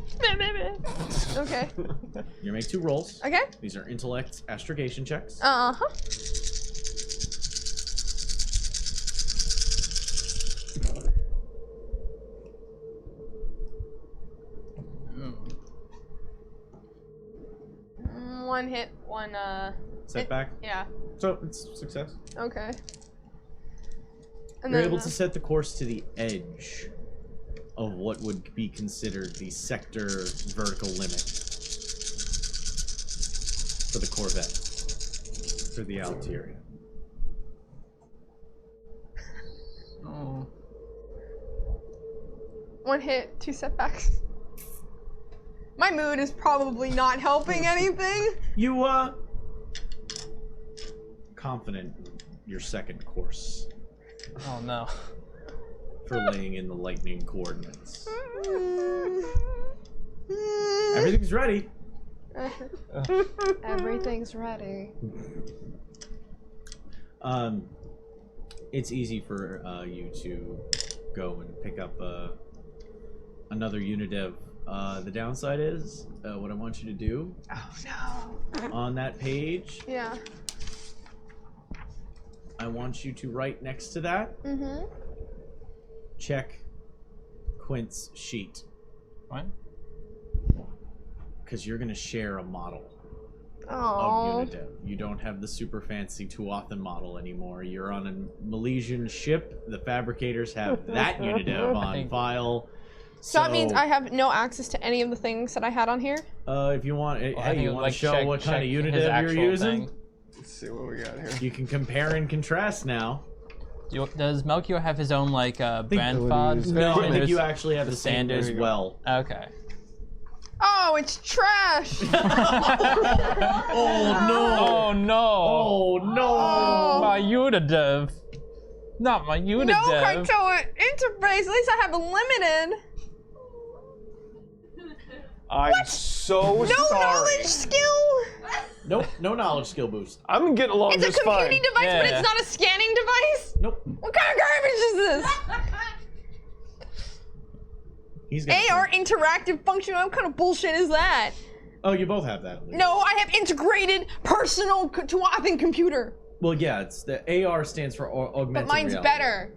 Okay. You're gonna make 2 rolls. Okay. These are intellect astrogation checks. Uh-huh. 1 hit, 1 Setback. yeah. So it's success. Okay. And You're then, able to set the course to the edge of what would be considered the sector vertical limit for the Corvette, for the Altaria. Oh. 1 hit, 2 setbacks. My mood is probably not helping anything. You, confident in your second course Oh no. for laying in the lightning coordinates. Everything's ready. Everything's ready. It's easy for you to go and pick up another Unidev. The downside is what I want you to do. Oh no. On that page, Yeah. I want you to write next to that. Mm-hmm. Check Quint's sheet. What? Because you're gonna share a model of Oh. Unidev. You don't have the super fancy Tuathan model anymore. You're on a Milesian ship. The fabricators have that Unidev on file. So that means I have no access to any of the things that I had on here? If you want, Well, I hey, think you it would, want like, to show check- what kind of check his Unidev you're actual using? thing. Let's see what we got here. You can compare and contrast now. Does Melchior have his own like brand fod? No, I think There's you actually have the same standard as well. Okay. Oh, it's trash! Oh no! Oh no! Oh no! My Unidev. Not my Unidev. No Kaito interface, at least I have a limited. I'm so No sorry. knowledge skill! Nope, no knowledge skill boost. I'm getting along It's a just fine. computing device, but Yeah. it's not a scanning device? Nope. What kind of garbage is this? He's got. AR interactive function, what kind of bullshit is that? Oh, you both have that. At least. No, I have integrated personal Tuathan computer. Well, yeah, it's the AR stands for augmented But mine's reality. better.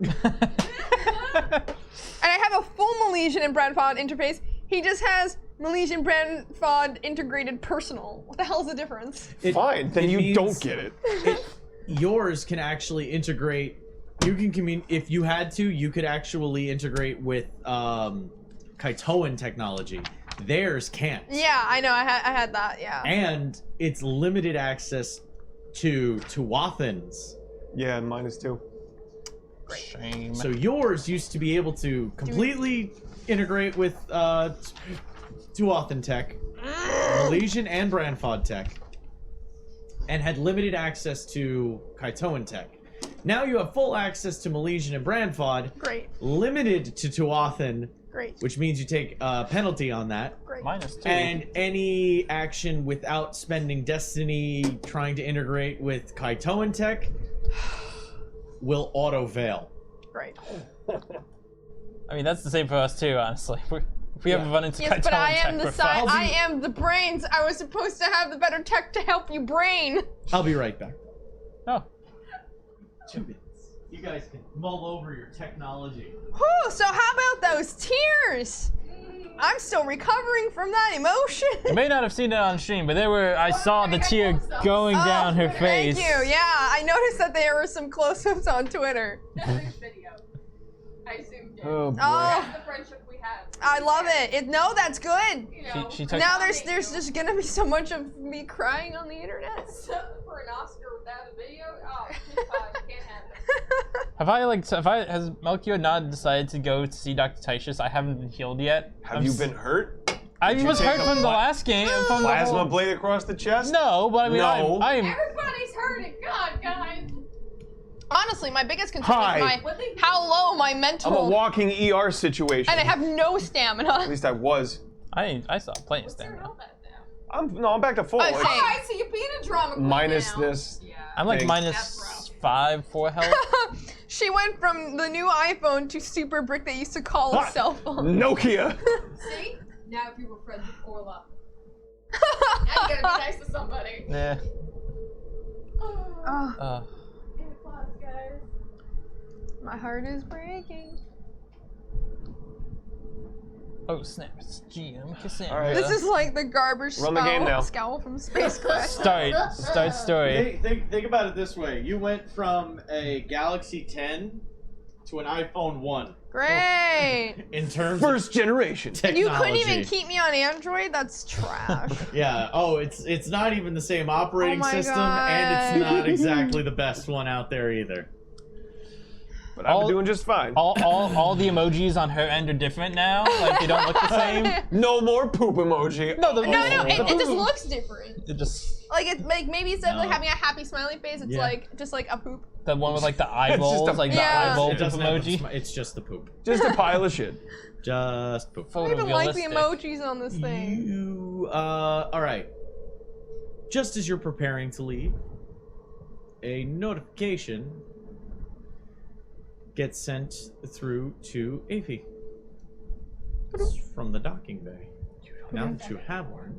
And I have a full Milesian and Bradford interface. He just has Milesian Bradford integrated personal. What the hell's the difference? Fine, then it you means don't get it. Yours can actually integrate. You can if you had to, you could actually integrate with Kaitoan technology. Theirs can't. Yeah, I know. I had that. Yeah. And it's limited access to Tuathans. Yeah, and mine is too. Shame. So yours used to be able to completely integrate with Tuathan tech, Milesian and Branfod tech, and had limited access to Kaitoan tech. Now you have full access to Milesian and Branfod, Great. limited to Tuathan, Great. which means you take a penalty on that. Great. -2. And any action without spending Destiny trying to integrate with Kaitoan tech will auto-veil. Great. I mean, that's the same for us too, honestly. If we ever run into Yes, but Kaitoan I am tech, the we're side. fucked. I am the brains. I was supposed to have the better tech to help you brain. I'll be right back. Oh. 2 minutes. You guys can mull over your technology. Whew, so how about those tears? I'm still recovering from that emotion. You may not have seen it on stream, but I saw the tear going down her face. Thank you. Yeah, I noticed that there were some close-ups on Twitter. Video. I zoomed in. Oh boy. Oh, That's the friendship we have. I love it. No, that's good. You know, She took- Now there's just gonna be so much of me crying on the internet. for an Oscar without a video. Oh, too fine. Can't have it. Has Melchior not decided to go to see Dr. Titius? I haven't been healed yet. Have you been hurt? I Did you was take hurt a from the last game. From the Plasma whole... blade across the chest? No, but I mean, No. I'm Everybody's hurting. God, guys. Honestly, my biggest concern Hi. is how low my I'm a mental, walking ER situation. and I have no stamina. At least I was. I saw plenty of What's your stamina. health at now? I'm back to full. Okay. It's Alright, so you're being a drama queen minus now. this. Yeah. I'm like Thanks. minus 5 for health. She went from the new iPhone to Super Brick they used to call a Ah. cell phone. Nokia. See? Now if you were friends with Orla. Now you gotta be nice to somebody. Nah. Oh, In class, guys. my heart is breaking. Oh snap! It's GM Cassandra. All right. This is like the garbage Run the game now. scowl from Space Quest. Start story. Think about it this way. You went from a Galaxy 10 to an iPhone 1. Great. In terms First generation. of You technology. couldn't even keep me on Android? That's trash. Yeah. Oh, it's not even the same operating Oh my system, God. and it's not exactly the best one out there either. But I'm doing just fine. All the emojis on her end are different now. Like they don't look the same. No more poop emoji. No, No, it just looks different. It just Like it's like maybe instead of like No. having a happy smiley face, it's Yeah. like just like a poop. the one with like the eyeballs, a- like Yeah. the eyeball It doesn't have emoji. it's just the poop. Just a pile of shit. Just poop. I don't even like the Photorealistic. emojis on this thing. You all right. Just as you're preparing to leave, a notification gets sent through to Aphie from the docking bay. Now that you have one,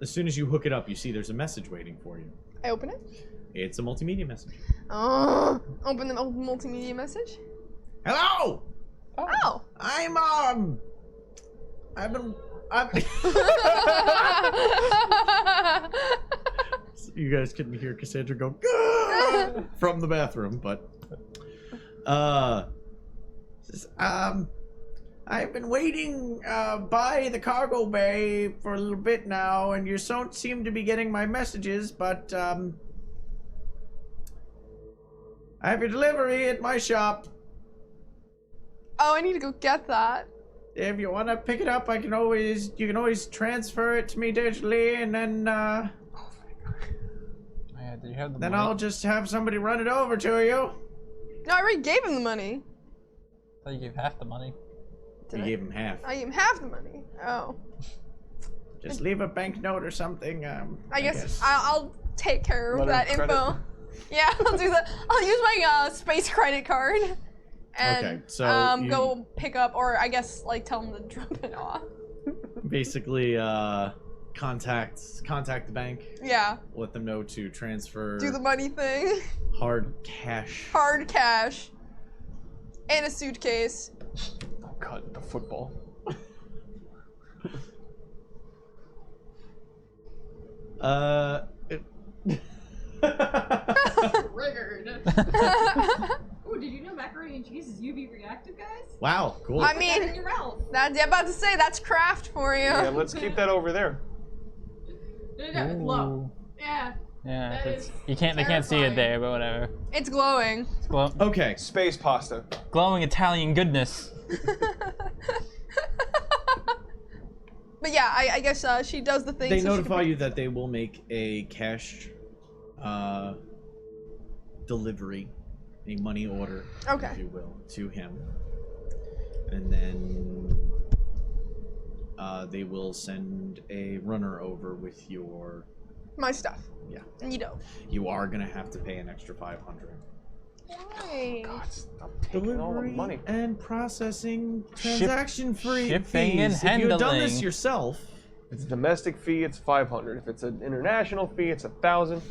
as soon as you hook it up, you see there's a message waiting for you. I open it. It's a multimedia message. Oh, open the multimedia message. Hello, Oh. I've been. You guys couldn't hear Cassandra go "Gah!" from the bathroom, but I've been waiting by the cargo bay for a little bit now, and you don't seem to be getting my messages, but I have your delivery at my shop. Oh, I need to go get that. If you want to pick it up, you can always transfer it to me digitally, and then Yeah, did you have the then money? I'll just have somebody run it over to you. No, I already gave him the money. I thought you gave half the money. Did You I? gave him half. I gave him half the money. Oh. Just leave a banknote or something. I guess I'll take care of Letter of that credit? info. Yeah, I'll do that. I'll use my space credit card. And Okay, so you- go pick up, or I guess like tell him to drop it off. basically contact the bank. Yeah, Let them know to transfer do the money thing. hard cash. Hard cash. And a suitcase. Oh god, the football. Triggered. Ooh, did you know macaroni and cheese is UV reactive, guys? Wow, cool. I Put that in mean, your mouth. that's I'm about to say that's craft for you. Yeah, let's keep that over there. No, it's low. Yeah. Yeah, That it's, is they can't see it terrifying. there, but whatever. It's glowing. It's Okay, Space pasta. glowing Italian goodness. But yeah, I guess she does the thing. they so she notify can- you that they will make a cash delivery, a money order, Okay. if you will, to him, and then they will send a runner over with your. my stuff. Yeah. Neato. You are gonna have to pay an extra $500. Why? God, stop taking all the Delivery money. and processing, transaction free shipping and fees. If you had done this handling. yourself, If it's a domestic fee, it's 500. If it's an international fee, it's 1,000.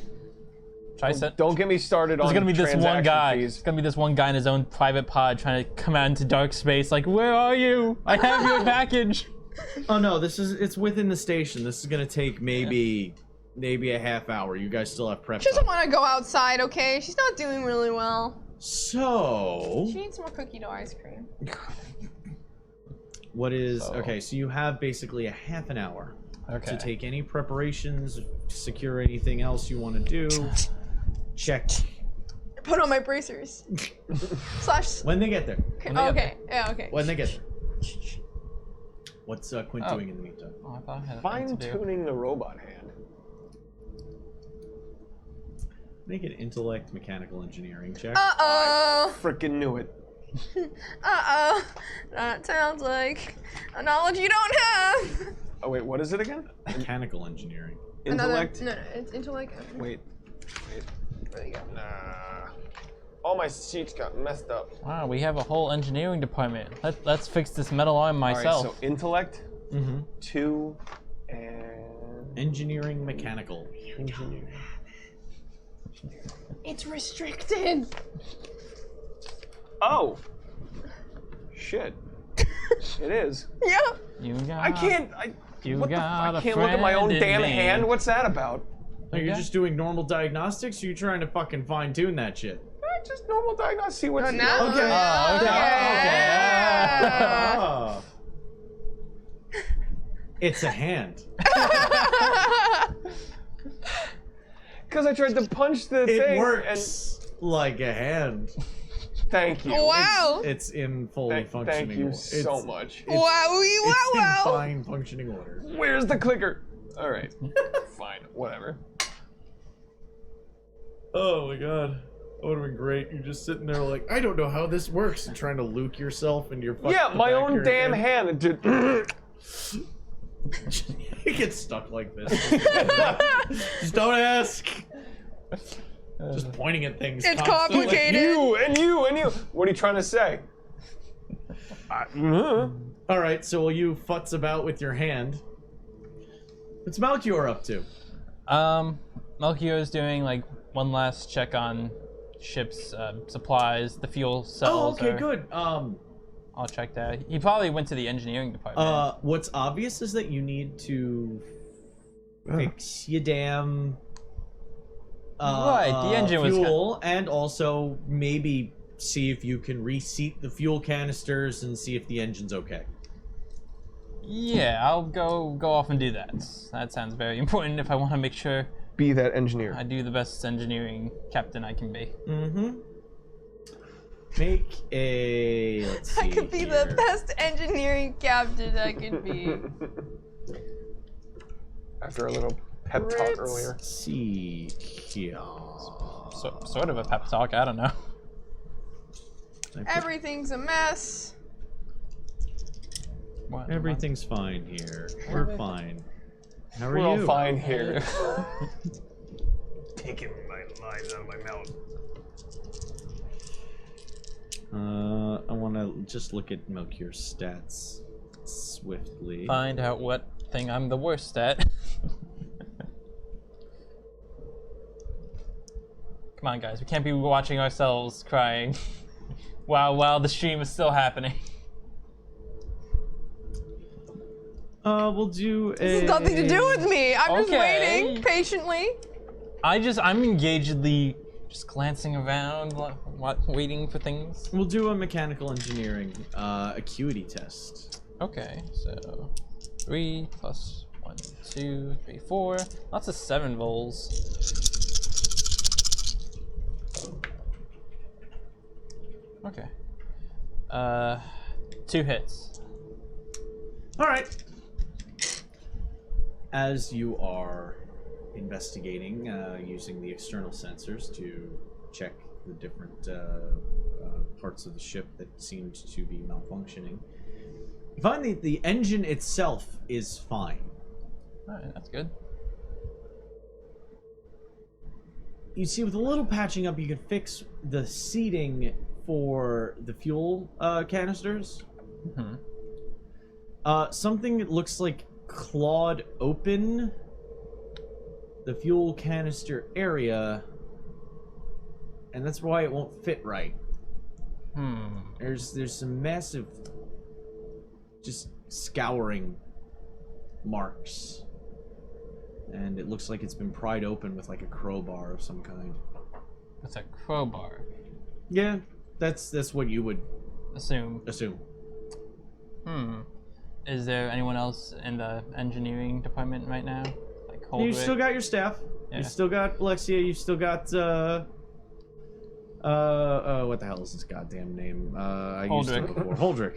Don't get me started on There's gonna be this one transaction guy. fees. It's gonna be this one guy in his own private pod trying to come out into dark space. Like, where are you? I have your package. oh no, it's within the station. This is gonna take maybe a half hour. You guys still have prep. She doesn't time. want to go outside, okay? She's not doing really well. So, She needs more cookie dough ice cream. what is okay? So you have basically a half an hour Okay. to take any preparations, secure anything else you want to do. Check Put on my bracers. Slash. when they get there. Okay. Yeah. Okay. When they get there. What's Quint doing in the meantime? Oh, I thought I had a thing Fine to do. tuning the robot hand. Make an intellect mechanical engineering check. Frickin' knew it. That sounds like a knowledge you don't have. Oh wait, what is it again? Mechanical engineering. Intellect? No, it's intellect. Wait. There you go. Nah. All my sheets got messed up. Wow, we have a whole engineering department. Let's fix this metal arm myself. Alright, so intellect, Mm-hmm. 2, and... Engineering mechanical. Engineering. It's restricted. Oh! Shit. It is. Yeah. You got. I can't. You What the? got I a can't look at my own friend in damn me. hand. What's that about? Are you Okay. just doing normal diagnostics? Or are you trying to fucking fine tune that shit? Just normal diagnosis. See what's. Oh, no. Okay. Oh, okay. Ah. It's a hand. Because I tried to punch the It thing. works like a hand. And thank you. Wow. It's in fully functioning Thank you order. so much. Wow. It's in Wow. fine functioning order. Where's the clicker? All right. Fine. Whatever. Oh my god. That would have been great. You're just sitting there like, I don't know how this works, and trying to luke yourself into your fucking Yeah, my back of own your damn hand. hand. It did. You get stuck like this. Just don't ask. Just pointing at things. It's constantly. complicated. You and you and you. What are you trying to say? All right, so while you futz about with your hand, what's Malchior up to? Melchior's doing like one last check on ship's supplies. The fuel cells. Oh, okay, are good. all checked out. He probably went to the engineering department. What's obvious is that you need to fix your damn Right, the engine was fuel, and also maybe see if you can reseat the fuel canisters and see if the engine's okay. Yeah, I'll go off and do that. That sounds very important if I want to make sure Be that engineer. I do the best engineering captain I can be. Mm-hmm. Make a. Let's see. I could be here. the best engineering captain I could be. After a little pep talk earlier. Let's see here. So, sort of a pep talk, I don't know. Everything's a mess. What? Everything's fine here. We're fine. How are We're you? all fine here. Taking my lines out of my mouth. I want to just look at Melchior's stats swiftly. Find out what thing I'm the worst at. Come on, guys. We can't be watching ourselves crying while the stream is still happening. We'll do a. This has nothing to do with me. I'm just Okay. waiting patiently. I'm engagedly just glancing around, waiting for things. We'll do a mechanical engineering acuity test. Okay, so 3 plus 1, 2, 3, 4. Lots of 7 rolls. Okay. 2 hits. All right. As you are investigating using the external sensors to check the different parts of the ship that seemed to be malfunctioning, you find that the engine itself is fine. Alright, that's good. You see, with a little patching up, you can fix the seating for the fuel canisters. Mm-hmm. Something that looks like clawed open the fuel canister area, and that's why it won't fit right. There's some massive just scouring marks, and it looks like it's been pried open with like a crowbar of some kind. With a crowbar. Yeah, that's what you would Assume. assume. Is there anyone else in the engineering department right now? Like You Holdwick? still got your staff. Yeah. You still got Alexia. You still got what the hell is this goddamn name? I used it Holdrick. before. Holdrick.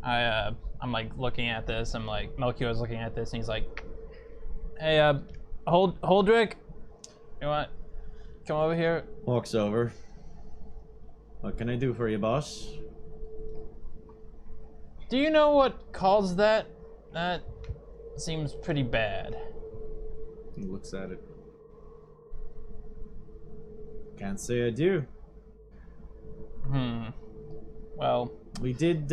I'm like looking at this. I'm like Melchior's looking at this, and he's like, "Hey, Holdrick, you want come over here?" Walks over. What can I do for you, boss? Do you know what caused that? That seems pretty bad. He looks at it. Can't say I do. Well, We did,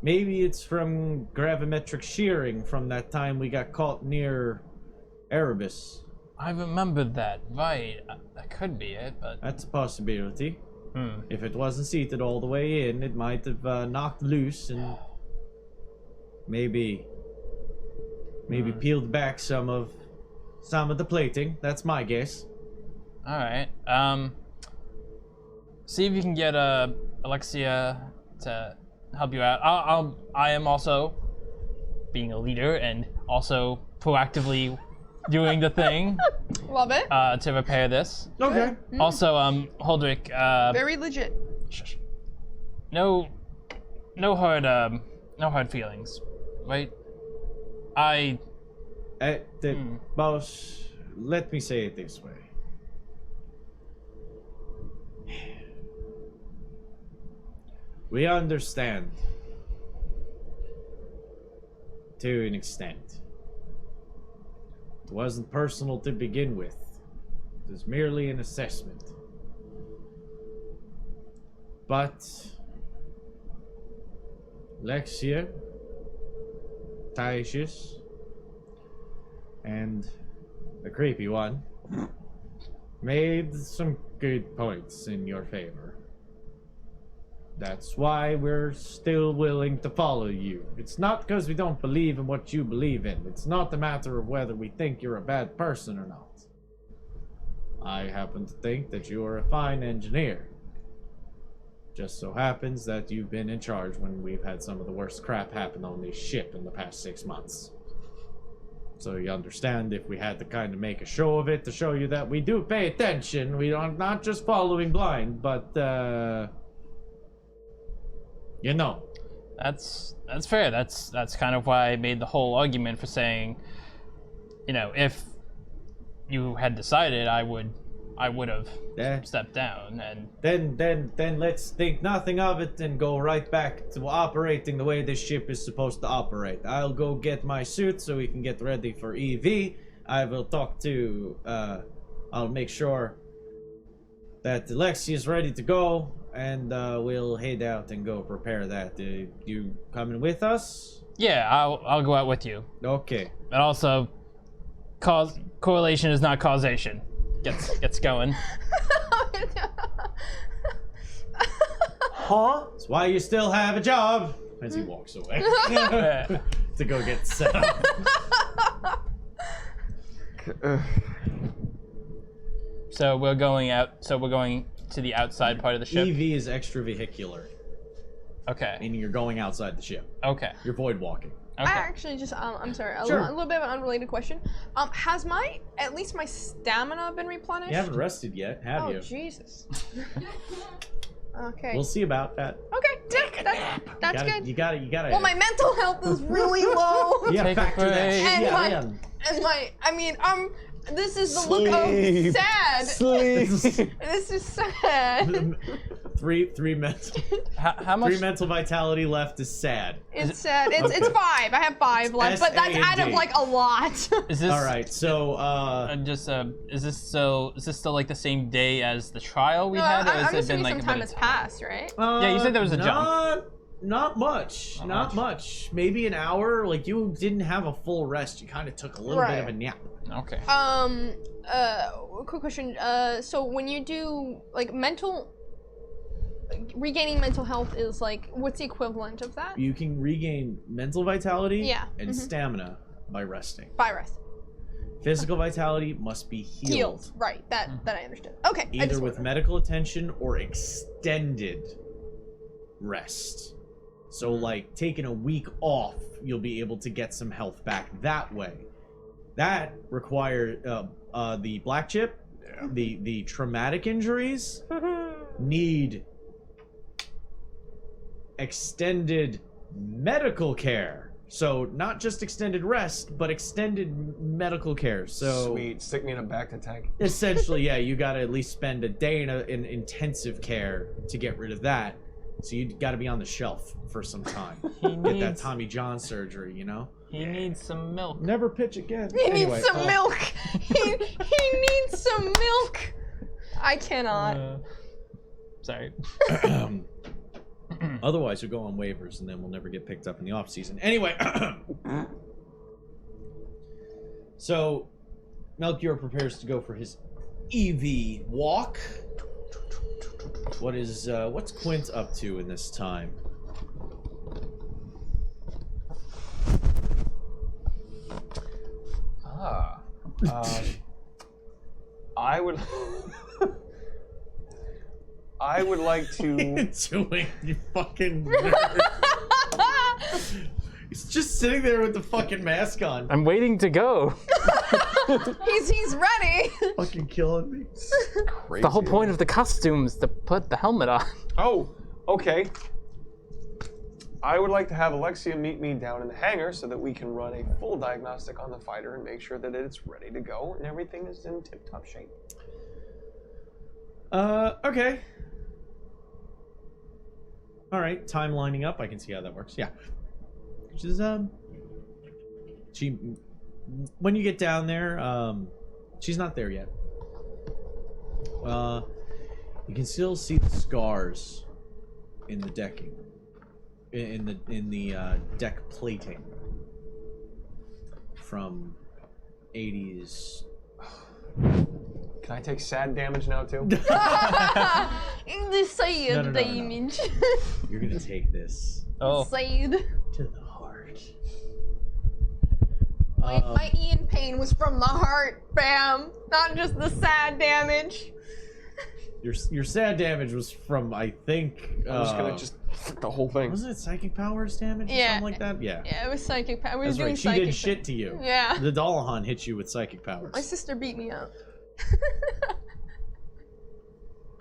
maybe it's from gravimetric shearing from that time we got caught near Erebus. I remembered that. Right, that could be it, but That's a possibility. If it wasn't seated all the way in, it might have knocked loose and maybe peeled back some of the plating. That's my guess. All right. See if you can get Alexia to help you out. I am also being a leader and also proactively doing the thing. Love it. To repair this. Okay. Also, Holdrick. Very legit. Shush. No hard feelings, right? Boss, let me say it this way. We understand to an extent. It wasn't personal to begin with. It was merely an assessment. But Lexia, Taishus, and the creepy one made some good points in your favor. That's why we're still willing to follow you. It's not because we don't believe in what you believe in. It's not a matter of whether we think you're a bad person or not. I happen to think that you are a fine engineer. Just so happens that you've been in charge when we've had some of the worst crap happen on this ship in the past 6 months. So you understand, if we had to kind of make a show of it to show you that we do pay attention, we are not just following blind, but you know. That's fair. That's kind of why I made the whole argument for saying, you know, if you had decided, I would have stepped down, and then let's think nothing of it and go right back to operating the way this ship is supposed to operate. I'll go get my suit so we can get ready for EV. I will talk to I'll make sure that Alexi is ready to go, and we'll head out and go prepare that. You coming with us? yeah, I'll go out with you. Okay. But also, correlation is not causation. Gets going. Huh? That's why you still have a job. As he walks away to go get set up. So we're going out. So we're going to the outside part of the ship. EV is extravehicular, Okay. meaning you're going outside the ship. Okay. You're void walking. Okay. I actually just, I'm sorry, Sure. a little bit of an unrelated question. Has at least my stamina been replenished? You haven't rested yet, have you? Oh, Jesus. Okay. We'll see about that. Okay, that's good. You gotta. Well, my mental health is really low. Yeah, Take a factor that break. shit in. This is the look of sad. Sleep. This is sad. Three mental. How much? 3 mental vitality left is sad. It's sad. It's 5. I have 5 left, but that's out of S-A-N-D. like a lot. Is this All right, so is this still like the same day as the trial we had, or I'm has it been assuming like some a time bit has of time? passed, right? Yeah, you said there was a jump. Not much. Not much. Maybe an hour. Like, you didn't have a full rest. You kind of took a little bit of a nap. Okay. Quick question. So when you do like regaining mental health is like, what's the equivalent of that? You can regain mental vitality and mhm. stamina by resting. By rest. Physical vitality must be healed. Right. That I understood. Okay. I Either just with wondered. medical attention or extended rest. So, like, taking a week off, you'll be able to get some health back that way. That requires the black chip, the traumatic injuries need extended medical care. So not just extended rest, but extended medical care. So Sweet. Stick me in a back tank. essentially, yeah, you gotta at least spend a day in intensive care to get rid of that. So you gotta be on the shelf for some time. Get that Tommy John surgery, you know? He needs some milk. Never pitch again. He Anyway, needs some milk. He needs some milk. I cannot. Sorry. Otherwise, you'll go on waivers, and then we'll never get picked up in the off season. Anyway, so Melchior prepares to go for his EV walk. What's Quint up to in this time? I would like to. Doing, you fucking nerd. He's just sitting there with the fucking mask on. I'm waiting to go. He's ready. Fucking killing me. Crazy. The whole point of the costume is to put the helmet on. Oh, okay. I would like to have Alexia meet me down in the hangar so that we can run a full diagnostic on the fighter and make sure that it's ready to go and everything is in tip-top shape. Okay. All right, time lining up. I can see how that works. Yeah. Which is when you get down there, she's not there yet. You can still see the scars in the decking, in the deck plating from 80s. Can I take sad damage now too? In the sad No. damage. You're gonna take this Oh. Sad. to the heart. My Ian pain was from the heart, bam. Not just the sad damage. Your sad damage was from, I think. I'm just gonna fuck the whole thing. Wasn't it psychic powers damage or Yeah. something like that? Yeah. Yeah, it was psychic power. We That's was doing right. She psychic did shit to you. Yeah. The Dalahan hit you with psychic powers. My sister beat me up.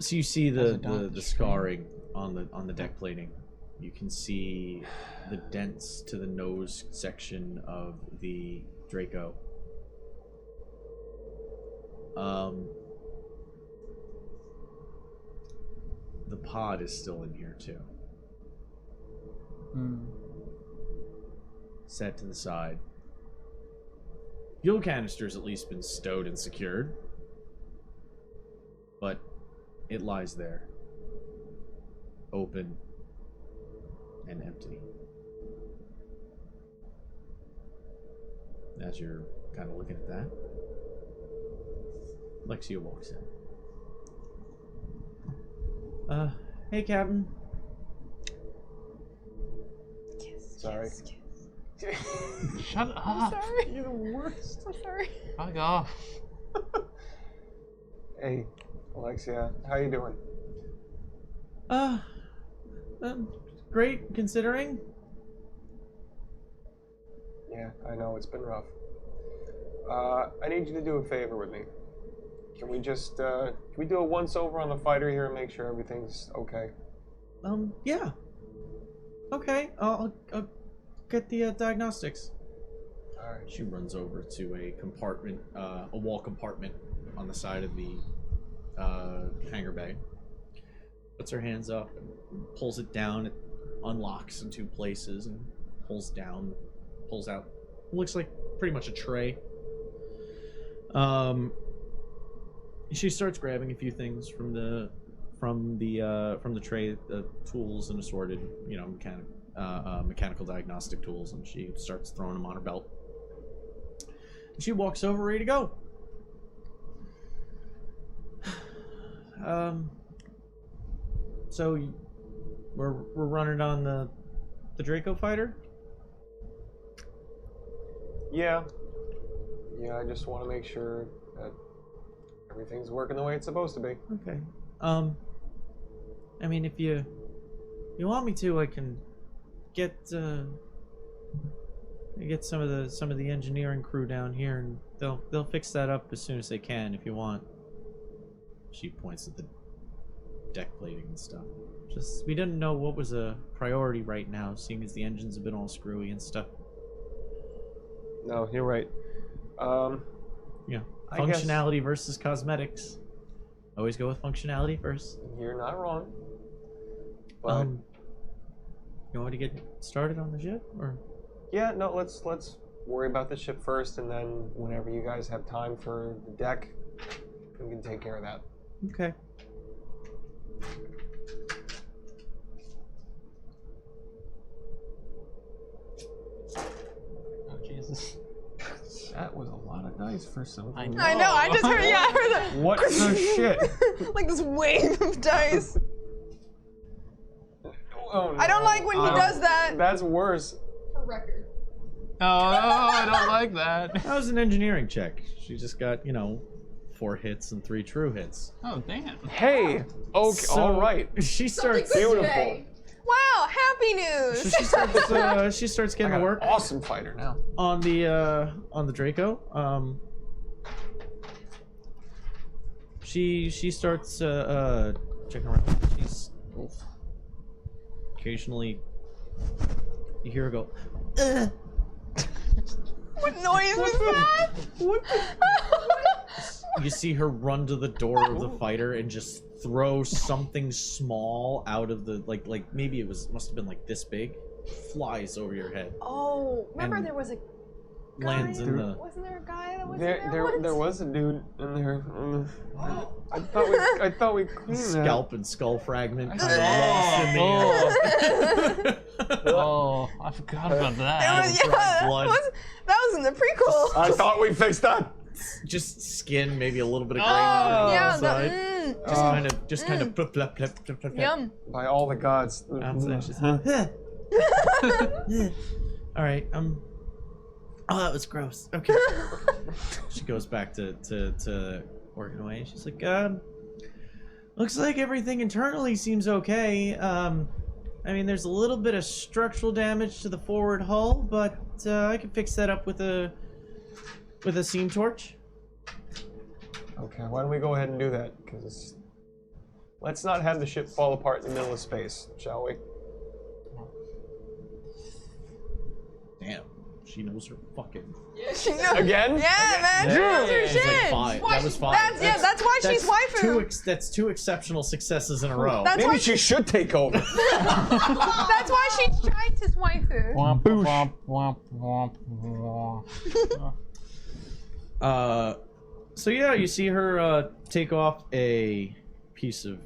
So you see the scarring on the deck plating. You can see the dents to the nose section of the Draco. The pod is still in here too. Set to the side. Fuel canister's at least been stowed and secured. But it lies there. Open and empty. As you're kind of looking at that, Lexia walks in. Hey, Captain. Sorry. Shut up. Sorry. You're the worst. I'm sorry. Fuck off. Hey, Alexia, how you doing? Great, considering. Yeah, I know, it's been rough. I need you to do a favor with me. Can we just, can we do a once-over on the fighter here and make sure everything's okay? Yeah. Okay, I'll get the diagnostics. Alright. She runs over to a compartment, a wall compartment on the side of the hangar bay. Puts her hands up and pulls it down. It unlocks in two places and pulls down, pulls out. Looks like pretty much a tray. She starts grabbing a few things from the tray, the tools and assorted, mechanical diagnostic tools, and she starts throwing them on her belt. She walks over, ready to go. So we're running on the Draco fighter. Yeah, I just want to make sure that everything's working the way it's supposed to be. Okay. I mean, if you want me to, I can get some of the engineering crew down here, and they'll fix that up as soon as they can if you want. She points at the deck plating and stuff. Just, we didn't know what was a priority right now, seeing as the engines have been all screwy and stuff. No, you're right. Yeah. I guess Functionality versus cosmetics. Always go with functionality first. you're not wrong. But You want me to get started on the ship, or? yeah, no, let's worry about the ship first, and then whenever you guys have time for the deck, we can take care of that. Okay. Oh, Jesus. That was a lot of dice for something. I know. I just heard. Yeah, I heard that. What the shit? Like this wave of dice. Oh, I don't like when he does that. That's worse. For record. Oh, I don't like that. That was an engineering check. She just got, 4 hits and 3 true hits. Oh, damn. Hey. Okay. So, all right. She Something starts. good Beautiful. today. Wow, happy So news. she starts I getting got to an work awesome fighter now. on the Draco. She starts checking around. She's occasionally you hear her go. What noise was that? You see her run to the door of the fighter and just throw something small out of the like maybe it must have been like this big, flies over your head, Oh, remember And there was a guy? lands in the. Wasn't there a guy that was There was a dude in there. I thought we cleaned that. Scalp and skull fragment kind of Oh. lost in the air. Oh, I forgot about There that. was, yeah, blood. that was in the prequel. I thought we fixed that. Just skin, maybe a little bit of gray Oh. matter on Yeah, the side. Just kind of plop, plop, plop, plop, plop. Yum. By all the gods. That's it. She's all right. Oh, that was gross. Okay. She goes back to working away. She's like, looks like everything internally seems okay. I mean, there's a little bit of structural damage to the forward hull, but I can fix that up with a seam torch. Okay, why don't we go ahead and do that? Because let's not have the ship fall apart in the middle of space, shall we? Damn, she knows her fucking. She knows. Again? Yeah, man, she knows her It's like shit. 5. That was 5. That's why she's waifu. That's 2 exceptional successes in a row. That's Maybe why she should take over. That's why she's tried to waifu. Womp, womp, womp, womp, womp. So yeah, you see her take off a piece of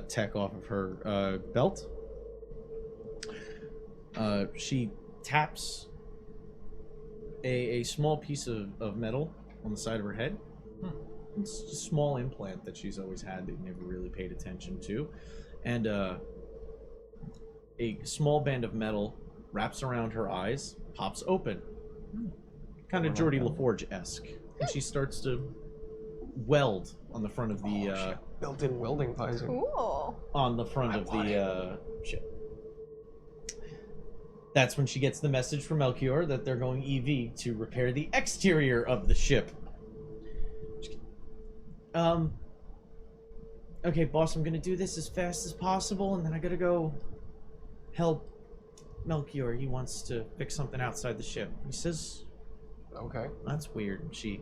tech off of her belt. She taps a small piece of metal on the side of her head. It's a small implant that she's always had that you never really paid attention to. And a small band of metal wraps around her eyes, pops open. Kind of Geordie LaForge-esque. And she starts to weld on the front of the Built-in welding visor. Cool. on the front of the ship. That's when she gets the message from Melchior that they're going EV to repair the exterior of the ship. Okay, boss, I'm gonna do this as fast as possible, and then I gotta go help Melchior. He wants to fix something outside the ship. He says, Okay. that's weird. She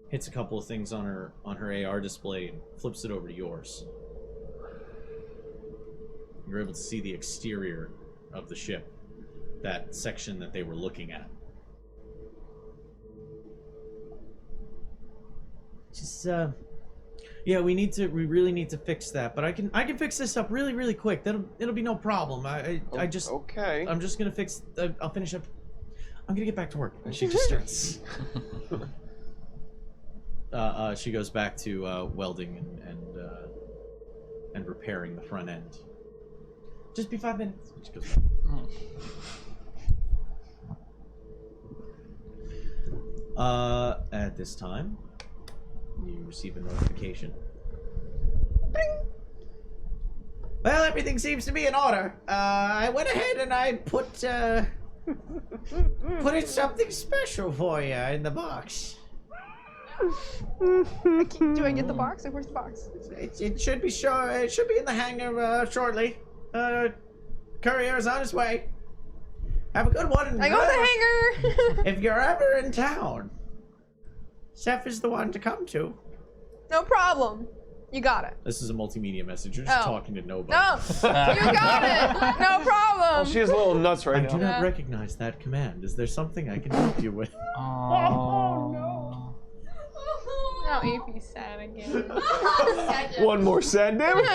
hits a couple of things on her AR display and flips it over to yours. You're able to see the exterior of the ship, that section that they were looking at. Just yeah, we really need to fix that, but I can fix this up really quick. It'll be no problem. I just Okay. I'm just gonna fix. I'll finish up. I'm gonna get back to work. And she just starts. She goes back to welding and repairing the front end. Just be 5 minutes. She goes back. At this time, you receive a notification. Bing! Well, everything seems to be in order. I went ahead and I put in something special for you in the box. Do I get the box? Like, where's the box? It should be sure. It should be in the hangar shortly. Courier's on his way. Have a good one. And, I go to the hangar. if you're ever in town, Seth is the one to come to. No problem. You got it. This is a multimedia message. You're just Oh. talking to nobody. No, you got it. No problem. Well, she is a little nuts I right do now. not recognize that command. Is there something I can help you with? Oh, no. Now Apy's sad again. One more sad damage.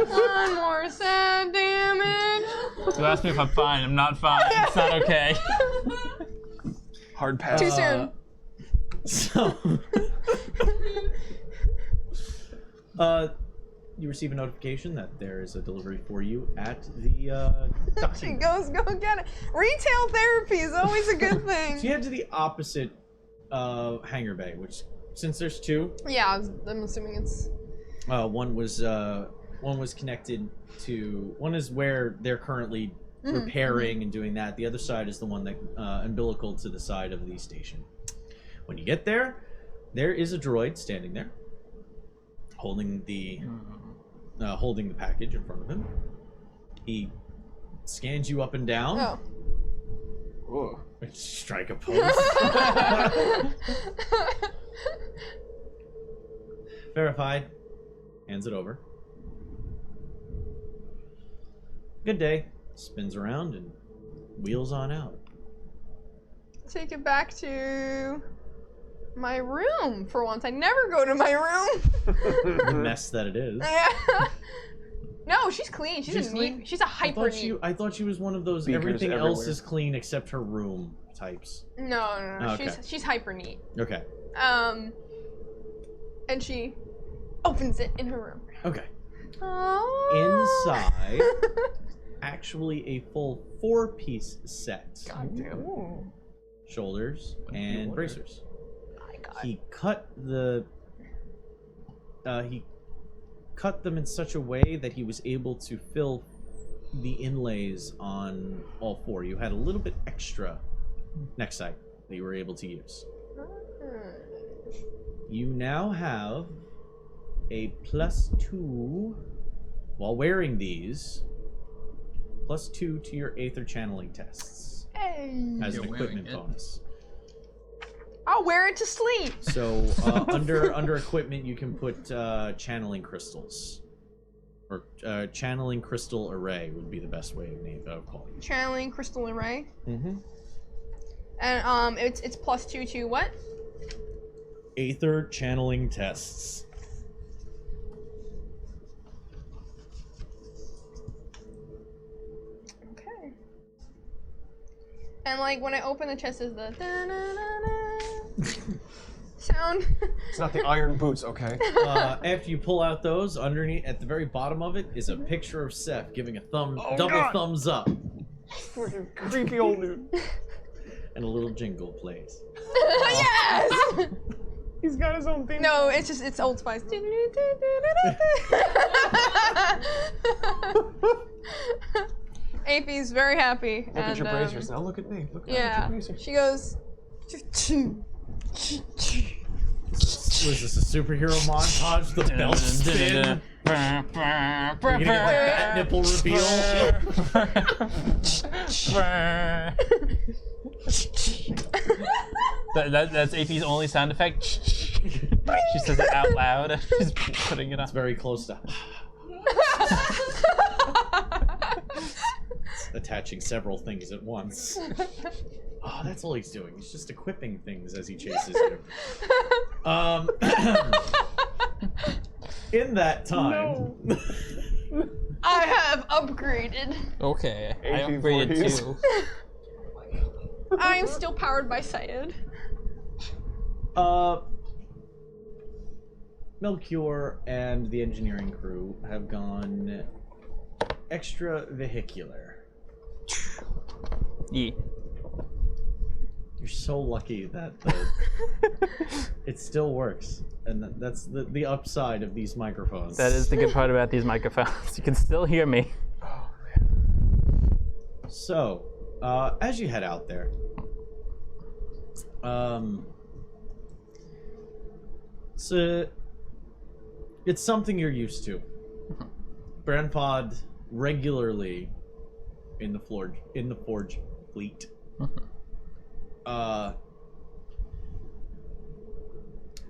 One more sad damage. You asked me if I'm fine. I'm not fine. It's not okay. Hard pass. Too soon. So, you receive a notification that there is a delivery for you at the She docking. goes, go get it. Retail therapy is always a good thing. So you head to the opposite hangar bay, which, since there's two, Yeah, I'm assuming it's. one was connected to. One is where they're currently repairing and doing that. The other side is the one that umbilical to the side of the station. When you get there, there is a droid standing there, holding the package in front of him. He scans you up and down. Oh. Whoa. Strike a pose. Verified. Hands it over. Good day. Spins around and wheels on out. Take it back to my room for once. I never go to my room. The mess that it is. Yeah. No, she's clean. She's clean? neat. She's a hyper neat. I thought she was one of those Beakers everything else everywhere. is clean except her room types. No. Okay. She's hyper neat. Okay. And she opens it in her room. Okay. Oh. Inside, actually a full 4-piece set. God damn. Shoulders and bracers. My God. He cut them in such a way that he was able to fill the inlays on all 4. You had a little bit extra neck sight that you were able to use. You now have a +2 while wearing these, +2 to your Aether channeling tests Hey. as You're an wearing equipment it. bonus. I'll wear it to sleep. So under equipment, you can put channeling crystals, or channeling crystal array would be the best way of calling it. Channeling crystal array. Mm-hmm. And it's +2 to what? Aether channeling tests. Okay. And like when I open the chest, is the sound. It's not the iron boots, okay? After you pull out those, underneath at the very bottom of it is a picture of Seth giving a double thumbs up, Freaking creepy old dude. and a little jingle plays. Yes. He's got his own thing. No, it's Old Spice. Apie's very happy. Look at your bracers. Now look at me. Look at Yeah. your bracers. She goes. Was this a superhero montage? The belt spin. We're gonna get like that nipple reveal. That's AP's only sound effect. She says it out loud. She's putting it on. It's very close to attaching several things at once. Oh, that's all he's doing. He's just equipping things as he chases you. In that time, I have upgraded. Okay, I AP upgraded voice. too. I am still powered by Syed. Melchior and the engineering crew have gone extra vehicular. Yeah. You're so lucky that it still works, and that's the upside of these microphones. That is the good part about these microphones. You can still hear me. So, as you head out there, it's something you're used to. Brandpod regularly in the Forge fleet.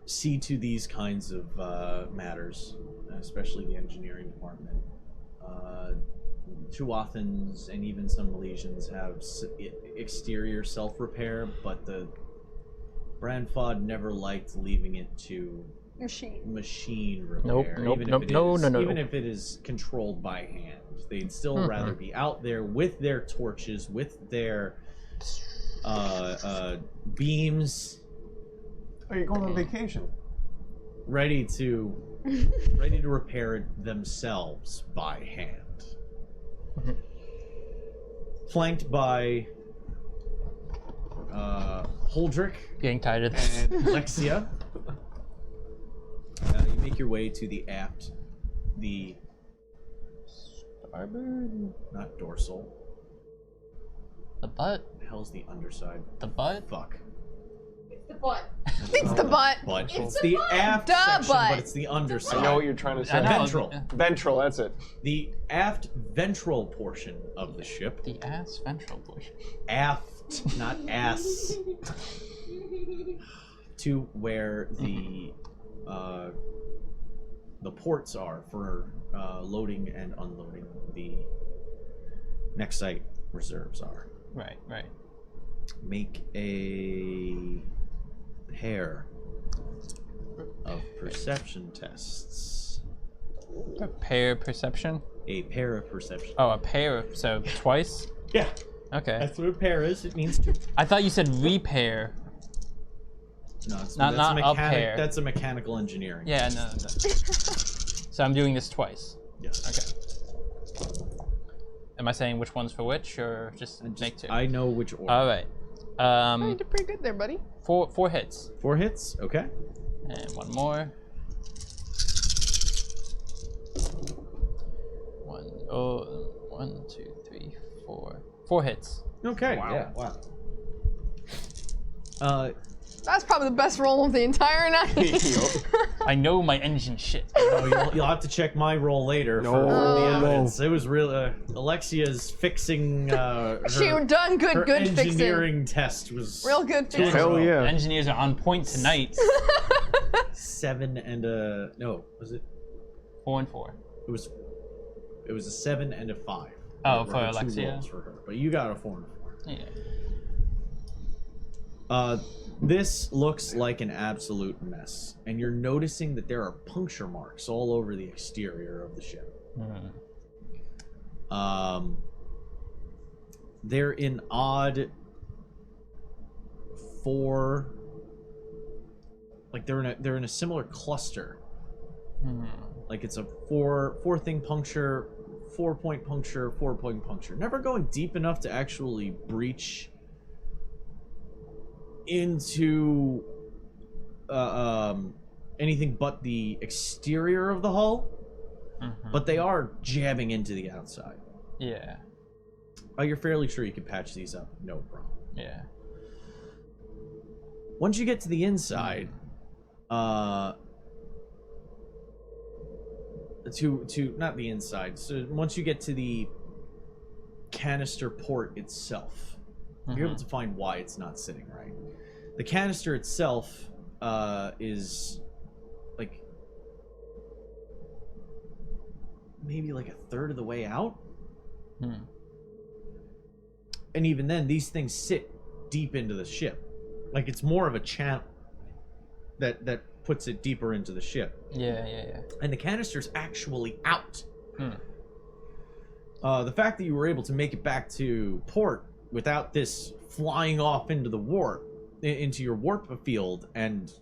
See to these kinds of matters, especially the engineering department. Tuathans and even some Malaysians have exterior self-repair, but the Brandfod never liked leaving it to machine repair. Nope, even nope, if it no, is, no, no. Even if it is controlled by hand, they'd still rather be out there with their torches, with their beams. Are you going on vacation? Ready to repair it themselves by hand. Flanked by Holdrick Getting tired of this. and Alexia. You make your way to the aft, the Starboard. not dorsal. The butt. The hell's the underside? The butt. Fuck. It's the butt. It's the butt. Butt. It's It's the the butt. aft Duh, section, butt. but it's the underside. I know what you're trying to say. I know. Ventral. Ventral, that's it. The aft ventral portion of the ship. The ass ventral portion. Aft, not ass. To where the ports are for loading and unloading the next site reserves are. Right. Right. Make a pair of perception tests. A pair perception. A pair of perception. Oh, a pair. So twice. Yeah, Okay. that's what a pair is. It means two. I thought you said repair. No, it's Not a pair. That's a mechanical engineering. Yeah. No. So I'm doing this twice. Yes. Okay. Am I saying which one's for which, or just make two? I know which order. All right. Oh, you did pretty good there, buddy. Four hits. 4 hits. Okay. And one more. One, two, three, four. 4 hits. Okay. Wow. Yeah. Wow. That's probably the best roll of the entire night. I know my engine shit. Oh, you'll have to check my roll later for the no. evidence. It was real. Alexia's fixing her, She done good, her good fixing. engineering test was Real good fixing. Hell yeah. Engineers are on point tonight. 7 and a no. Was it? 4 and 4. It was a 7 and a 5. Oh, There for were 2 Alexia? rolls for her, but you got a 4 and a 4. Yeah. This looks like an absolute mess, and you're noticing that there are puncture marks all over the exterior of the ship. They're in odd 4, like they're in a similar cluster. Like it's a 4 thing puncture, 4-point puncture, 4-point puncture. Never going deep enough to actually breach into anything but the exterior of the hull, but they are jabbing into the outside. Yeah. Oh, you're fairly sure you can patch these up, no problem. Yeah. Once you get to the inside, to not the inside. So once you get to the canister port itself, you're able to find why it's not sitting right. The canister itself is like maybe like a third of the way out. And even then, these things sit deep into the ship. Like it's more of a channel that puts it deeper into the ship. Yeah. And the canister's actually out. The fact that you were able to make it back to port without this flying off into the warp, into your warp field and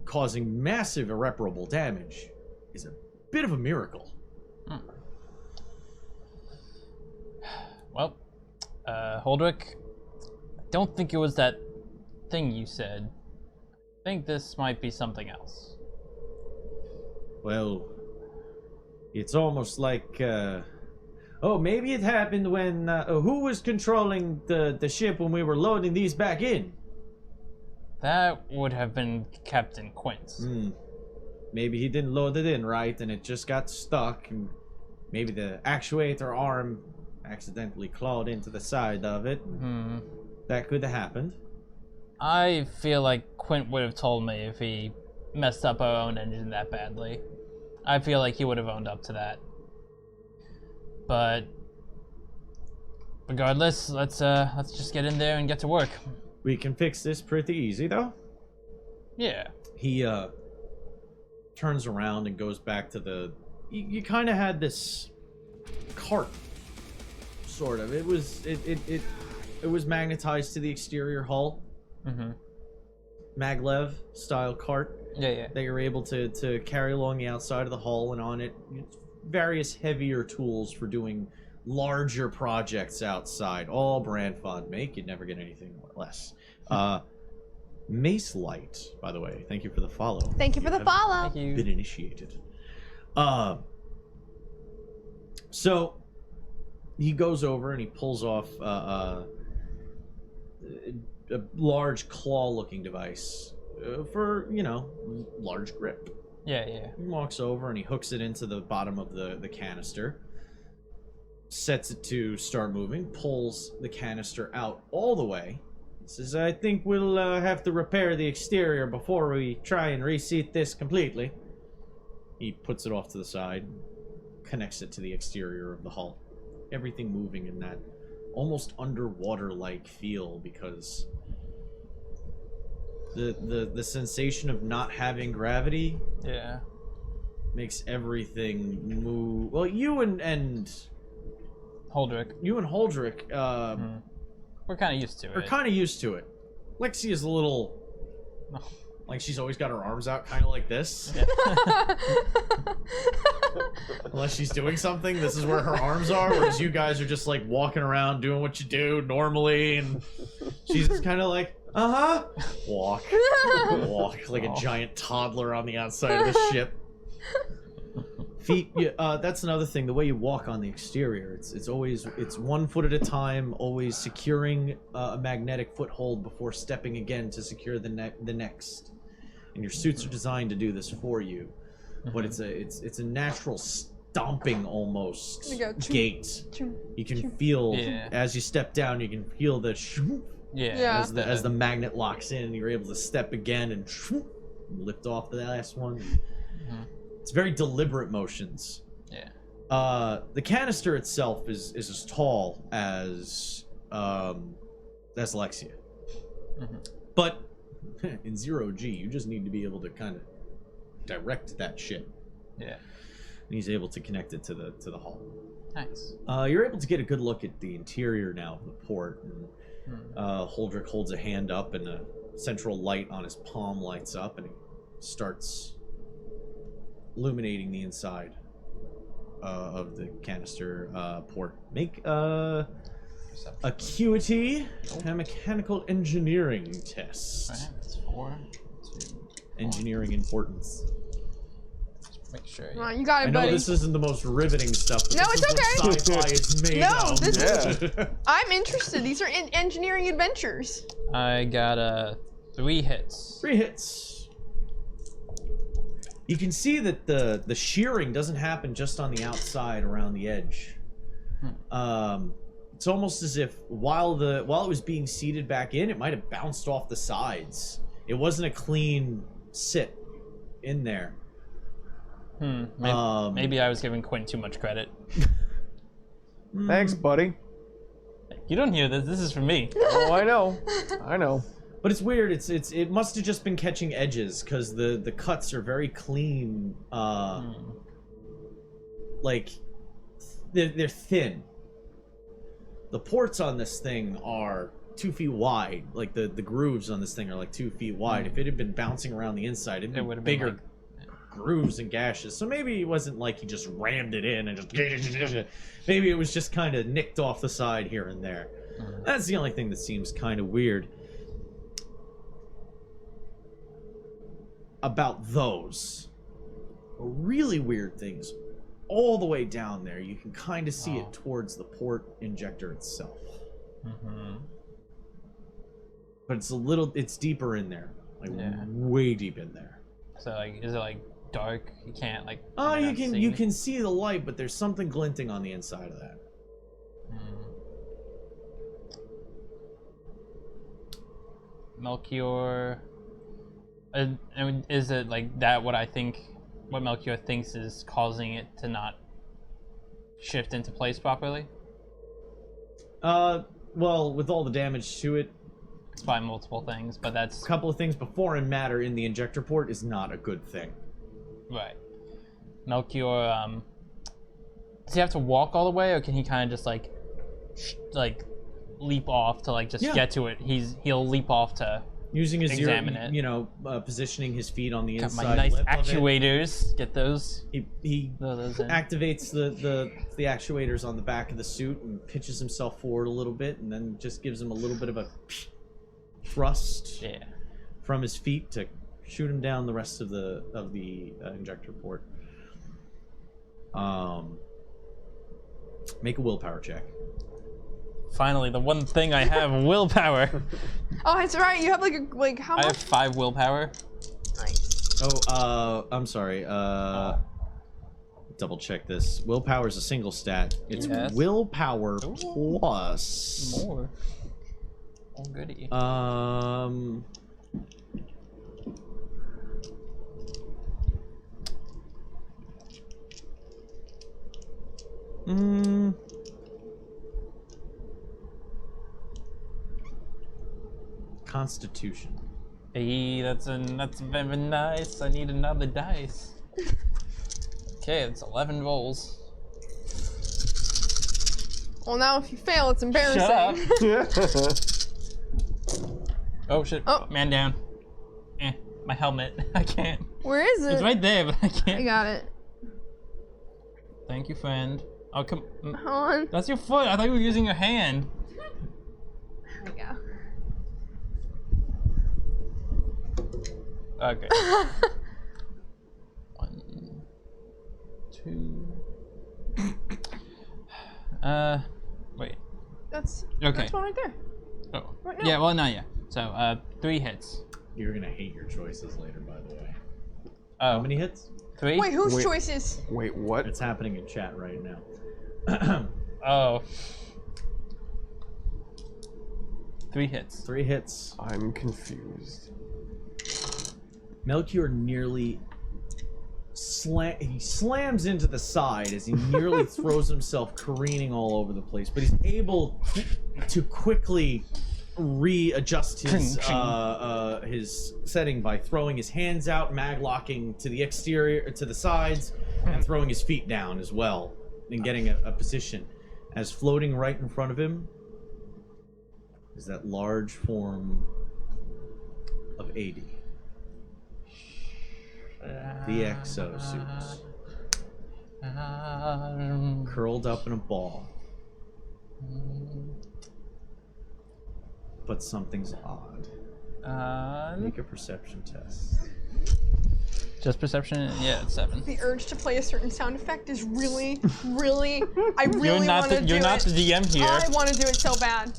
causing massive irreparable damage is a bit of a miracle. Well, Holdrick, I don't think it was that thing you said. I think this might be something else. Well, it's almost like, oh, maybe it happened when, who was controlling the ship when we were loading these back in? That would have been Captain Quince. Maybe he didn't load it in right, and it just got stuck, and maybe the actuator arm accidentally clawed into the side of it. That could have happened. I feel like Quint would have told me if he messed up our own engine that badly. I feel like he would have owned up to that. But regardless, let's just get in there and get to work. We can fix this pretty easy, though. Yeah. He turns around and goes back to the... You kind of had this cart, sort of. It it was magnetized to the exterior hull. Maglev style cart. Yeah. That you're able to carry along the outside of the hull, and on it various heavier tools for doing larger projects outside. All brand fun make. You'd never get anything less. Mace Light, by the way, thank you for the follow. Thank you for the follow. Thank you. Been initiated. So he goes over and he pulls off a large claw-looking device for, you know, large grip. Yeah. He walks over and he hooks it into the bottom of the canister, sets it to start moving, pulls the canister out all the way. He says, I think we'll have to repair the exterior before we try and reseat this completely. He puts it off to the side, connects it to the exterior of the hull. Everything moving in that almost underwater-like feel, because the sensation of not having gravity makes everything move. Well, you and Holdrick. We're kind of used to it. We're kind of used to it. Lexi is a little like she's always got her arms out, kind of like this. Unless she's doing something, this is where her arms are. Whereas you guys are just like walking around doing what you do normally, and she's just kind of like, walk like a giant toddler on the outside of the ship. Feet, that's another thing. The way you walk on the exterior, it's always 1 foot at a time, always securing a magnetic foothold before stepping again to secure the next. And your suits are designed to do this for you, but it's a natural stomping almost gait. You can feel as you step down. You can feel the as the magnet locks in. You're able to step again and lift off the last one. It's very deliberate motions. The canister itself is as tall as Lexia. But in 0G, you just need to be able to kind of direct that shit. And he's able to connect it to the hull. Nice. You're able to get a good look at the interior now of the port. And, Holdrick holds a hand up, and a central light on his palm lights up, and he starts illuminating the inside of the canister port. Make acuity and mechanical engineering test. Right, that's 4. Engineering importance. Make sure. Come on, you got it, I know buddy. this isn't the most riveting stuff, but No, this it's is what sci-fi is made of. this is. I'm interested. These are engineering adventures. I got 3 hits. 3 hits. You can see that the shearing doesn't happen just on the outside around the edge. It's almost as if while it was being seated back in, it might have bounced off the sides. It wasn't a clean sit in there. Maybe I was giving Quinn too much credit. Thanks, buddy. You don't hear this. This is for me. Oh, I know. But it's weird. It must have just been catching edges, because the cuts are very clean. Like they're thin. The ports on this thing are 2 feet wide. Like the grooves on this thing are like 2 feet wide. If it had been bouncing around the inside, it would have been bigger. Grooves and gashes. So maybe it wasn't like he just rammed it in and just maybe it was just kind of nicked off the side here and there. That's the only thing that seems kind of weird about those. Really weird things all the way down there. You can kind of see it towards the port injector itself. But it's deeper in there, like way deep in there. So like, is it like dark? You can't like. You can see the light, but there's something glinting on the inside of that. Melchior. Is it like that? What Melchior thinks is causing it to not shift into place properly? Well, with all the damage to it, it's probably multiple things, but that's a couple of things. But foreign matter in the injector port is not a good thing. Right. Melchior, does he have to walk all the way, or can he kind of just like leap off to like just get to it. He'll leap off to using his examine it. You know, positioning his feet on the got inside. my nice lip of it. actuators. Get those. He Throw those in. activates the actuators on the back of the suit and pitches himself forward a little bit, and then just gives him a little bit of a thrust from his feet to shoot him down the rest of the injector port. Make a willpower check. Finally, the one thing I have, willpower. Oh, that's right. You have like how much? I have 5 willpower. Nice. Oh, I'm sorry. Double check this. Willpower is a single stat. It's willpower plus. More. Oh, goody. Constitution. Hey, that's very nice. I need another dice. Okay, it's 11 rolls. Well, now if you fail, it's embarrassing. Shut up. Oh shit! Oh. Man down. My helmet. I can't. Where is it? It's right there, but I can't. I got it. Thank you, friend. Oh, come. Hold on. That's your foot. I thought you were using your hand. There we go. Okay. 1, 2. Wait. That's Okay. one right there. Oh. Right now. Yeah. Well, no. Yeah. So, 3 hits. You're gonna hate your choices later, by the way. Oh. How many hits? 3. Wait, whose choices? Wait, what? It's happening in chat right now. Oh. 3 hits. 3 hits. I'm confused. Melchior nearly he slams into the side as he nearly throws himself careening all over the place, but he's able to quickly readjust his setting by throwing his hands out, mag locking to the exterior, to the sides, and throwing his feet down as well, and getting a position. As floating right in front of him is that large form of 80. The exosuit. Curled up in a ball. But something's odd. Make a perception test. Just perception? Yeah, it's 7. The urge to play a certain sound effect is really, really. I really want to do it. You're not the DM here. I want to do it so bad.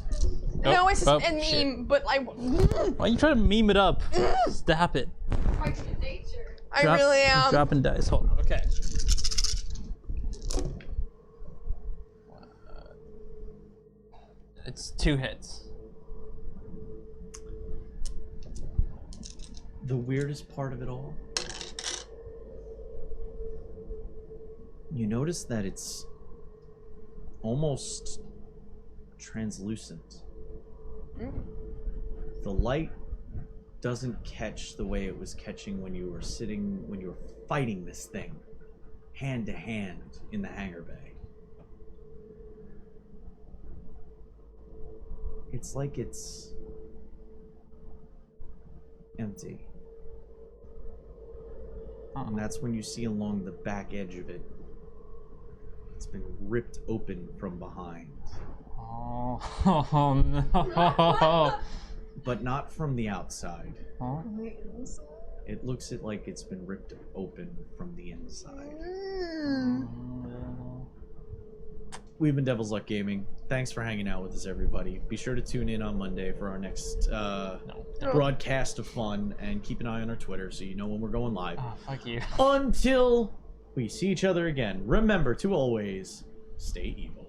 Oh, No, it's just oh, a meme, shit. but I. Why are you trying to meme it up? Stop it. I really am. Dropping dice. Hold on. Okay. It's 2 hits. The weirdest part of it all, you notice that it's almost translucent. The light doesn't catch the way it was catching when you were fighting this thing hand to hand in the hangar bay. It's like it's empty. And that's when you see along the back edge of it, it's been ripped open from behind. Oh no. But not from the outside. Huh? It looks like it's been ripped open from the inside. We've been Devil's Luck Gaming. Thanks for hanging out with us, everybody. Be sure to tune in on Monday for our next broadcast of fun, and keep an eye on our Twitter so you know when we're going live. Oh, fuck you. Until we see each other again, remember to always stay evil.